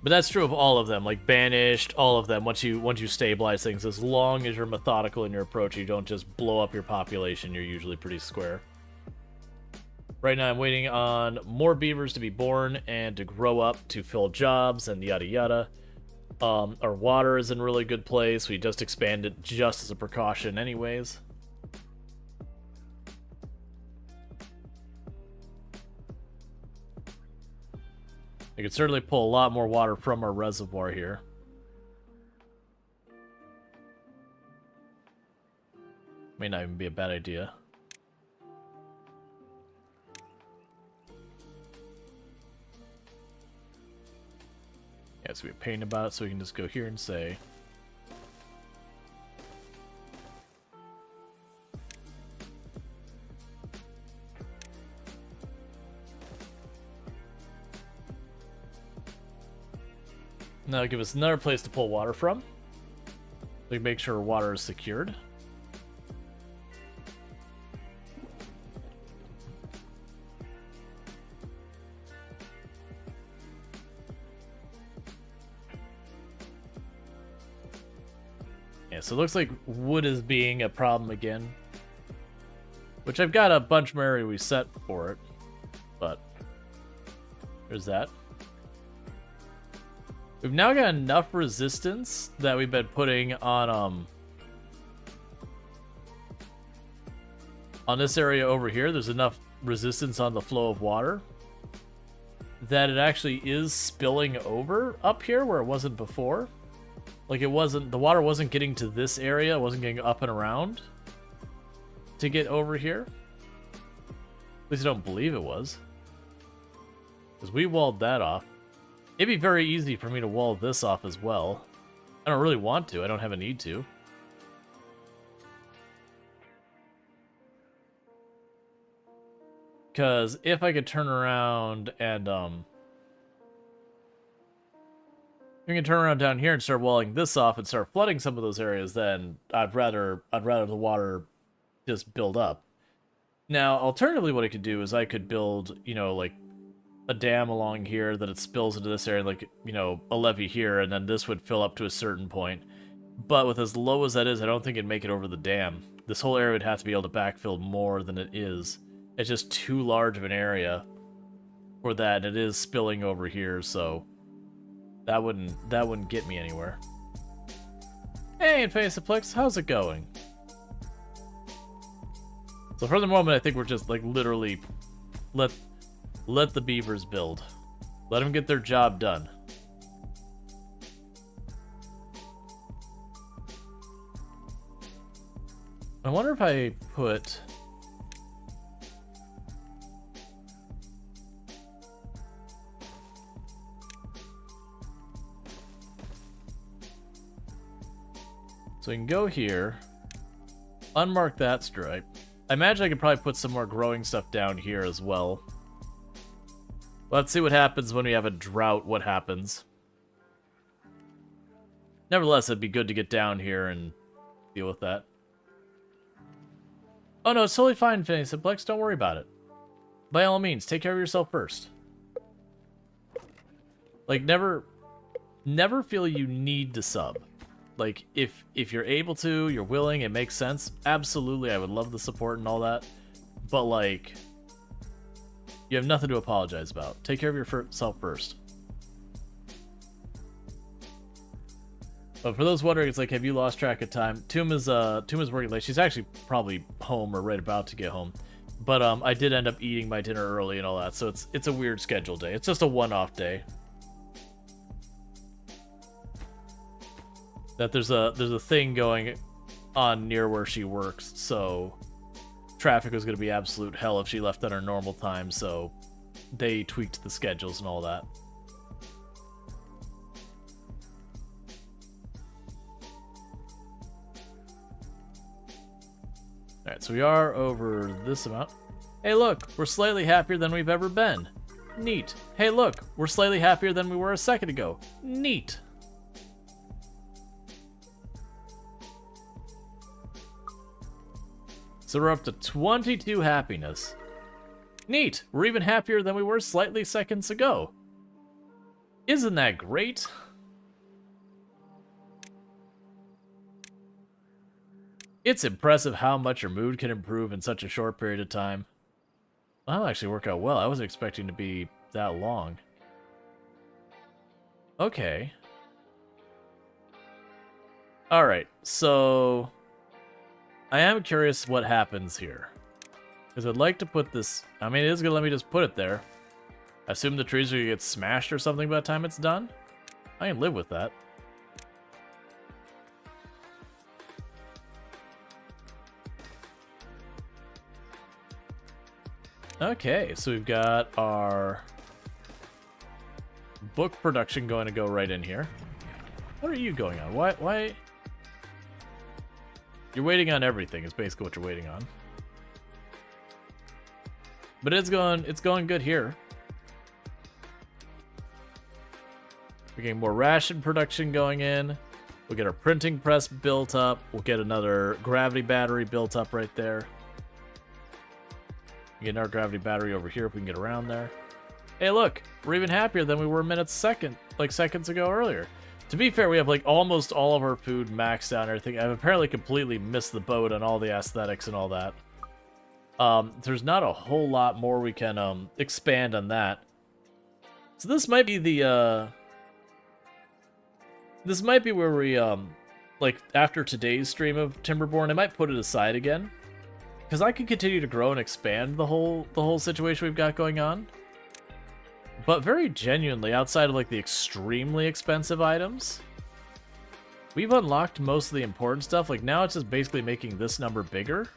Speaker 1: But that's true of all of them, like Banished, all of them. Once you stabilize things, as long as you're methodical in your approach, you don't just blow up your population, you're usually pretty square. Right now I'm waiting on more beavers to be born and to grow up to fill jobs and yada yada. Our water is in a really good place. We just expanded just as a precaution anyways. I could certainly pull a lot more water from our reservoir here. May not even be a bad idea. Yeah, it's gonna be a pain about it, so we can just go here and say now give us another place to pull water from. We can make sure water is secured. Yeah, so it looks like wood is being a problem again, Which I've got a bunch more area we set for it. But there's that. We've now got enough resistance that we've been putting on this area over here. There's enough resistance on the flow of water that it actually is spilling over up here where it wasn't before. Like the water wasn't getting to this area, it wasn't getting up and around to get over here. At least I don't believe it was. Because we walled that off. It'd be very easy for me to wall this off as well. I don't really want to, I don't have a need to. Because if I could turn around and, we can turn around down here and start walling this off and start flooding some of those areas, then I'd rather the water just build up. Now, alternatively, what I could do is I could build, you know, like a dam along here that it spills into this area, like, you know, a levee here, and then this would fill up to a certain point. But with as low as that is, I don't think it'd make it over the dam. This whole area would have to be able to backfill more than it is. It's just too large of an area for that. It is spilling over here, so that wouldn't get me anywhere. Hey, Infaceplex, how's it going? So for the moment, I think we're just like literally let the beavers build. Let them get their job done. I wonder if I put... So we can go here, unmark that stripe. I imagine I could probably put some more growing stuff down here as well. Let's see what happens when we have a drought, what happens. Nevertheless, it'd be good to get down here and deal with that. Oh no, it's totally fine, Simplex, don't worry about it. By all means, take care of yourself first. Like, never feel you need to sub. Like, if you're able to, you're willing, it makes sense, absolutely, I would love the support and all that. But, like, you have nothing to apologize about. Take care of yourself first. But for those wondering, it's like, have you lost track of time? Toom is working late. She's actually probably home or right about to get home. But I did end up eating my dinner early and all that, so it's a weird schedule day. It's just a one-off day. That there's a thing going on near where she works, so traffic was going to be absolute hell if she left at her normal time, so they tweaked the schedules and all that. Alright, so we are over this amount. Hey look, we're slightly happier than we've ever been. Neat. Hey look, we're slightly happier than we were a second ago. Neat. So we're up to 22 happiness. Neat! We're even happier than we were slightly seconds ago. Isn't that great? It's impressive how much your mood can improve in such a short period of time. Well, that'll actually work out well. I wasn't expecting to be that long. Okay. Alright, so... I am curious what happens here. Because I'd like to put this... I mean, it is going to let me just put it there. I assume the trees are going to get smashed or something by the time it's done. I can live with that. Okay, so we've got our book production going to go right in here. What are you going on? Why? You're waiting on everything is basically what you're waiting on. But it's going good here. We're getting more ration production going in. We'll get our printing press built up. We'll get another gravity battery built up right there. Get another gravity battery over here if we can get around there. Hey look, we're even happier than we were seconds ago earlier. To be fair, we have like almost all of our food maxed out and everything. I've apparently completely missed the boat on all the aesthetics and all that. There's not a whole lot more we can expand on that. So this might be the this might be where we like after today's stream of Timberborn, I might put it aside again, because I can continue to grow and expand the whole situation we've got going on. But very genuinely, outside of like the extremely expensive items, we've unlocked most of the important stuff. Like now it's just basically making this number bigger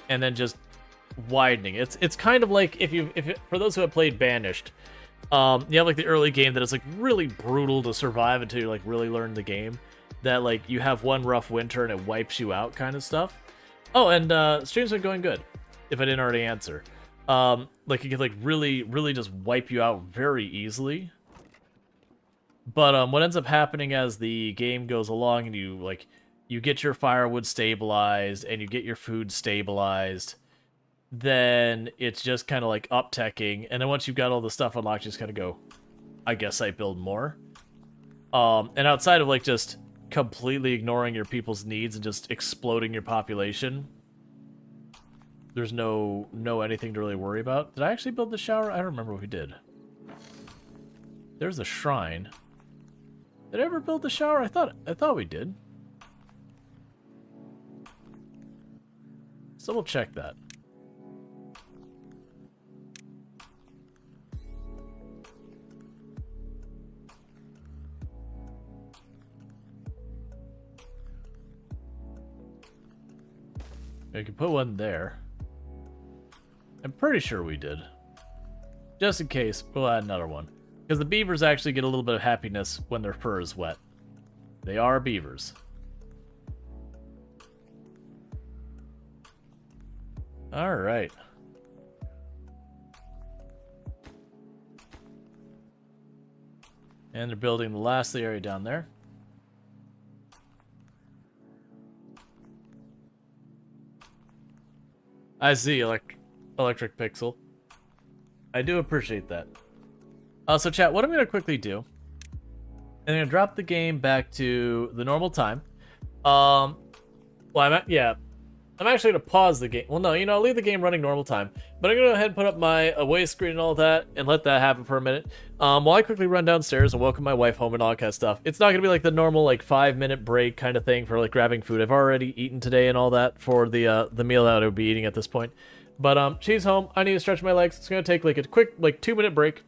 Speaker 1: and then just widening. It's kind of like if for those who have played Banished, you have like the early game that is like really brutal to survive until you like really learn the game. That like you have one rough winter and it wipes you out kind of stuff. Oh, and stream's been going good, if I didn't already answer. Like it can like really just wipe you out very easily. But what ends up happening as the game goes along and you get your firewood stabilized and you get your food stabilized, then it's just kind of like up-teching, and then once you've got all the stuff unlocked, you just kind of go, I guess I build more. And outside of like just completely ignoring your people's needs and just exploding your population, there's no anything to really worry about. Did I actually build the shower? I don't remember what we did. There's a shrine. Did I ever build the shower? I thought we did. So we'll check that. We can put one there. I'm pretty sure we did. Just in case, we'll add another one. Because the beavers actually get a little bit of happiness when their fur is wet. They are beavers. Alright. And they're building the last of the area down there. I see, Electric Pixel. I do appreciate that. So chat, what I'm going to quickly do, I'm going to drop the game back to the normal time. Well, I'm actually going to pause the game. Well, no, I'll leave the game running normal time. But I'm going to go ahead and put up my away screen and all that and let that happen for a minute. While I quickly run downstairs and welcome my wife home and all that kind of stuff. It's not going to be like the normal like 5-minute break kind of thing for like grabbing food. I've already eaten today and all that for the meal that I would be eating at this point. But she's home. I need to stretch my legs. It's going to take like a quick like 2-minute break.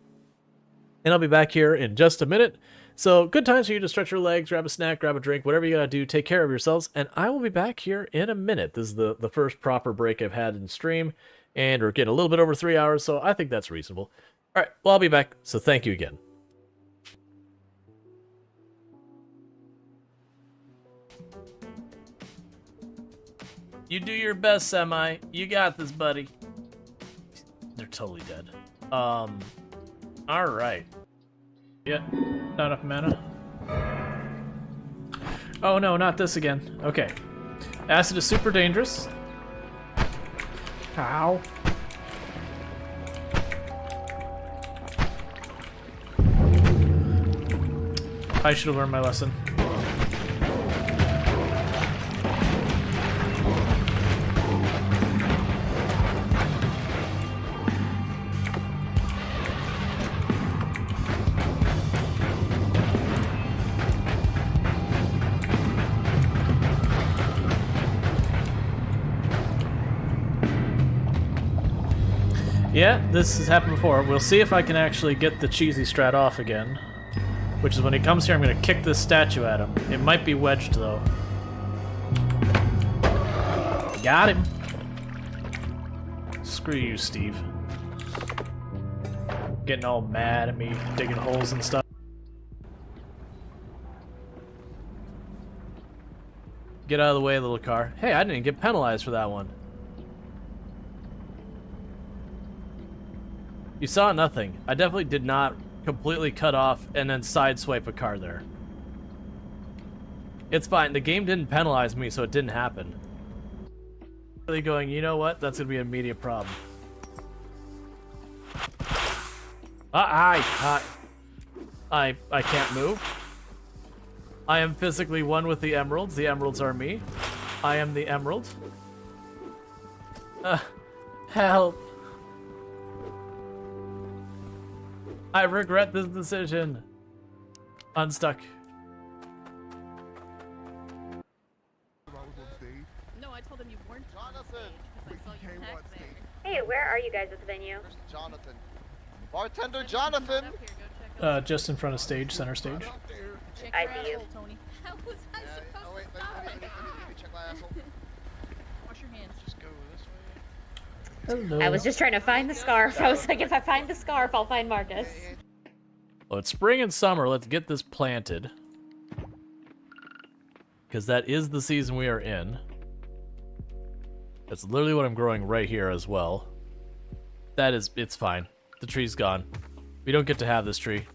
Speaker 1: And I'll be back here in just a minute. So good times for you to stretch your legs, grab a snack, grab a drink, whatever you gotta do, take care of yourselves, and I will be back here in a minute. This is the first proper break I've had in stream, and we're getting a little bit over 3 hours, so I think that's reasonable. Alright, well I'll be back, so thank you again. You do your best, Semi. You got this, buddy. They're totally dead. Alright. Yeah, not enough mana. Oh no, not this again. Okay. Acid is super dangerous. Ow. I should have learned my lesson. Yeah, this has happened before. We'll see if I can actually get the cheesy strat off again. Which is when he comes here, I'm going to kick this statue at him. It might be wedged, though. Got him. Screw you, Steve. Getting all mad at me, digging holes and stuff. Get out of the way, little car. Hey, I didn't get penalized for that one. You saw nothing. I definitely did not completely cut off and then sideswipe a car there. It's fine. The game didn't penalize me, so it didn't happen. Really going, you know what? That's going to be an immediate problem. I can't move. I am physically one with the emeralds. The emeralds are me. I am the emerald. Help. I regret this decision. Unstuck.
Speaker 4: No, I told him you weren't on
Speaker 5: Jonathan!
Speaker 4: stage because I saw you pack there.
Speaker 6: Hey, where are you guys at the venue?
Speaker 5: Where's Jonathan? Bartender Jonathan!
Speaker 4: Up here, go check out.
Speaker 1: Just in front of stage, center stage.
Speaker 4: Check
Speaker 6: I
Speaker 4: your
Speaker 6: see you.
Speaker 4: asshole, Tony. How was I supposed
Speaker 5: Oh wait,
Speaker 4: to stop
Speaker 5: let
Speaker 4: it?
Speaker 5: me check my asshole.
Speaker 4: Wash your hands.
Speaker 5: Just go this way.
Speaker 1: Hello.
Speaker 6: I was just trying to find the scarf. I was like, if I find the scarf, I'll find Marcus.
Speaker 1: Well, it's spring and summer. Let's get this planted. Because that is the season we are in. That's literally what I'm growing right here as well. That is, it's fine. The tree's gone. We don't get to have this tree.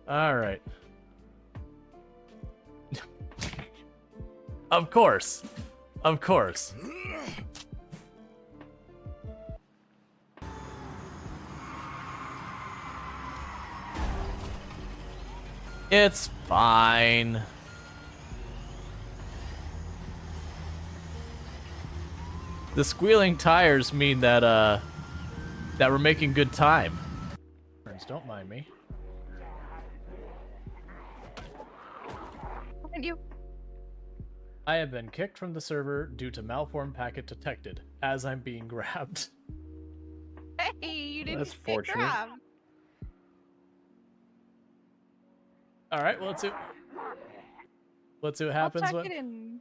Speaker 1: All right. Of course. Of course. It's fine. The squealing tires mean that that we're making good time. Don't mind me.
Speaker 4: And you.
Speaker 1: I have been kicked from the server due to malformed packet detected as I'm being grabbed.
Speaker 4: Hey, you didn't
Speaker 7: That's
Speaker 4: get
Speaker 7: fortunate.
Speaker 4: grabbed.
Speaker 1: All right, well, let's see what happens
Speaker 4: I'll check
Speaker 1: when.
Speaker 4: it in.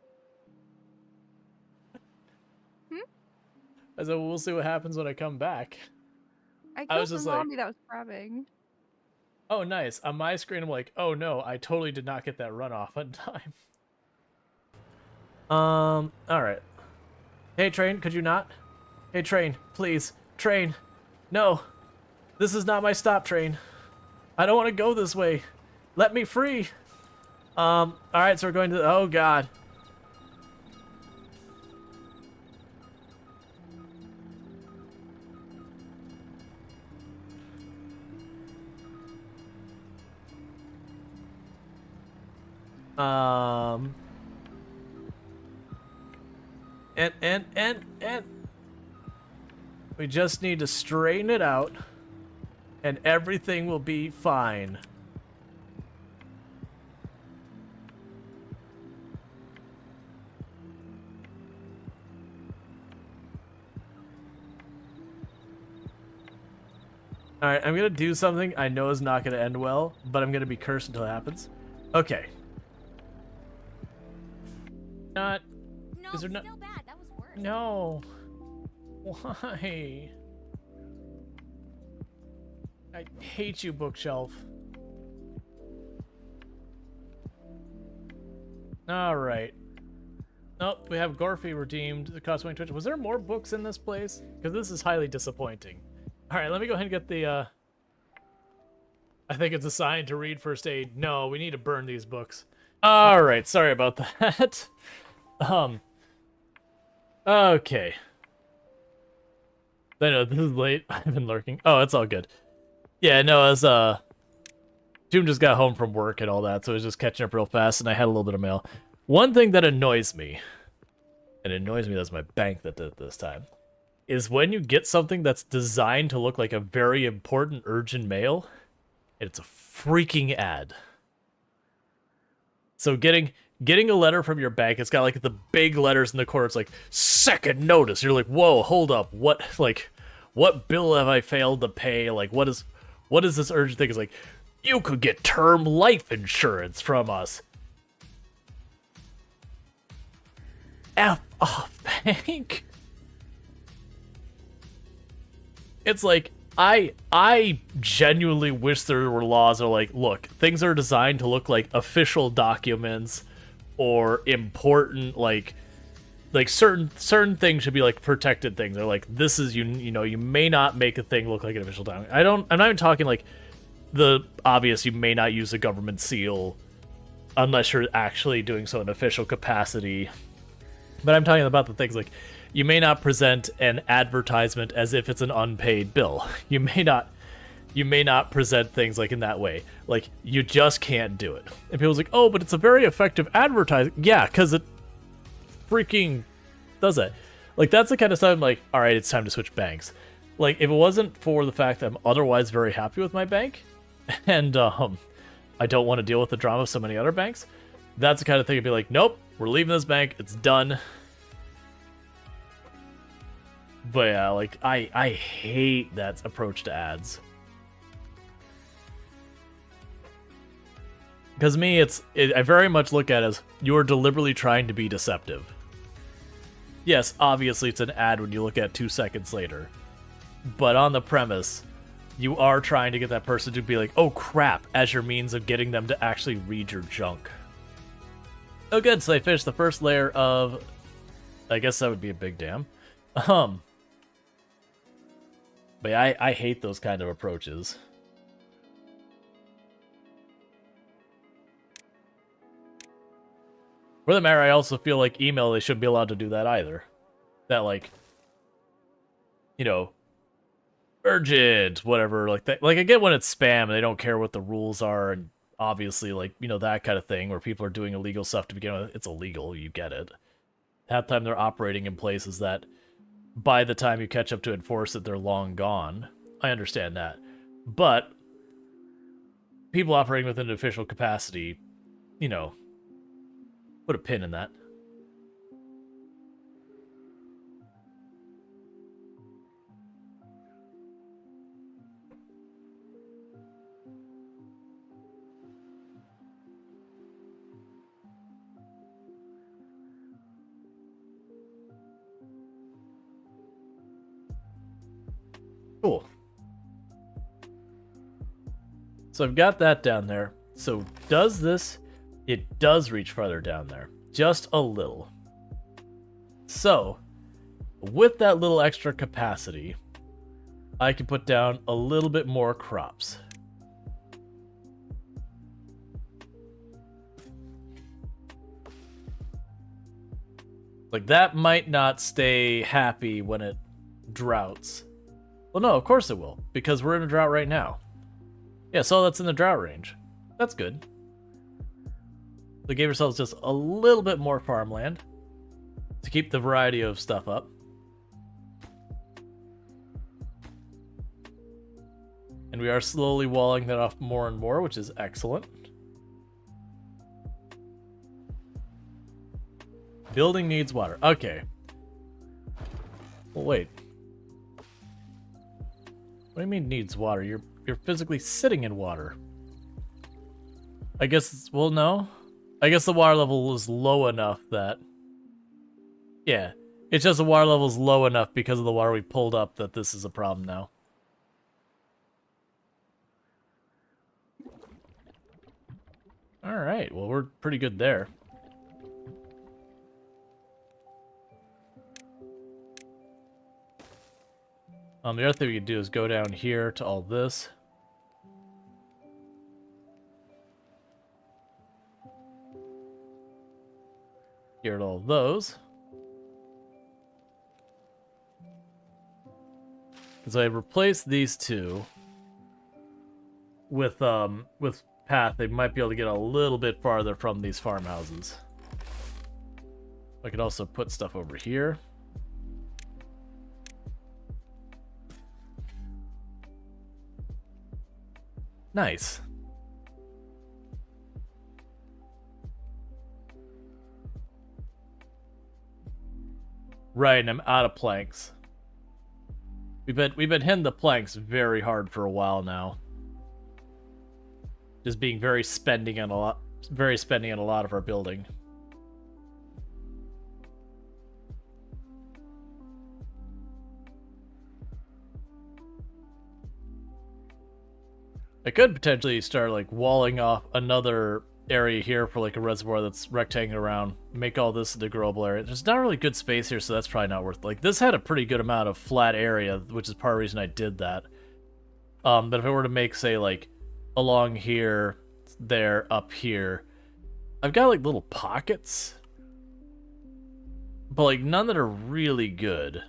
Speaker 1: I said, well, we'll see what happens when I come back.
Speaker 4: I
Speaker 1: I
Speaker 4: killed
Speaker 1: was
Speaker 4: the
Speaker 1: just like-
Speaker 4: zombie that was grabbing.
Speaker 1: Oh, nice. On my screen, I'm like, oh no, I totally did not get that runoff on time. All right. Hey, train, could you not? Hey, train, please, train. No, this is not my stop, train. I don't want to go this way. Let me free. All right, so we're going to. Oh God. And we just need to straighten it out and everything will be fine. Alright, I'm gonna do something I know is not gonna end well, but I'm gonna be cursed until it happens. Okay. Not...
Speaker 8: No,
Speaker 1: Is there no-
Speaker 8: still bad. That was worse.
Speaker 1: No. Why? I hate you, bookshelf. Alright. Nope, we have Gorfy redeemed the Cosmic Twitch. Was there more books in this place? Because this is highly disappointing. Alright, let me go ahead and get the, I think it's a sign to read first aid. No, we need to burn these books. Alright, sorry about that. Okay. I know, this is late. I've been lurking. Oh, it's all good. Yeah, no, as, Doom just got home from work and all that, so I was just catching up real fast, and I had a little bit of mail. One thing that annoys me, and it annoys me that's my bank that did it this time, is when you get something that's designed to look like a very important urgent mail, and it's a freaking ad. So getting a letter from your bank, it's got like the big letters in the corner, it's like, second notice. You're like, whoa, hold up, what bill have I failed to pay? Like, what is this urgent thing? It's like, you could get term life insurance from us. F off, bank. It's like, I genuinely wish there were laws that are like, look, things are designed to look like official documents or important, like certain things should be like protected things. They're like, this is, you know, you may not make a thing look like an official document. I'm not even talking like the obvious, you may not use a government seal unless you're actually doing so in official capacity. But I'm talking about the things like, you may not present an advertisement as if it's an unpaid bill. You may not present things like in that way. Like, you just can't do it. And people's like, oh, but it's a very effective advertising. Yeah, because it freaking does that. Like, that's the kind of stuff I'm like, all right, it's time to switch banks. Like, if it wasn't for the fact that I'm otherwise very happy with my bank, and I don't want to deal with the drama of so many other banks, that's the kind of thing I'd be like, nope, we're leaving this bank, it's done. But yeah, like, I hate that approach to ads. Because me, I very much look at it as, you're deliberately trying to be deceptive. Yes, obviously it's an ad when you look at it 2 seconds later. But on the premise, you are trying to get that person to be like, oh crap, as your means of getting them to actually read your junk. Oh good, so I finished the first layer of... I guess that would be a big dam. But yeah, I hate those kind of approaches. For the matter, I also feel like email, they shouldn't be allowed to do that either. That, like, you know, urgent, whatever, like that. Like, I get when it's spam and they don't care what the rules are, and obviously, like, you know, that kind of thing where people are doing illegal stuff to begin with. It's illegal, you get it. Half the time they're operating in places that by the time you catch up to enforce it, they're long gone. I understand that. But people operating within an official capacity, you know, put a pin in that. Cool. So I've got that down there. So does this... It does reach farther down there. Just a little. So, with that little extra capacity, I can put down a little bit more crops. Like, that might not stay happy when it droughts. Well, no, of course it will, because we're in a drought right now. Yeah, so that's in the drought range. That's good. They gave ourselves just a little bit more farmland to keep the variety of stuff up. And we are slowly walling that off more and more, which is excellent. Building needs water. Okay. Well, wait. What do you mean needs water? You're physically sitting in water. I guess, well, no. I guess the water level is low enough that... Yeah. It's just the water level is low enough because of the water we pulled up that this is a problem now. Alright, well, we're pretty good there. The other thing we could do is go down here to all this. Here at all those. So I replace these two with path. They might be able to get a little bit farther from these farmhouses. I could also put stuff over here. Nice. Right, and I'm out of planks. We've been hitting the planks very hard for a while now. Just being very spending on a lot of our building. I could potentially start like walling off another area here for like a reservoir that's rectangular around. Make all this the growable area. There's not really good space here, so that's probably not worth. Like this had a pretty good amount of flat area, which is part of the reason I did that. But if I were to make, say, like along here, there, up here, I've got like little pockets but like none that are really good.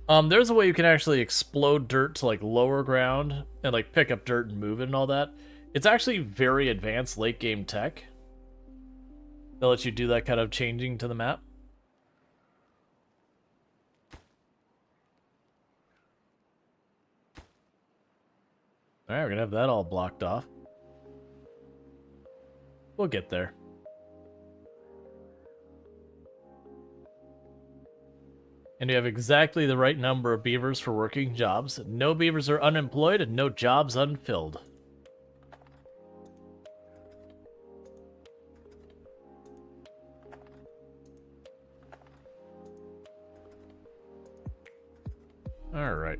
Speaker 1: There's a way you can actually explode dirt to like lower ground and like pick up dirt and move it and all that. It's actually very advanced late game tech. They'll let you do that kind of changing to the map. Alright, we're gonna have that all blocked off. We'll get there. And you have exactly the right number of beavers for working jobs. No beavers are unemployed and no jobs unfilled. Alright.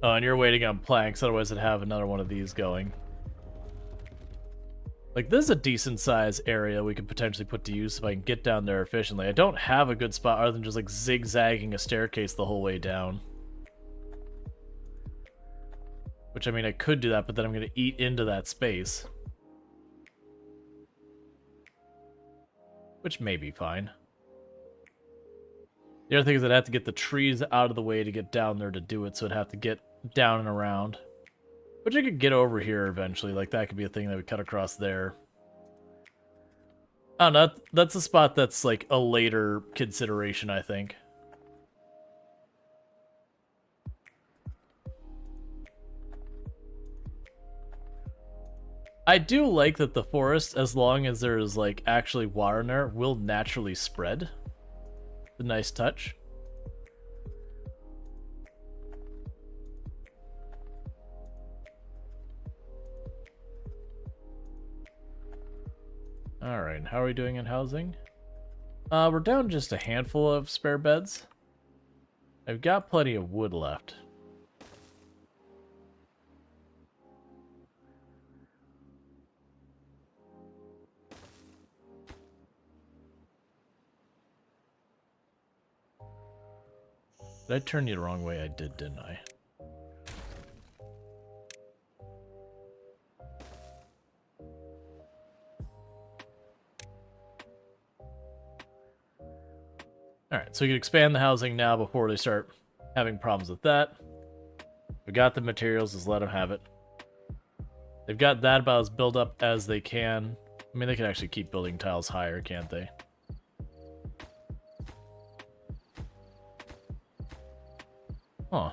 Speaker 1: Oh, and you're waiting on planks, otherwise I'd have another one of these going. Like, this is a decent size area we could potentially put to use if I can get down there efficiently. I don't have a good spot other than just, like, zigzagging a staircase the whole way down. Which, I mean, I could do that, but then I'm going to eat into that space. Which may be fine. The other thing is I'd have to get the trees out of the way to get down there to do it, so I'd have to get down and around. Which I could get over here eventually, like that could be a thing that we cut across there. I don't know, that's a spot that's like a later consideration, I think. I do like that the forest, as long as there's like actually water in there, will naturally spread. A nice touch. Alright, how are we doing in housing? We're down just a handful of spare beds. I've got plenty of wood left. Did I turn you the wrong way? I did, didn't I? Alright, so you can expand the housing now before they start having problems with that. We got the materials, just let them have it. They've got that about as built up as they can. I mean, they can actually keep building tiles higher, can't they? Huh.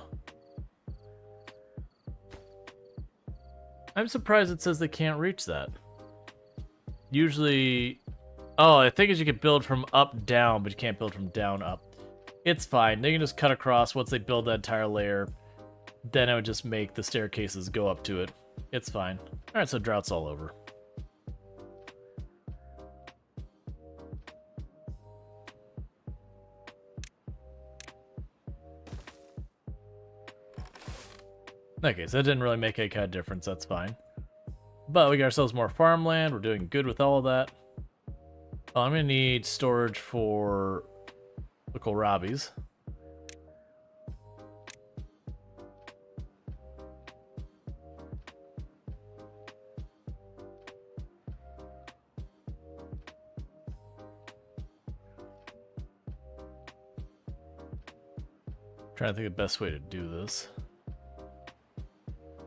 Speaker 1: I'm surprised it says they can't reach that. Usually... Oh, I think you can build from up down, but you can't build from down up. It's fine. They can just cut across once they build that entire layer. Then I would just make the staircases go up to it. It's fine. Alright, so drought's all over. Okay, so that didn't really make any kind of difference. That's fine. But we got ourselves more farmland. We're doing good with all of that. Oh, I'm going to need storage for the kohlrabies. Trying to think of the best way to do this.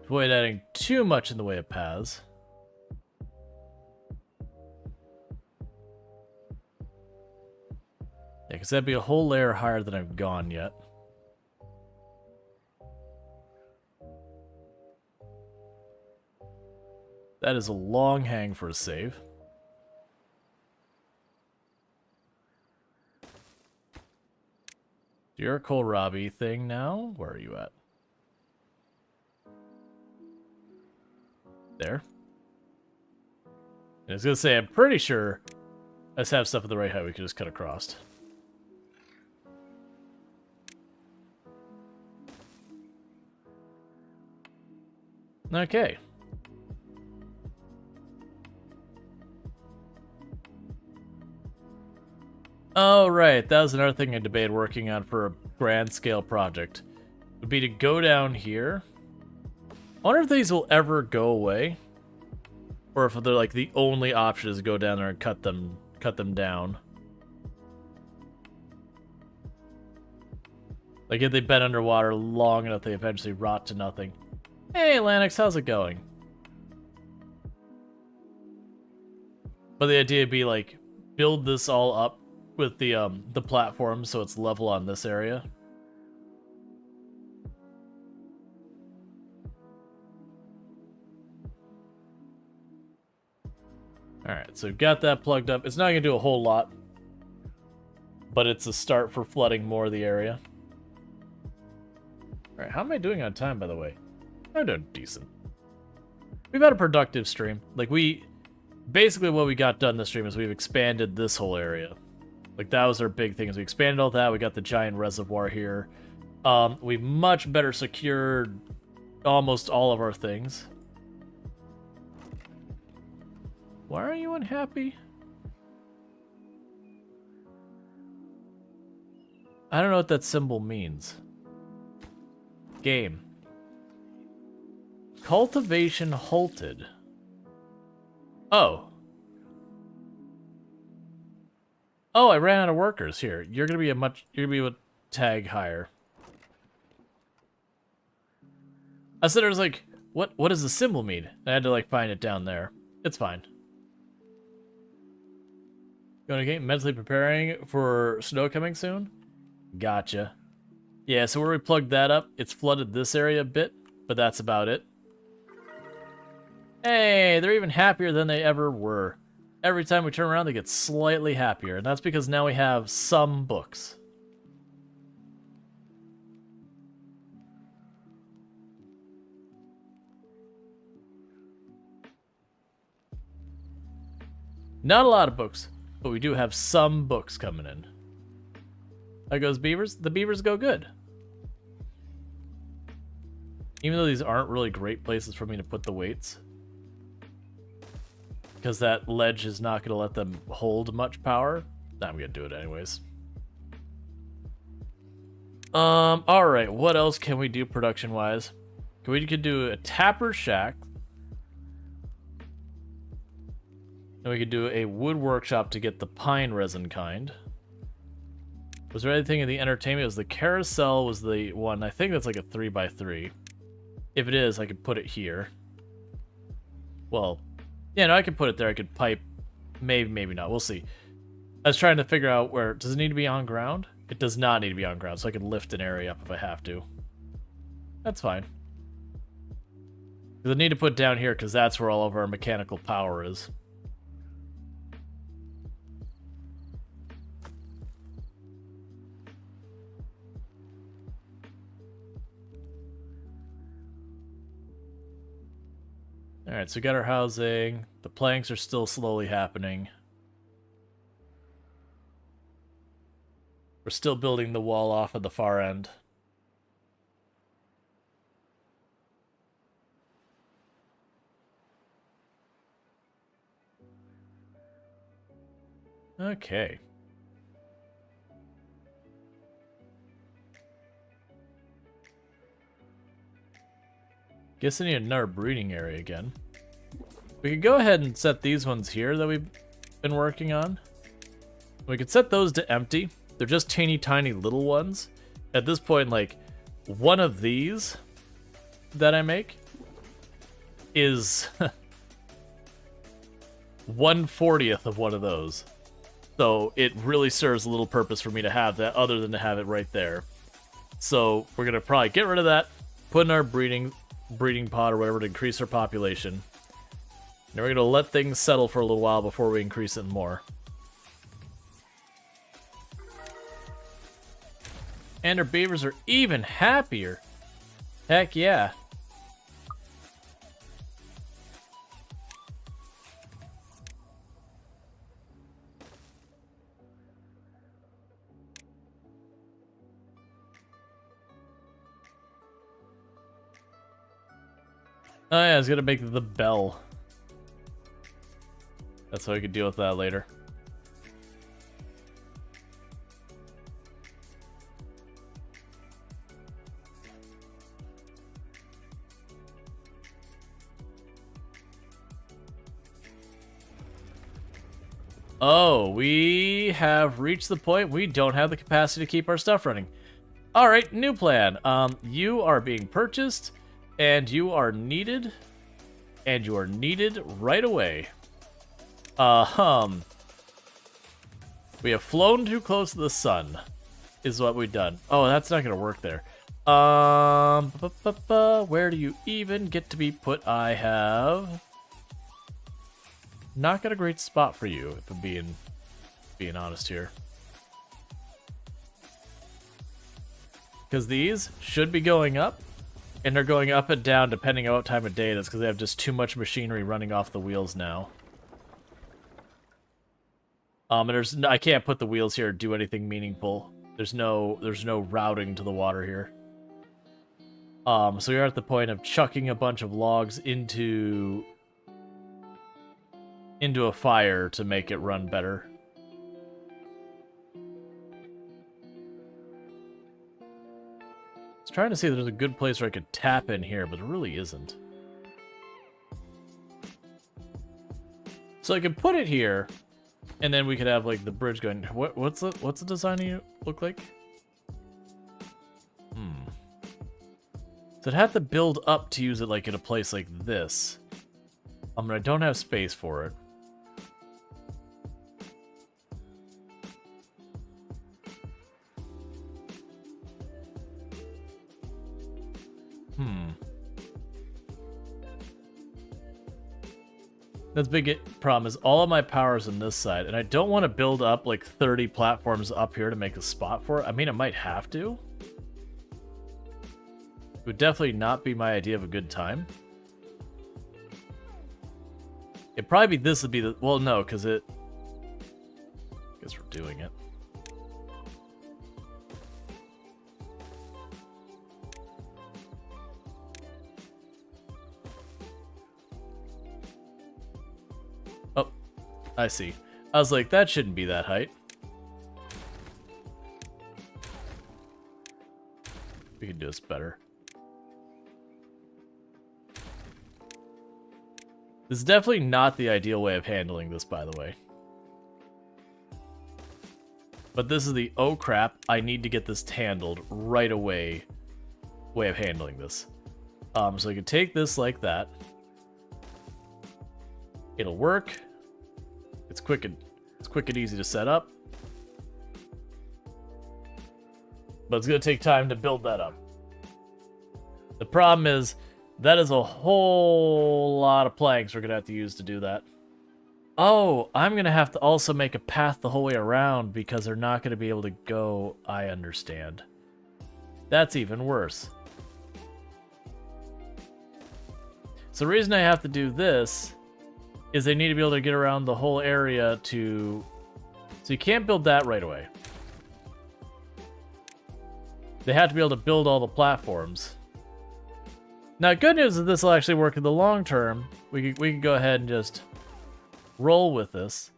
Speaker 1: Avoid adding too much in the way of paths. Yeah, because that'd be a whole layer higher than I've gone yet. That is a long hang for a save. You're a kohlrabi thing now? Where are you at? There. I was gonna say, I'm pretty sure I just have stuff at the right height we could just cut across. Okay. Oh, right. That was another thing I debated working on for a grand scale project. Would be to go down here. I wonder if these will ever go away. or if they're like the only option is to go down there and cut them down. Like if they've been underwater long enough, they eventually rot to nothing. Hey, Lanix, how's it going? But the idea would be like, build this all up with the platform so it's level on this area. Alright, so we've got that plugged up. It's not going to do a whole lot, but it's a start for flooding more of the area. Alright, how am I doing on time, by the way? I'm doing decent. We've had a productive stream. Like, basically what we got done this stream is we've expanded this whole area. Like, that was our big thing, is we expanded all that. We got the giant reservoir here. We much better secured almost all of our things. Why are you unhappy? I don't know what that symbol means. Game. Cultivation halted. Oh. Oh, I ran out of workers. Here, you're gonna be a tag higher. I said, I was like, what does the symbol mean? I had to like find it down there. It's fine. Going to game, mentally preparing for snow coming soon? Gotcha. Yeah, so where we plugged that up, it's flooded this area a bit, but that's about it. Hey, they're even happier than they ever were. Every time we turn around, they get slightly happier, and that's because now we have some books. Not a lot of books, but we do have some books coming in. How goes beavers? The beavers go good. Even though these aren't really great places for me to put the weights. Because that ledge is not going to let them hold much power. I'm going to do it anyways. Alright, what else can we do production-wise? We could do a tapper shack. And we could do a wood workshop to get the pine resin kind. Was there anything in the entertainment? It was the carousel was the one. I think that's like a 3x3. If it is, I could put it here. Well, yeah, no, I could put it there. I could pipe. Maybe, maybe not. We'll see. I was trying to figure out where... Does it need to be on ground? It does not need to be on ground, so I can lift an area up if I have to. That's fine. I need to put it down here because that's where all of our mechanical power is. Alright, so we got our housing. The planks are still slowly happening. We're still building the wall off at the far end. Okay. Guess I need another breeding area again. We could go ahead and set these ones here that we've been working on. We could set those to empty. They're just teeny tiny little ones. At this point, like, one of these that I make is 1/40th of one of those. So it really serves a little purpose for me to have that other than to have it right there. So we're going to probably get rid of that, put in our breeding pod or whatever to increase our population. Now we're going to let things settle for a little while before we increase it more. And our beavers are even happier. Heck yeah. Oh yeah, I was gonna make the bell. That's how we could deal with that later. Oh, we have reached the point we don't have the capacity to keep our stuff running. All right, new plan. You are being purchased, and you are needed, right away. We have flown too close to the sun, is what we've done. Oh, that's not gonna work there. Where do you even get to be put? I have not got a great spot for you, if I'm being honest here. Because these should be going up, and they're going up and down depending on what time of day it is, because they have just too much machinery running off the wheels now. And I can't put the wheels here to do anything meaningful. There's no routing to the water here. So we're at the point of chucking a bunch of logs into a fire to make it run better. I was trying to see if there's a good place where I could tap in here, but there really isn't. So I could put it here, and then we could have like the bridge going. What's the design of you look like? So I'd have to build up to use it like in a place like this. But I don't have space for it. That's big problem is all of my power's on this side, and I don't want to build up like 30 platforms up here to make a spot for it. I mean, I might have to. It would definitely not be my idea of a good time. It'd probably be this would be the... Well, no, because it... I guess we're doing it. Oh, I see. I was like, that shouldn't be that height. We can do this better. This is definitely not the ideal way of handling this, by the way. But this is the, oh crap, I need to get this handled right away way of handling this. So I can take this like that. It'll work. It's quick and easy to set up. But it's gonna take time to build that up. The problem is, that is a whole lot of planks we're going to have to use to do that. Oh, I'm going to have to also make a path the whole way around because they're not going to be able to go. I understand. That's even worse. So the reason I have to do this is they need to be able to get around the whole area to... So you can't build that right away. They have to be able to build all the platforms. Now, good news is this will actually work in the long term. We can go ahead and just roll with this.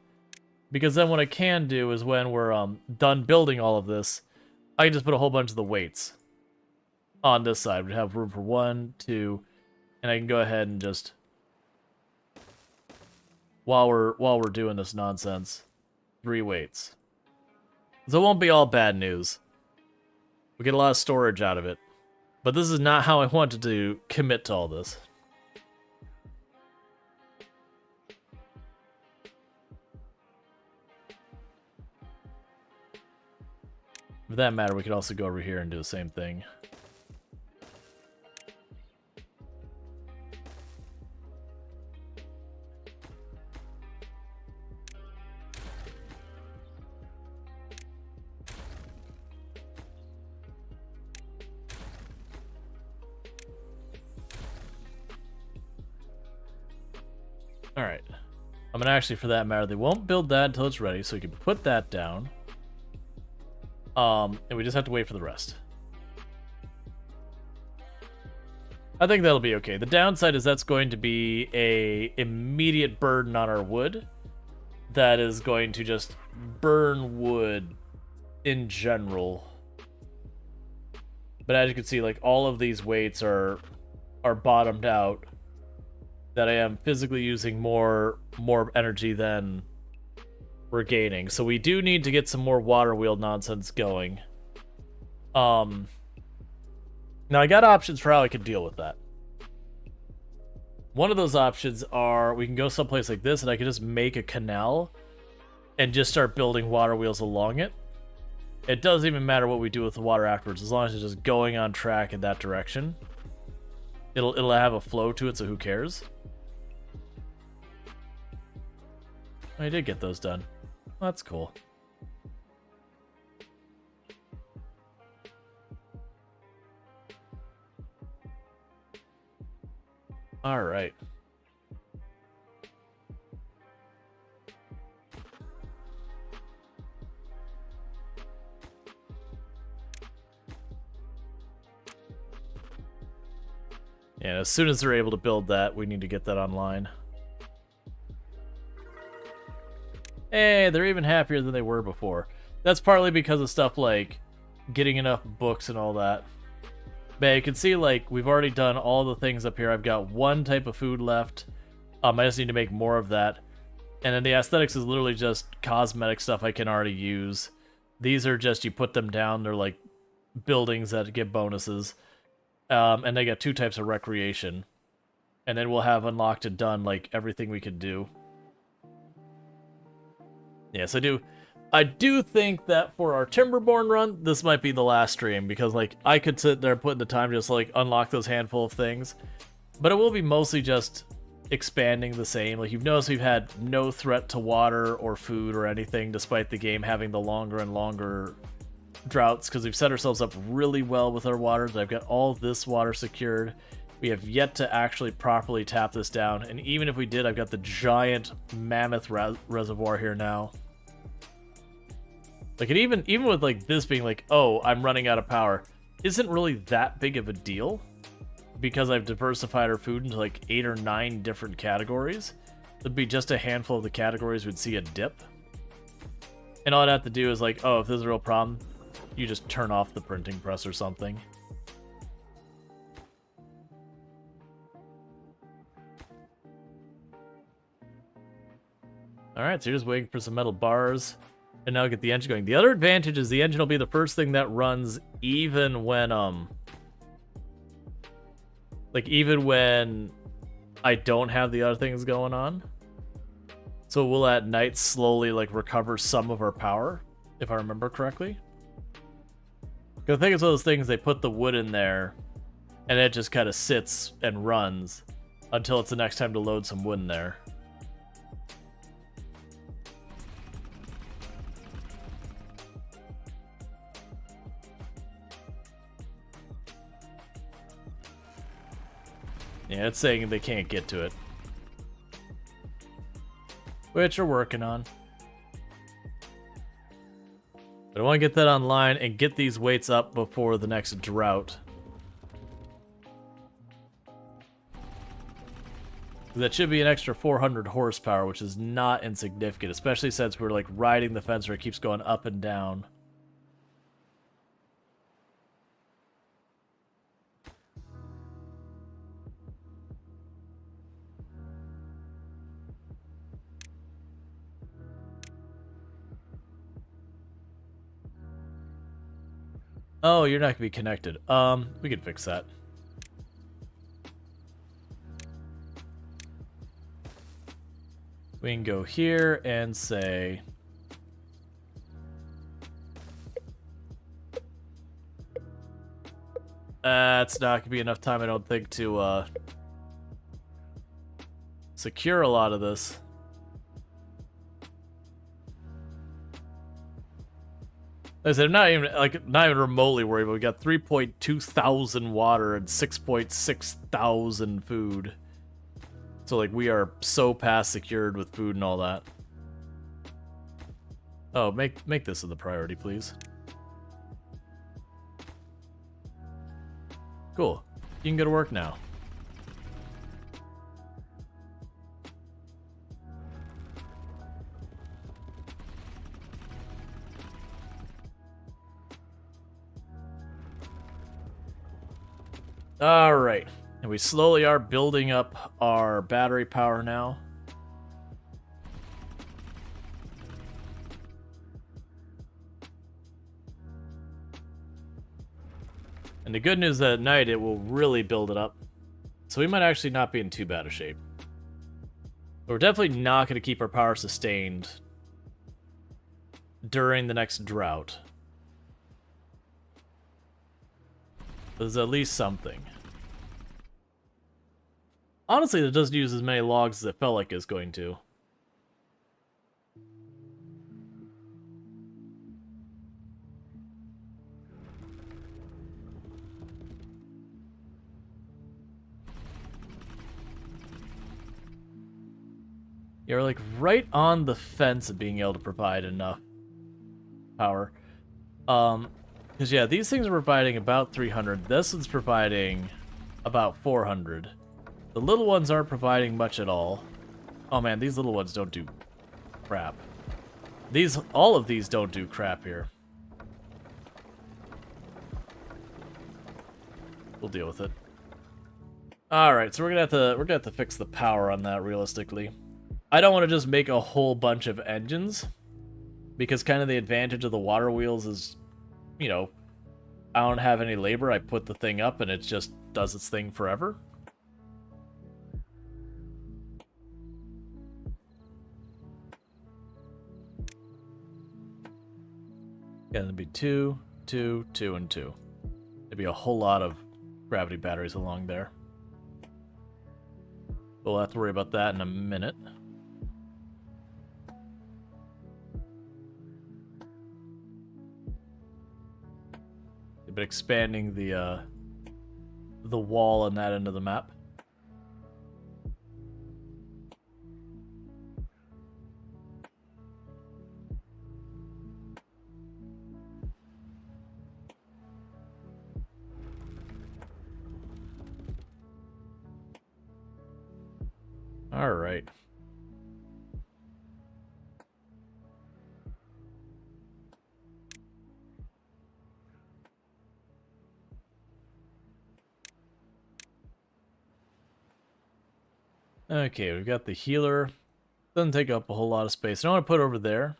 Speaker 1: Because then what I can do is when we're done building all of this, I can just put a whole bunch of the weights on this side. We have room for 1, 2, and I can go ahead and just... While we're doing this nonsense, 3 weights. So it won't be all bad news. We get a lot of storage out of it. But this is not how I wanted to commit to all this. For that matter, we could also go over here and do the same thing. Alright. I'm gonna actually, for that matter, they won't build that until it's ready, so we can put that down. And we just have to wait for the rest. I think that'll be okay. The downside is that's going to be a immediate burden on our wood. That is going to just burn wood in general. But as you can see, like, all of these weights are bottomed out. That I am physically using more energy than we're gaining. So we do need to get some more water wheel nonsense going. Now I got options for how I could deal with that. One of those options are we can go someplace like this and I can just make a canal and just start building water wheels along it. It doesn't even matter what we do with the water afterwards, as long as it's just going on track in that direction. It'll have a flow to it, so who cares? I did get those done. Well, that's cool. All right. Yeah, as soon as they're able to build that, we need to get that online. Hey, they're even happier than they were before. That's partly because of stuff like getting enough books and all that. But you can see, like, we've already done all the things up here. I've got one type of food left. I just need to make more of that. And then the aesthetics is literally just cosmetic stuff I can already use. These are just, you put them down, they're like buildings that give bonuses. And they got two types of recreation. And then we'll have unlocked and done, like, everything we could do. Yes, I do think that for our Timberborn run, this might be the last stream, because, like, I could sit there putting the time just, like, unlock those handful of things. But it will be mostly just expanding the same. Like, you've noticed we've had no threat to water or food or anything, despite the game having the longer and longer droughts, because we've set ourselves up really well with our water. I've got all this water secured. We have yet to actually properly tap this down, and even if we did, I've got the giant mammoth reservoir here now. Like, and even with, like, this being like, oh, I'm running out of power, isn't really that big of a deal, because I've diversified our food into, like, 8 or 9 different categories. There'd be just a handful of the categories would see a dip. And all I'd have to do is, like, oh, if there's a real problem, you just turn off the printing press or something. Alright, so you're just waiting for some metal bars, and now get the engine going. The other advantage is the engine will be the first thing that runs even when, like, even when I don't have the other things going on. So we'll at night slowly, like, recover some of our power, if I remember correctly. Because I think it's one of those things, they put the wood in there, and it just kind of sits and runs until it's the next time to load some wood in there. Yeah, it's saying they can't get to it. Which we're working on. But I want to get that online and get these weights up before the next drought. That should be an extra 400 horsepower, which is not insignificant, especially since we're, like, riding the fence where it keeps going up and down. Oh, you're not going to be connected. We can fix that. We can go here and say... That's not going to be enough time, I don't think, to secure a lot of this. Like I said, I'm not even remotely worried, but we got 3.2 thousand water and 6.6 thousand food. So, like, we are so past secured with food and all that. Oh, make this the priority, please. Cool. You can go to work now. Alright, and we slowly are building up our battery power now. And the good news is that at night it will really build it up. So we might actually not be in too bad a shape. But we're definitely not going to keep our power sustained during the next drought. There's at least something. Honestly, it doesn't use as many logs as it felt like it was going to. You're like right on the fence of being able to provide enough power. Because yeah, these things are providing about 300. This one's providing about 400. The little ones aren't providing much at all. Oh man, these little ones don't do crap. All of these don't do crap here. We'll deal with it. All right, so we're gonna have to fix the power on that realistically. I don't want to just make a whole bunch of engines, because kind of the advantage of the water wheels is, you know, I don't have any labor. I put the thing up and it just does its thing forever. Yeah, there'd be 2, 2, 2, and 2. There'd be a whole lot of gravity batteries along there. We'll have to worry about that in a minute. But expanding the wall on that end of the map. All right. Okay, we've got the healer. Doesn't take up a whole lot of space. I don't want to put it over there.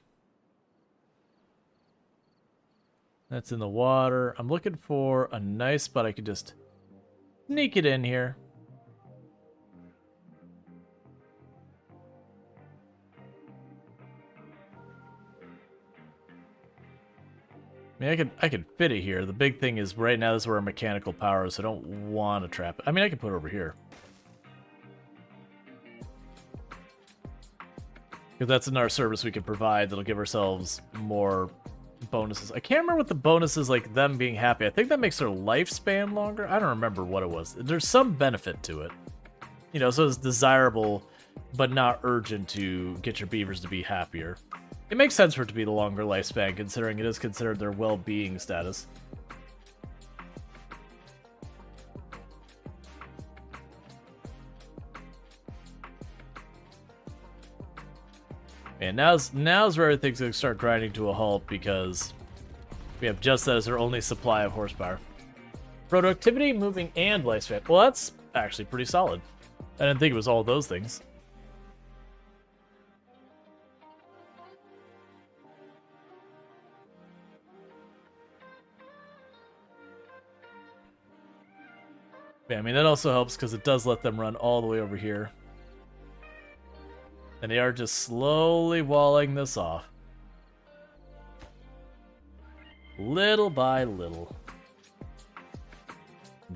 Speaker 1: That's in the water. I'm looking for a nice spot I could just sneak it in here. I mean, I could fit it here. The big thing is right now this is where our mechanical power is, so I don't want to trap it. I mean, I could put it over here. Because that's another service we can provide that'll give ourselves more bonuses. I can't remember what the bonus is, like them being happy. I think that makes their lifespan longer. I don't remember what it was. There's some benefit to it. You know, so it's desirable, but not urgent to get your beavers to be happier. It makes sense for it to be the longer lifespan, considering it is considered their well-being status. And now's where everything's gonna start grinding to a halt, because we have just that as our only supply of horsepower. Productivity, moving, and lifespan. Well, that's actually pretty solid. I didn't think it was all those things. Yeah, I mean, that also helps because it does let them run all the way over here. And they are just slowly walling this off. Little by little.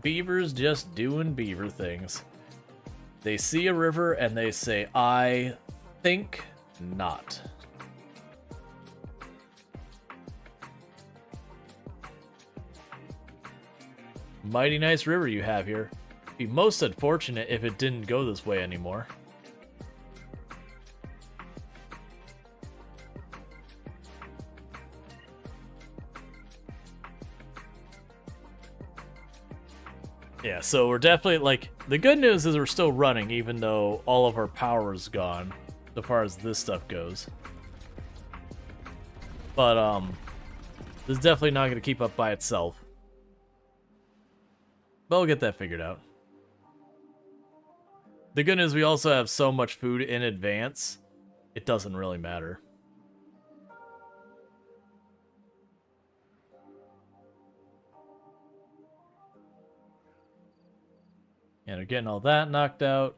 Speaker 1: Beavers just doing beaver things. They see a river and they say, I think not. Mighty nice river you have here. Be most unfortunate if it didn't go this way anymore. Yeah, so we're definitely, like, the good news is we're still running, even though all of our power is gone, so far as this stuff goes. But, this is definitely not going to keep up by itself. But we'll get that figured out. The good news, we also have so much food in advance, it doesn't really matter. And we're getting all that knocked out.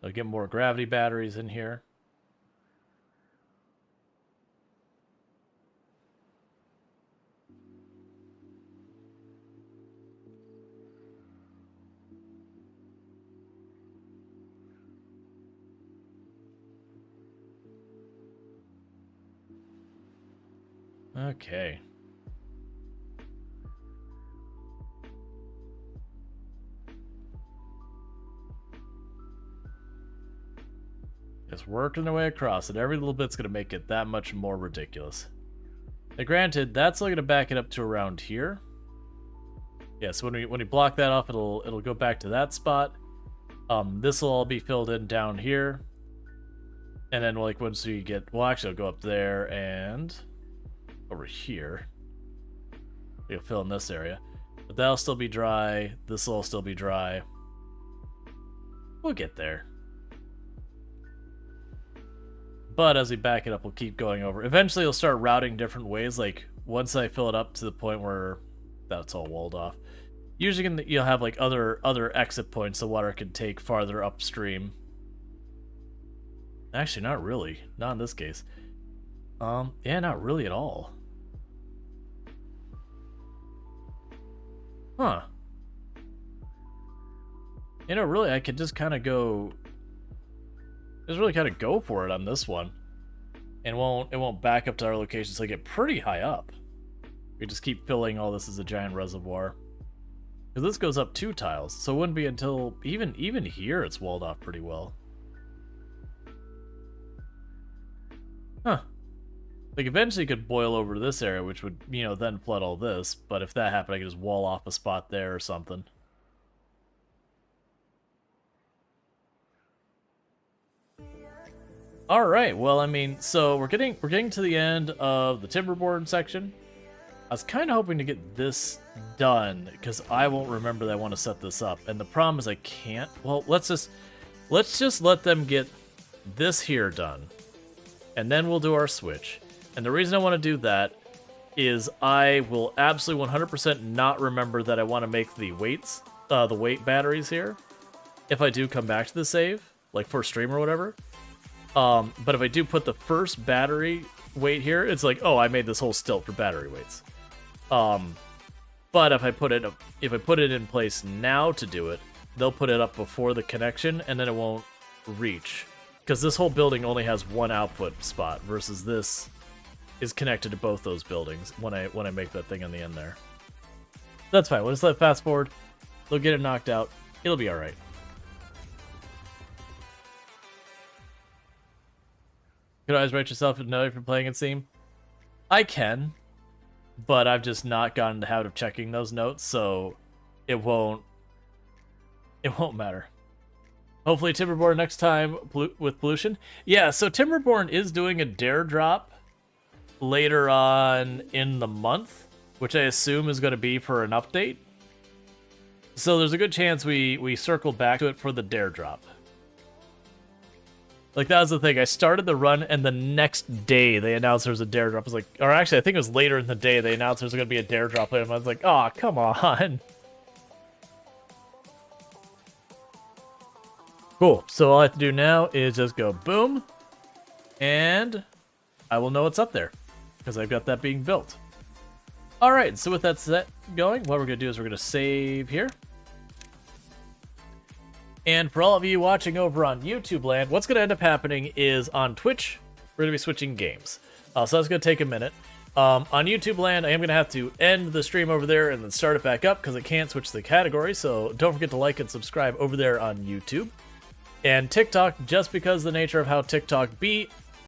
Speaker 1: I'll get more gravity batteries in here. Okay. Just working their way across it. Every little bit's going to make it that much more ridiculous. Now, granted, that's only going to back it up to around here. Yeah, so when we block that off, it'll go back to that spot. This will all be filled in down here. And then, like, once we get... Well, actually, it'll go up there and... over here. We'll fill in this area. But that'll still be dry. This will still be dry. We'll get there. But as we back it up, we'll keep going over. Eventually, it'll start routing different ways. Like, once I fill it up to the point where that's all walled off. Usually, you'll have, like, other exit points the water can take farther upstream. Actually, not really. Not in this case. Yeah, not really at all. Huh. You know, really, I could just kind of go... Just really kind of go for it on this one. And it won't back up to our location, so I get pretty high up. We just keep filling all this as a giant reservoir. Because this goes up 2 tiles, so it wouldn't be until... Even here, it's walled off pretty well. Huh. Like, eventually it could boil over to this area, which would, you know, then flood all this. But if that happened, I could just wall off a spot there or something. Alright, well, I mean, so we're getting to the end of the Timberborn section. I was kind of hoping to get this done, because I won't remember that I want to set this up. And the problem is I can't. Well, let's just let them get this here done. And then we'll do our switch. And the reason I want to do that is I will absolutely 100% not remember that I want to make the weights, the weight batteries here. If I do come back to the save, like for stream or whatever. But if I do put the first battery weight here, it's like, oh, I made this whole stilt for battery weights. But if I put it in place now to do it, they'll put it up before the connection, and then it won't reach. Because this whole building only has one output spot, versus this is connected to both those buildings when I make that thing on the end there. That's fine. We'll just let it fast forward. They'll get it knocked out. It'll be alright. Could I always write yourself a note if you're playing in Steam? I can, but I've just not gotten in the habit of checking those notes, so it won't matter. Hopefully Timberborn next time with pollution. Yeah, so Timberborn is doing a dare drop later on in the month, which I assume is going to be for an update. So there's a good chance we circle back to it for the dare drop. Like, that was the thing. I started the run, and the next day they announced there was a dare drop. I was like, or actually, I think it was later in the day they announced there's going to be a dare drop. And I was like, oh, come on. Cool. So all I have to do now is just go boom, and I will know what's up there because I've got that being built. All right. So with that set going, what we're going to do is we're going to save here. And for all of you watching over on YouTube land, what's going to end up happening is on Twitch, we're going to be switching games. So that's going to take a minute. On YouTube land, I am going to have to end the stream over there and then start it back up because I can't switch the category. So don't forget to like and subscribe over there on YouTube. And TikTok, just because of the nature of how TikTok be,